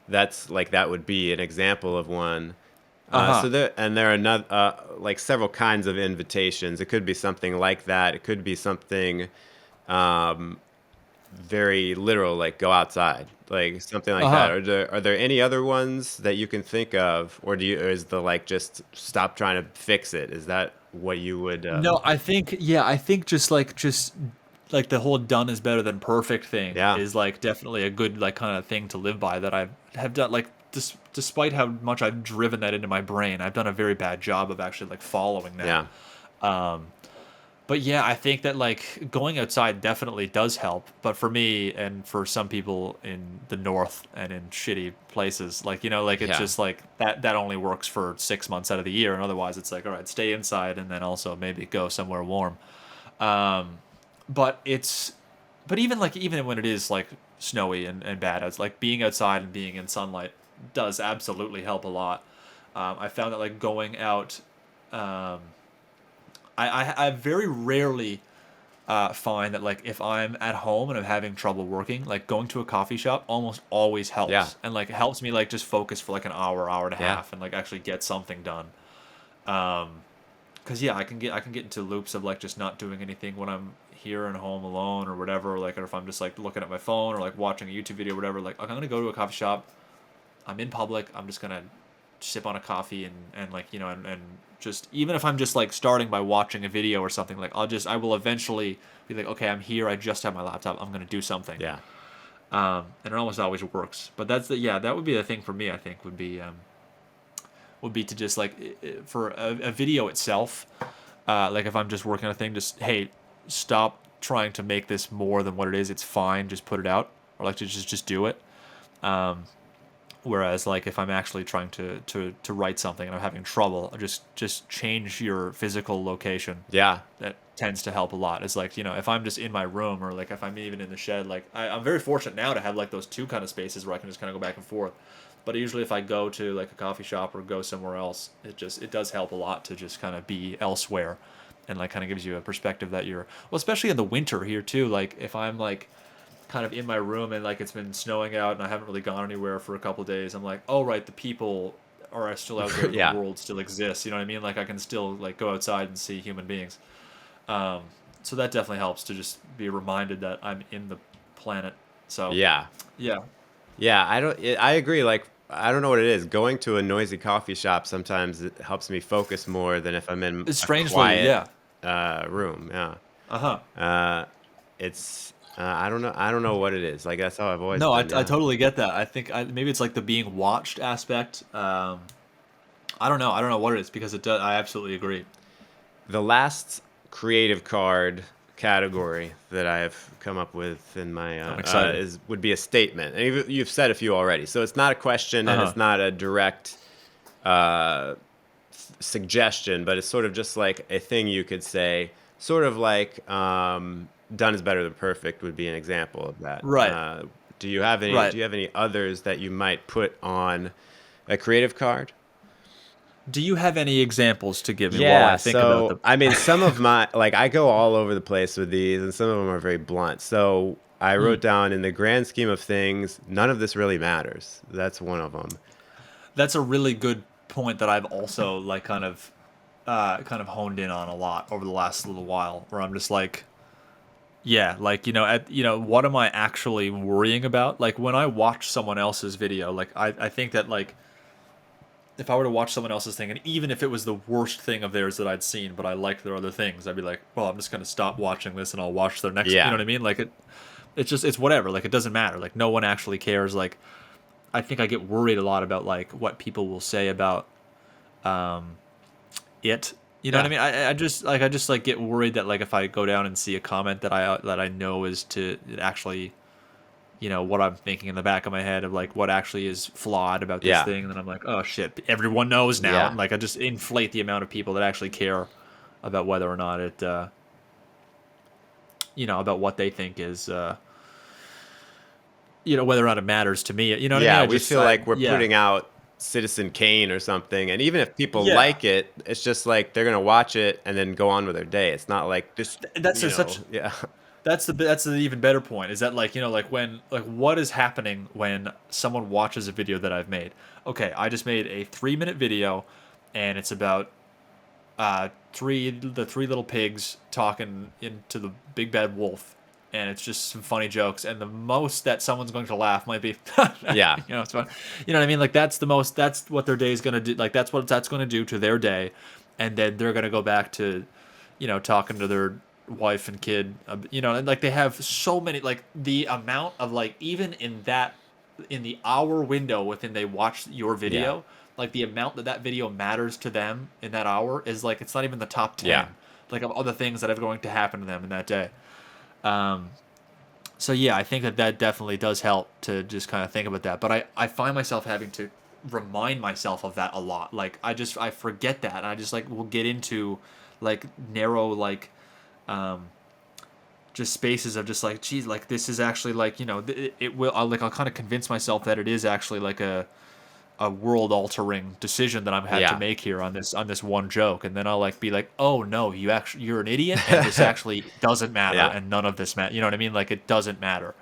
That's like, that would be an example of one. Uh huh. There are another, like several kinds of invitations. It could be something like that. It could be something, um, very literal, like go outside, like something Uh like that. huh. Are there any other ones that you can think of, or is the like just stop trying to fix it? Is that what you would? No, I think just like the whole done is better than perfect thing Yeah, is like definitely a good like kind of thing to live by that I have done like despite how much I've driven that into my brain, I've done a very bad job of actually like following that. yeah, But yeah, I think that like going outside definitely does help. But for me and for some people in the north and in shitty places, like like it's yeah, just like that only works for 6 months out of the year, and otherwise it's like all right, stay inside and then also maybe go somewhere warm. Um, but it's but even when it is like snowy and bad, it's like being outside and being in sunlight does absolutely help a lot. I found that like going out. Um, I very rarely find that like if I'm at home and I'm having trouble working, like going to a coffee shop almost always yeah, helps, and like it helps me like just focus for like an hour and a yeah, half, and like actually get something done. Because yeah, I can get into loops of like just not doing anything when I'm here and home alone or whatever. Like, or if I'm just like looking at my phone or like watching a YouTube video or whatever. Like, I'm gonna go to a coffee shop. I'm in public. I'm just gonna sip on a coffee and like and just even if I'm just like starting by watching a video or something, like I will eventually be like, okay, I'm here. I just have my laptop. I'm gonna do something. yeah, And it almost always works. But that would be the thing for me. I think would be to just like for a video itself, like if I'm just working on a thing, just hey, stop trying to make this more than what it is. It's fine. Just put it out, or like to just do it. Whereas like if I'm actually trying to write something and I'm having trouble, just change your physical location. yeah, That tends to help a lot. It's like if I'm just in my room or like if I'm even in the shed, like I'm very fortunate now to have like those two kind of spaces where I can just kind of go back and forth. But usually if I go to like a coffee shop or go somewhere else, it does help a lot to just kind of be elsewhere, and like kind of gives you a perspective that you're well, especially in the winter here too. Like if I'm like kind of in my room and like it's been snowing out and I haven't really gone anywhere for a couple of days, I'm like, oh right, the people are still out there, the yeah, world still exists. You know what I mean? Like I can still like go outside and see human beings. So that definitely helps to just be reminded that I'm in the planet. So yeah, yeah, yeah. I agree. Like, I don't know what it is. Going to a noisy coffee shop sometimes it helps me focus more than if I'm in a strangely, quiet yeah, room. Yeah. uh huh. It's I don't know what it is. Like, that's how I've always No, I been. Yeah. totally get that. I think maybe it's like the being watched aspect. I don't know. I don't know what it is because it does. I absolutely agree. The last creative card category that I have come up with in my I'm excited. is would be a statement, and you've said a few already. So it's not a question Uh and huh. it's not a direct uh, suggestion, but it's sort of just like a thing you could say, sort of like done is better than perfect would be an example of that. Right. Do you have any? Right. Do you have any others that you might put on a creative card? Do you have any examples to give me while I Yeah, think about so I mean, some of my like I go all over the place with these, and some of them are very blunt. So I Mm. wrote down, in the grand scheme of things, none of this really matters. That's one of them. That's a really good point that I've also like kind of honed in on a lot over the last little while, where I'm just like, yeah, like what am I actually worrying about? Like when I watch someone else's video, like I think that like if I were to watch someone else's thing, and even if it was the worst thing of theirs that I'd seen, but I liked their other things, I'd be like, well, I'm just gonna stop watching this and I'll watch their next. You know Yeah. what I mean? Like it's just it's whatever. Like it doesn't matter. Like no one actually cares. Like I think I get worried a lot about like what people will say about it. You know what I Yeah. mean? I just like get worried that like if I go down and see a comment that I know is to actually what I'm thinking in the back of my head of like what actually is flawed about this Yeah. thing, and then I'm like, oh shit, everyone knows now, Yeah. and like I just inflate the amount of people that actually care about whether or not it about what they think is whether or not it matters to me. You know what I mean? Yeah. I We just feel I like we're yeah putting out Citizen Kane or something. And even if people yeah. like it, it's just like they're going to watch it and then go on with their day. It's not like this, That's there's such yeah. That's the even better point. Is that like like when like what is happening when someone watches a video that I've made? Okay, I just made a 3 minute video, and it's about three little pigs talking into the big bad wolf, and it's just some funny jokes, and the most that someone's going to laugh might be Yeah. it's fun. You know what I mean? Like that's what their day is going to do. Like that's what that's going to do to their day, and then they're going to go back to talking to their wife and kid, and like they have so many, like the amount of like even in the hour window within they watch your Yeah. video, like the amount that video matters to them in that hour is like it's not even the top 10 Yeah. like of other things that are going to happen to them in that day. So yeah, I think that definitely does help to just kind of think about that, but I find myself having to remind myself of that a lot. Like I forget that, and I just like will get into like narrow like just spaces of just like, geez, like this is actually like it will I'll kind of convince myself that it is actually like a world altering decision that I'm had to Yeah. make here on this one joke, and then I'll like be like, oh no, you're an idiot, and this actually doesn't matter, Yeah. and none of this matter. You know what I mean? Like it doesn't matter.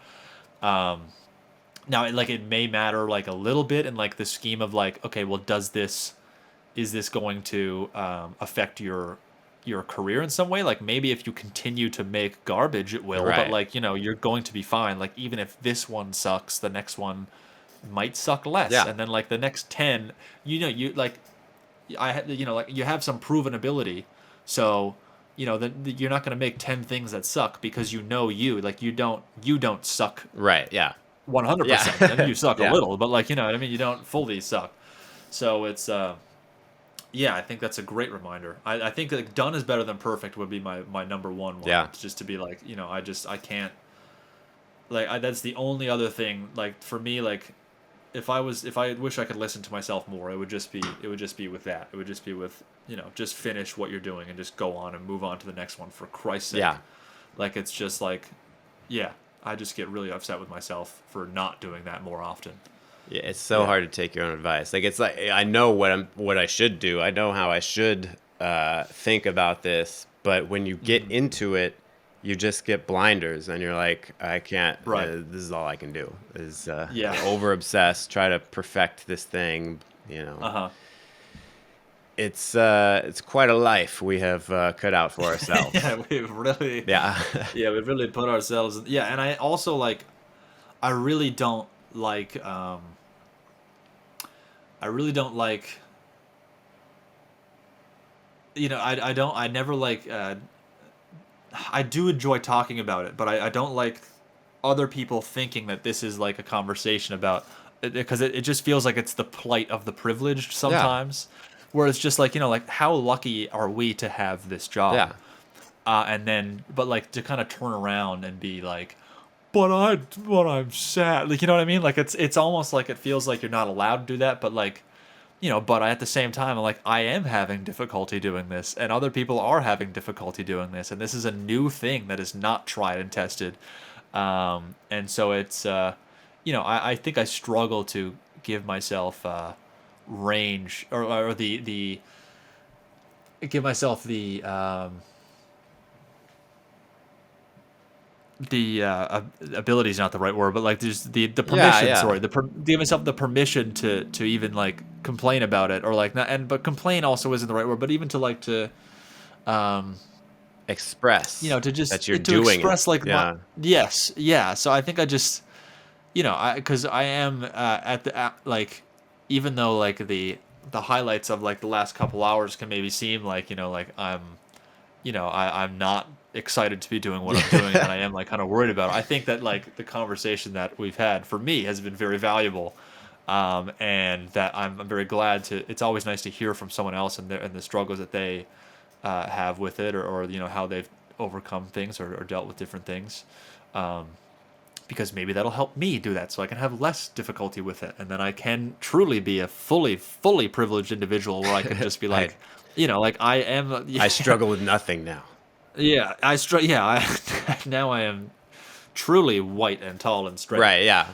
Now like it may matter like a little bit in like the scheme of like, okay, well, is this going to affect your career in some way? Like maybe if you continue to make garbage, it will, but Right. like you're going to be fine. Like even if this one sucks, the next one might suck less, Yeah. and then like the next 10, you like like you have some proven ability, so then you're not going to make 10 things that suck because you don't suck Right. Yeah. Yeah. 100%. I mean, you suck a Yeah. little, but like what I mean, you don't fully suck. So it's yeah, I think that's a great reminder. I think like done is better than perfect would be my number one. Yeah. Just to be like, I can't, like that's the only other thing, like for me, like if I wish I could listen to myself more, it would just be with that. It would just be with, just finish what you're doing and just go on and move on to the next one, for Christ's sake. Yeah. Like it's just like, yeah, I just get really upset with myself for not doing that more often. Yeah, it's so Yeah. hard to take your own advice. Like it's like I know what I should do. I know how I should think about this, but when you get Hmm. into it, you just get blinders, and you're like, I can't. Right. This is all I can do. Is Yeah. over obsess, try to perfect this thing. You know, Uh-huh. it's quite a life we have cut out for ourselves. Yeah, we've really Yeah, yeah, we've really put ourselves yeah, and I also like I really don't like I really don't like I never like I do enjoy talking about it, but I don't like other people thinking that this is like a conversation about it, because it just feels like it's the plight of the privileged yeah, sometimes, where it's just like like how lucky are we to have this job, yeah, and then but like to kind of turn around and be like, but I'm sad, like what I mean, like it's almost like it feels like you're not allowed to do that, but like but at the same time, I'm like, I am having difficulty doing this, and other people are having difficulty doing this, and this is a new thing that is not tried and tested. And so it's, I think I struggle to give myself range or the give myself the ability is not the right word, but like there's the Yeah, permission. yeah. Sorry, give myself the permission to even like complain about it, or like not. And but complain also isn't the right word, but even to like to Express to that just you're to doing it. express like my Yeah. yes, yeah. So I think I just because I am at the like even though like the highlights of like the last couple hours can maybe seem like like I'm not excited to be doing what I'm doing, and I am like kind of worried about it. I think that like the conversation that we've had for me has been very valuable, and that I'm very glad to. It's always nice to hear from someone else and the struggles that they have with it, or how they've overcome things or dealt with different things. Because maybe that'll help me do that so I can have less difficulty with it. And then I can truly be a fully privileged individual where I can just be I like, like I am. I struggle with nothing now. Yeah, now I am truly white and tall and straight. Right, yeah.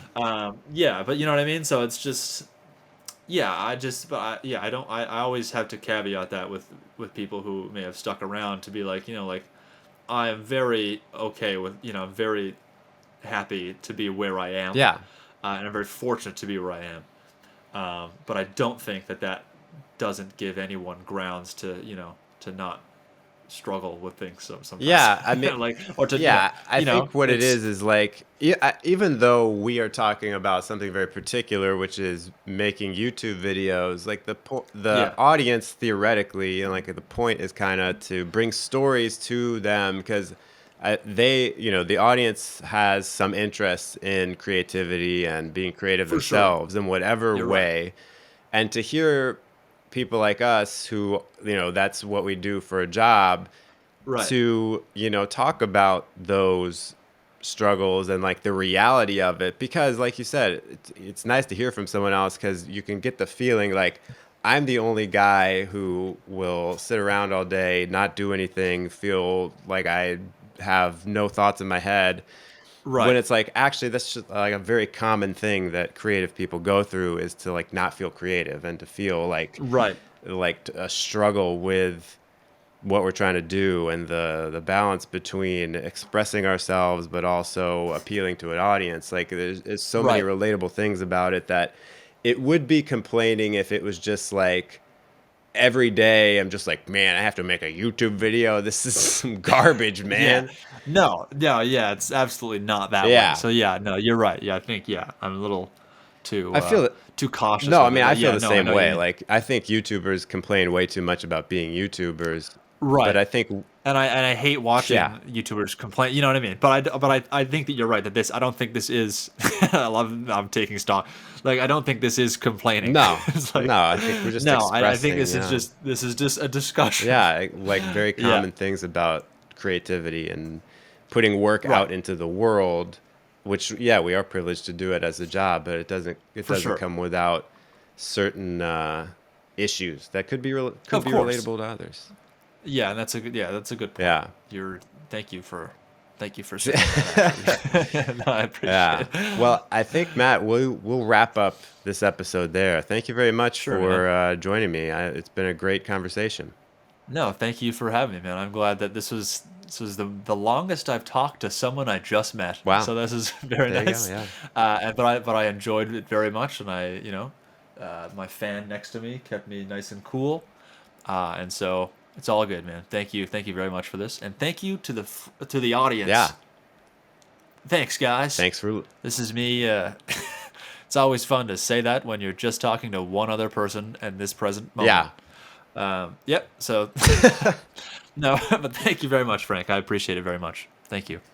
Yeah, but you know what I mean? So it's just, yeah, I don't, I always have to caveat that with people who may have stuck around to be like, like, I am very okay with, I'm very happy to be where I am, Yeah. and I'm very fortunate to be where I am. But I don't think that doesn't give anyone grounds to to not struggle with things sometimes. Yeah, I mean, like or to yeah, I think what it it's is like, even though we are talking about something very particular, which is making YouTube videos, like the yeah, audience theoretically, and like the point is kind of to bring stories to them because the audience has some interest in creativity and being creative for sure. themselves in whatever You're right. way, and to hear people like us who that's what we do for a job Right. to talk about those struggles and like the reality of it, because like you said, it's nice to hear from someone else because you can get the feeling like I'm the only guy who will sit around all day, not do anything, feel like I have no thoughts in my head, when Right. it's like actually that's just like a very common thing that creative people go through, is to like not feel creative and to feel Right. like a struggle with what we're trying to do, and the balance between expressing ourselves but also appealing to an audience. Like there's so many Right. relatable things about it that it would be complaining if it was just like every day I'm just like, man, I have to make a YouTube video, this is some garbage, Yeah. man. No. No. Yeah. It's absolutely not that way. Yeah, So yeah. No. You're right. Yeah. I think I'm a little too I feel that. too cautious No, I with it. mean, I But feel yeah. the No. I same know what you way. mean. Like I think YouTubers complain way too much about being YouTubers, but Right. I think And I hate yeah, watching YouTubers complain. You know what I mean? But I think that you're right that this. I don't think this is. I'm taking stock. Like I don't think this is complaining. no, It's like no, I think we're just no. I think expressing, yeah. this is just a discussion. Yeah, like very Yeah. common things about creativity and putting work Right. out into the world, which yeah, we are privileged to do it as a job, but it For doesn't sure. come without certain issues that could Of be course. relatable to others. Yeah, and that's a good point. Yeah. You're. Thank you for saying that. Actually, no, I Yeah. appreciate it. Well, I think Matt, we'll wrap up this episode there. Thank you very much Sure, man. for joining me. It's been a great conversation. No, thank you for having me, man. I'm glad that this was the longest I've talked to someone I just met. Wow. So this is very There you go. nice. Yeah. But I enjoyed it very much, and my fan next to me kept me nice and cool, and so it's all good, man. Thank you very much for this, and thank you to the Yeah. audience. Thanks, guys. Thanks for This is me. It's always fun to say that when you're just talking to one other person in this present moment. yeah. Yep. So, no, but thank you very much, Frank. I appreciate it very much. Thank you.